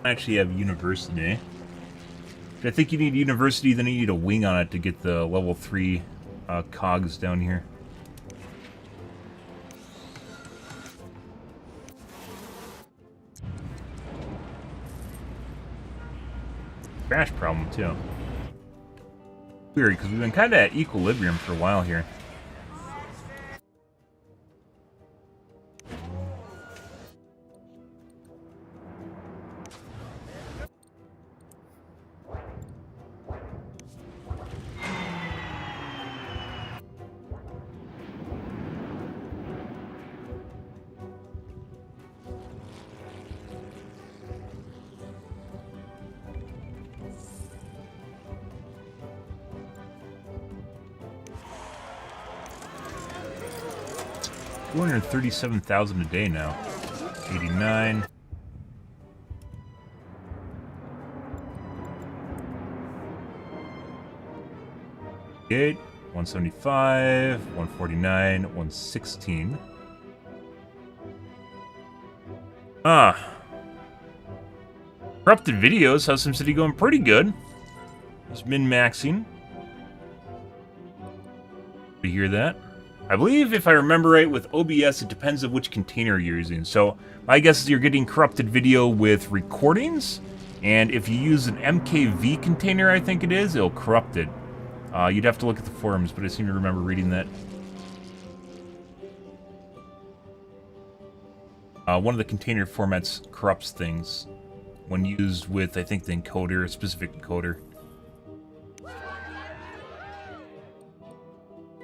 I actually have university. I think you need university, then you need a wing on it to get the level 3 cogs down here. Crash problem too. Weird, because we've been kind of at equilibrium for a while here. $237,000 a day now. 89. $175, 149, 116. Corrupted videos. How's SimCity going? Pretty good. Just min-maxing. You hear that? I believe, if I remember right, with OBS, it depends on which container you're using. So, my guess is you're getting corrupted video with recordings, and if you use an MKV container, I think it is, it'll corrupt it. You'd have to look at the forums, but I seem to remember reading that. One of the container formats corrupts things when used with, I think, the encoder, a specific encoder.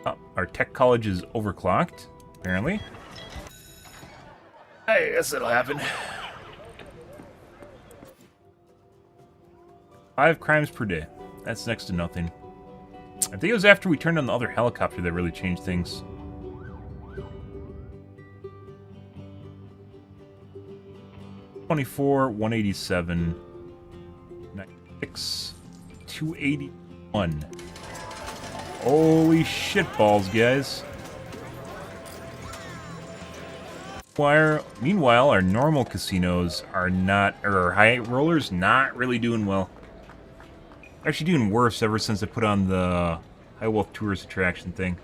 Oh, our tech college is overclocked, apparently. I guess that'll happen. 5 crimes per day. That's next to nothing. I think it was after we turned on the other helicopter that really changed things. $24, 187, 96, 281. Holy shitballs, guys. Meanwhile, our normal casinos are not, or our high rollers, not really doing well. Actually doing worse ever since I put on the high wealth tourist attraction thing.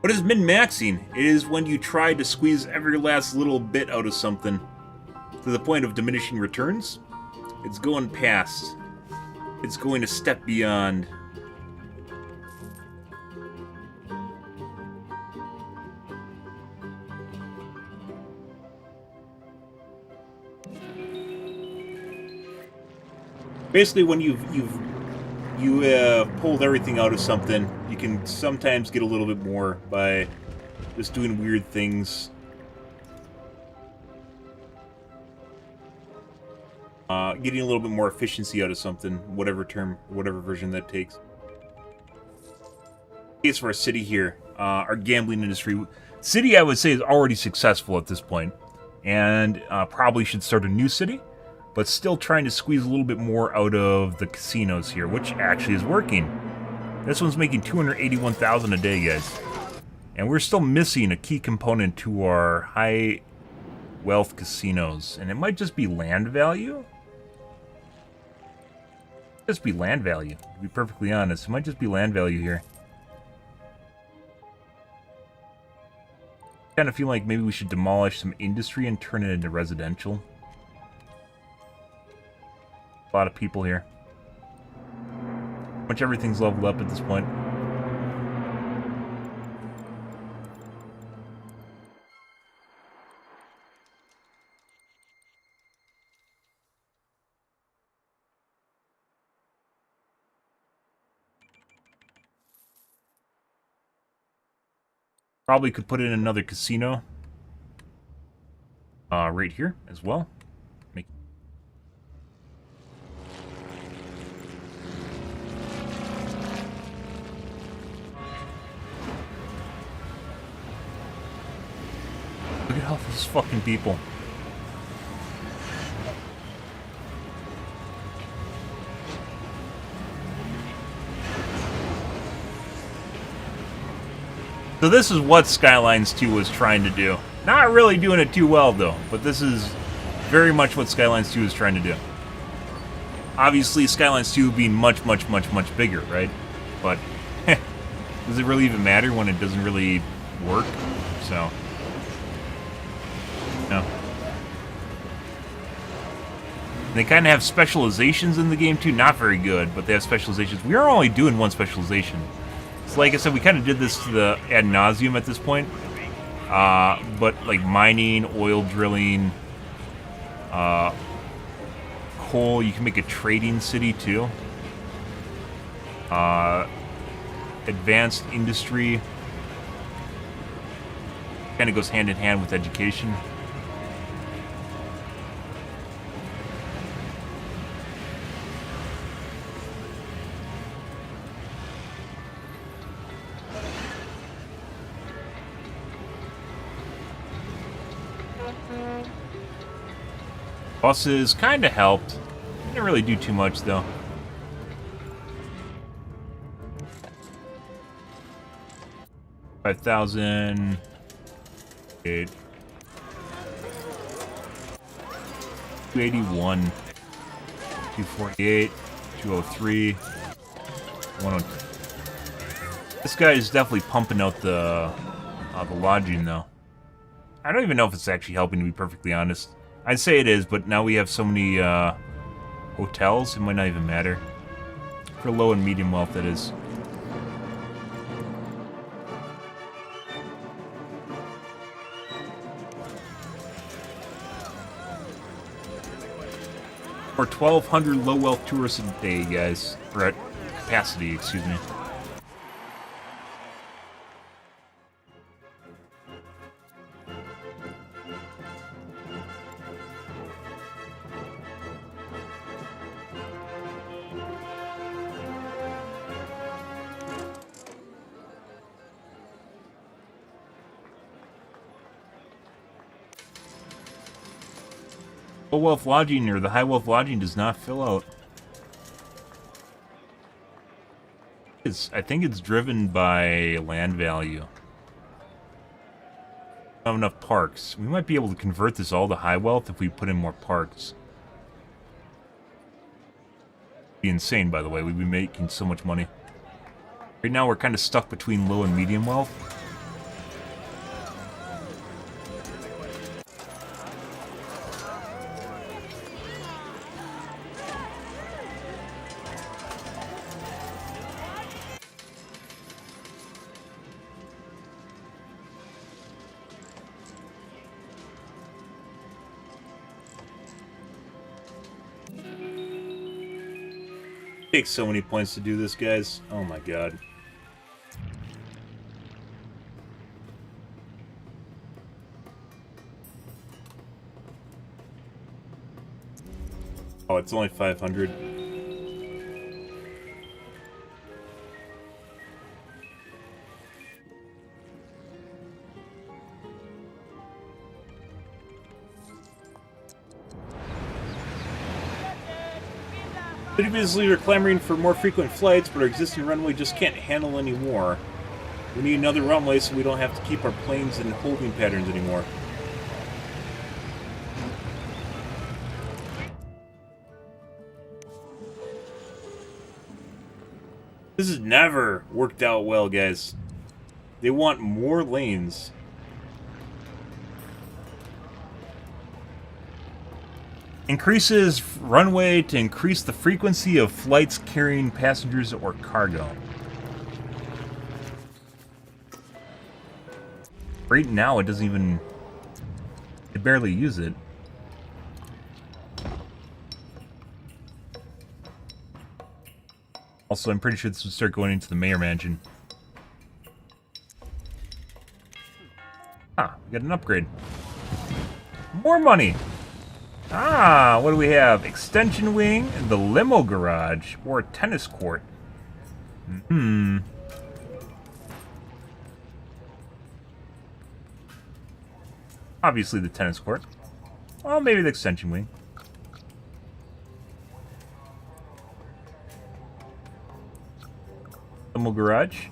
What is min-maxing? It is when you try to squeeze every last little bit out of something to the point of diminishing returns. It's going past. It's going a step beyond. Basically, when you pulled everything out of something, you can sometimes get a little bit more by just doing weird things. Getting a little bit more efficiency out of something, whatever version that takes. Case for our city here, our gambling industry. City, I would say, is already successful at this point, and probably should start a new city, but still trying to squeeze a little bit more out of the casinos here, which actually is working. This one's making $281,000 a day, guys. And we're still missing a key component to our high wealth casinos, and it might just be land value. Just be land value, to be perfectly honest. It might just be land value here. I kind of feel like maybe we should demolish some industry and turn it into residential. A lot of people here. Pretty much everything's leveled up at this point. Probably could put in another casino right here as well. Look at all these fucking people. So this is what Skylines 2 was trying to do. Not really doing it too well, though, but this is very much what Skylines 2 is trying to do. Obviously, Skylines 2 being much, much, much, much bigger, right? But does it really even matter when it doesn't really work? So, no. They kind of have specializations in the game, too. Not very good, but they have specializations. We are only doing one specialization. So like I said, we kind of did this to the ad nauseum at this point. But like mining, oil drilling, coal, you can make a trading city too. Advanced industry kind of goes hand in hand with education. Buses kind of helped. Didn't really do too much, though. $5,000. 281. 248. 203. 102. This guy is definitely pumping out the lodging, though. I don't even know if it's actually helping, to be perfectly honest. I'd say it is, but now we have so many hotels, it might not even matter. For low and medium wealth, that is. Or 1,200 low wealth tourists a day, guys. Or at capacity, excuse me. Low wealth lodging or the high wealth lodging does not fill out. I think it's driven by land value. Not enough parks. We might be able to convert this all to high wealth if we put in more parks. It'd be insane, by the way. We'd be making so much money. Right now we're kind of stuck between low and medium wealth. It takes so many points to do this, guys. Oh my god. Oh, it's only 500. City business leaders are clamoring for more frequent flights, but our existing runway just can't handle any more. We need another runway so we don't have to keep our planes in holding patterns anymore. This has never worked out well, guys. They want more lanes. Increases runway to increase the frequency of flights carrying passengers or cargo. Right now, it doesn't even... They barely use it. Also, I'm pretty sure this would start going into the mayor mansion. Ah, we got an upgrade. More money! Ah, what do we have? Extension wing, the limo garage, or a tennis court. Obviously the tennis court. Well, maybe the extension wing. Limo garage.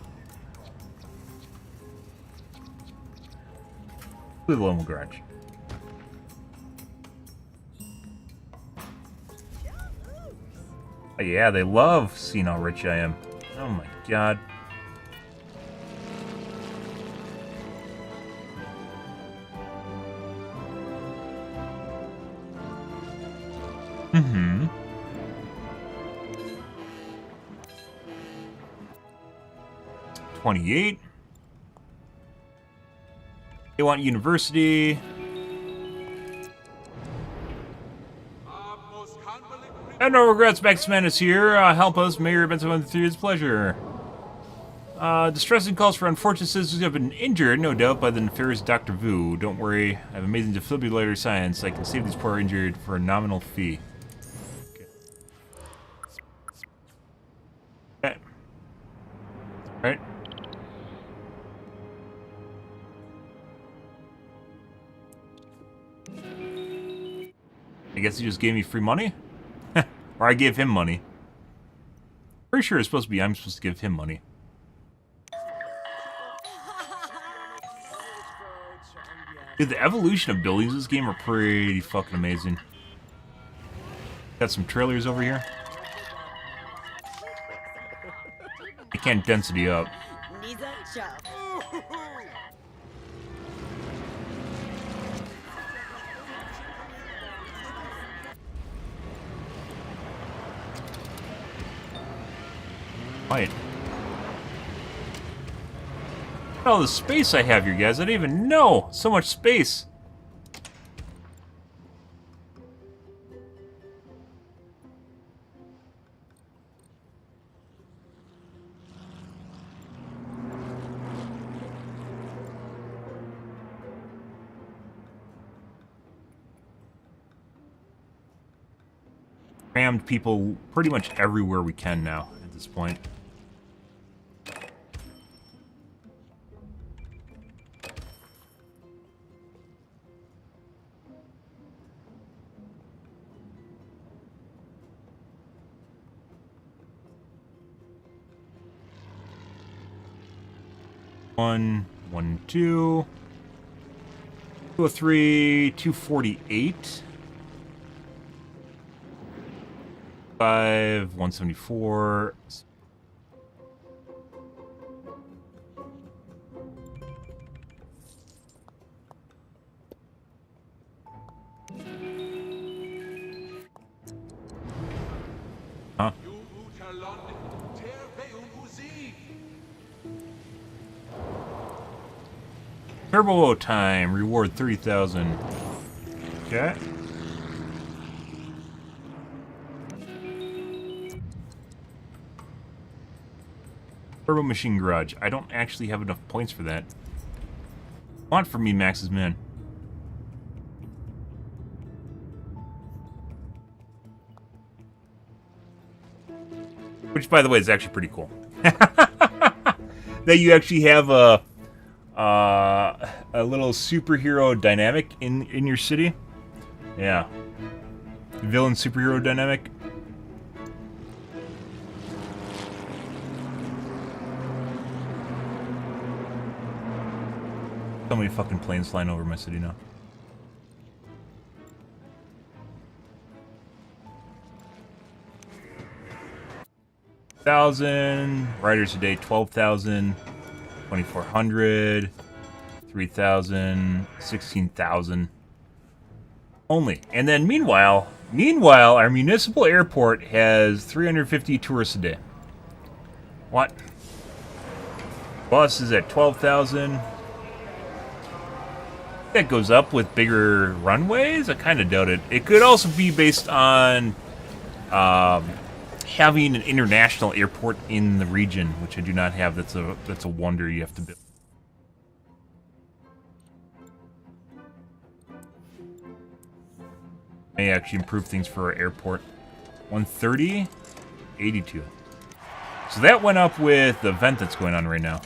The limo garage. Oh, yeah, they love seeing how rich I am. Oh my god. Mm-hmm. $28. They want university. And no regrets, Maxman is here. Help us, Mayor Benson 123, it's a pleasure. Distressing calls for unfortunate citizens who have been injured, no doubt, by the nefarious Dr. Vu. Don't worry, I have amazing defibrillator science. I can save these poor injured for a nominal fee. Okay. Alright. I guess he just gave me free money? Or I gave him money. Pretty sure it's supposed to be I'm supposed to give him money. Dude, the evolution of buildings in this game are pretty fucking amazing. Got some trailers over here. They can't density up. Right. Oh, the space I have here, guys. I didn't even know. So much space. Crammed people pretty much everywhere we can now at this point. One, 2, 203, 248, 5, 174. Huh? Turbo time, reward 30,000. Okay. Turbo machine garage. I don't actually have enough points for that. Want from me, Max's man. Which, by the way, is actually pretty cool. That you actually have a little superhero dynamic in your city. Yeah. Villain superhero dynamic. So many fucking planes flying over my city now. $1,000 riders a day, 12,000, 2,400, 3,000, 16,000 only. And then meanwhile, our municipal airport has 350 tourists a day. What? Bus is at 12,000. That goes up with bigger runways? I kind of doubt it. It could also be based on having an international airport in the region, which I do not have. That's a wonder you have to build. May actually improve things for our airport. 130, 82. So that went up with the event that's going on right now.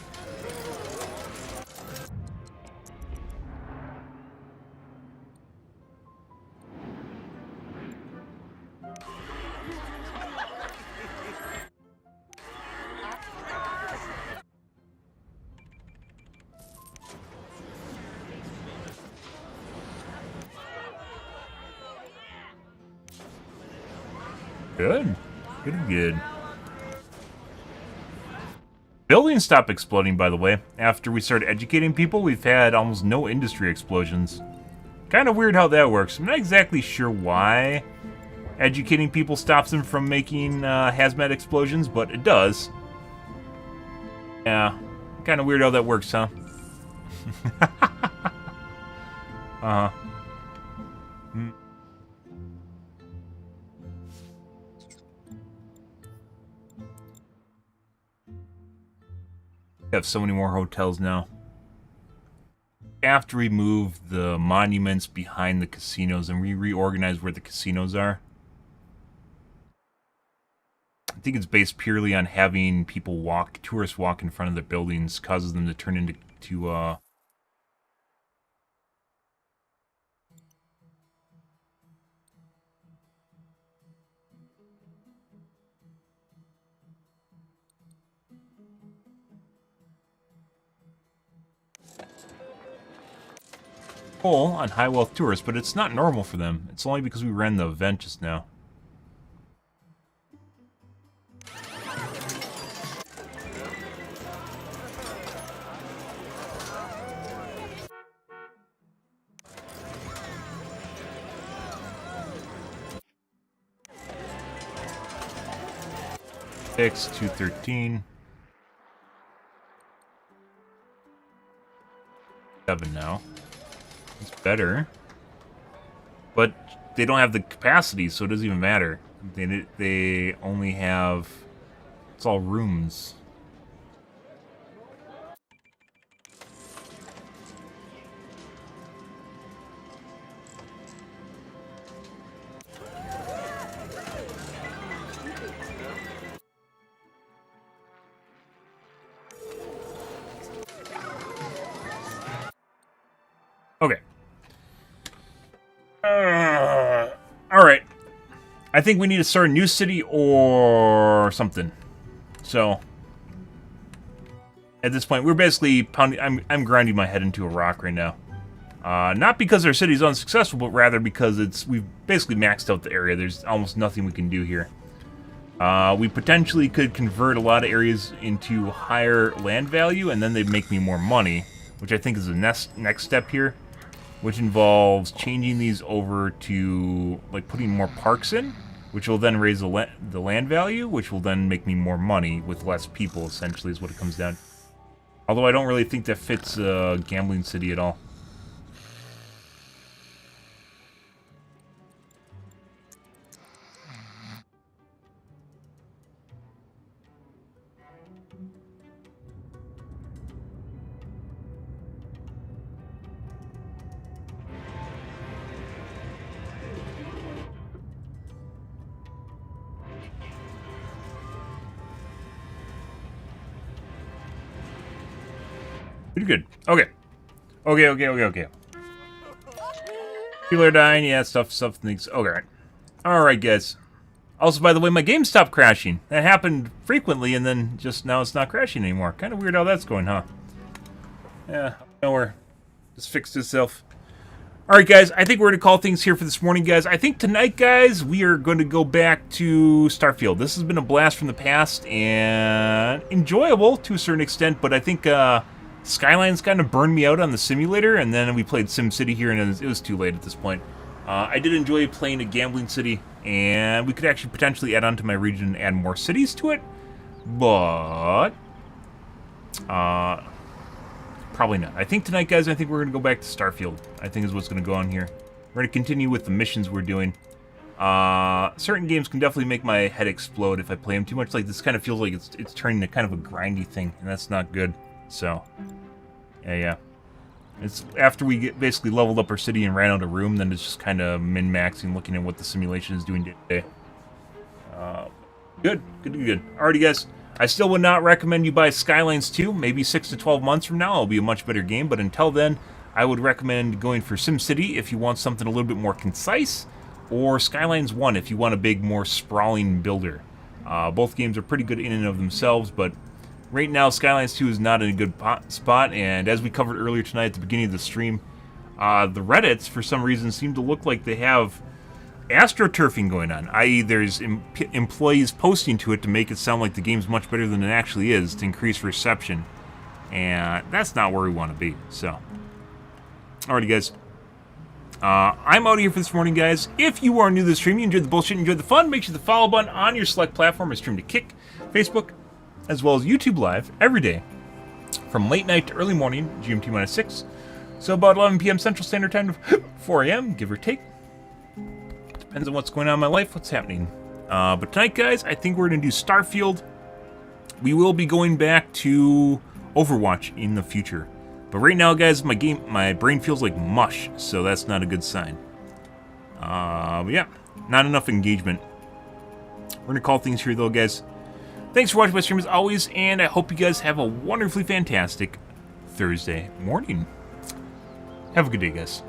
Good. Good. Buildings stopped exploding, by the way. After we started educating people, we've had almost no industry explosions. Kind of weird how that works. I'm not exactly sure why educating people stops them from making hazmat explosions, but it does. Yeah. Kind of weird how that works, huh? Uh-huh. We have so many more hotels now. We have to remove the monuments behind the casinos and reorganize where the casinos are. I think it's based purely on having people tourists walk in front of the buildings, causes them to turn into on high wealth tourists, but it's not normal for them. It's only because we ran the event just now. Six, 213. 7 now. It's better. But they don't have the capacity, so it doesn't even matter. They only have... It's all rooms. Okay. Alright. I think we need to start a new city or something. So, at this point, we're basically pounding... I'm grinding my head into a rock right now. Not because our city's unsuccessful, but rather because we've basically maxed out the area. There's almost nothing we can do here. We potentially could convert a lot of areas into higher land value, and then they'd make me more money, which I think is the next step here, which involves changing these over to, like, putting more parks in, which will then raise the land value, which will then make me more money with less people, essentially, is what it comes down to. Although I don't really think that fits a gambling city at all. Pretty good. Okay. Okay. People are dying. Yeah, stuff, things. Okay. Alright, guys. Also, by the way, my game stopped crashing. That happened frequently, and then just now it's not crashing anymore. Kind of weird how that's going, huh? Yeah, nowhere. Just fixed itself. Alright, guys, I think we're going to call things here for this morning, guys. I think tonight, guys, we are going to go back to Starfield. This has been a blast from the past, and enjoyable to a certain extent, but I think Skylines kind of burned me out on the simulator, and then we played SimCity here, and it was too late at this point. I did enjoy playing a gambling city, and we could actually potentially add on to my region and add more cities to it, but probably not. I think tonight, guys, I think we're going to go back to Starfield, I think is what's going to go on here. We're going to continue with the missions we're doing. Certain games can definitely make my head explode if I play them too much. Like, this kind of feels like it's turning into kind of a grindy thing, and that's not good. So, yeah. It's after we get basically leveled up our city and ran out of room, then it's just kind of min-maxing, looking at what the simulation is doing today. Good. Alrighty, guys. I still would not recommend you buy Skylines2. Maybe 6 to 12 months from now, it'll be a much better game. But until then, I would recommend going for SimCity if you want something a little bit more concise, or Skylines1 if you want a big, more sprawling builder. Both games are pretty good in and of themselves, but right now, Skylines2 is not in a good spot, and as we covered earlier tonight at the beginning of the stream, the Reddits, for some reason, seem to look like they have astroturfing going on, i.e. there's employees posting to it to make it sound like the game's much better than it actually is, to increase reception, and that's not where we want to be, so. Alrighty, guys. I'm out of here for this morning, guys. If you are new to the stream, you enjoyed the bullshit, you enjoyed the fun, make sure the follow button on your select platform is streamed to Kick, Facebook, as well as YouTube Live every day from late night to early morning, GMT-6. So about 11 p.m. Central Standard Time to 4 a.m., give or take. Depends on what's going on in my life, what's happening. But tonight, guys, I think we're going to do Starfield. We will be going back to Overwatch in the future. But right now, guys, my brain feels like mush, so that's not a good sign. But yeah, not enough engagement. We're going to call things here, though, guys. Thanks for watching my stream as always, and I hope you guys have a wonderfully fantastic Thursday morning. Have a good day, guys.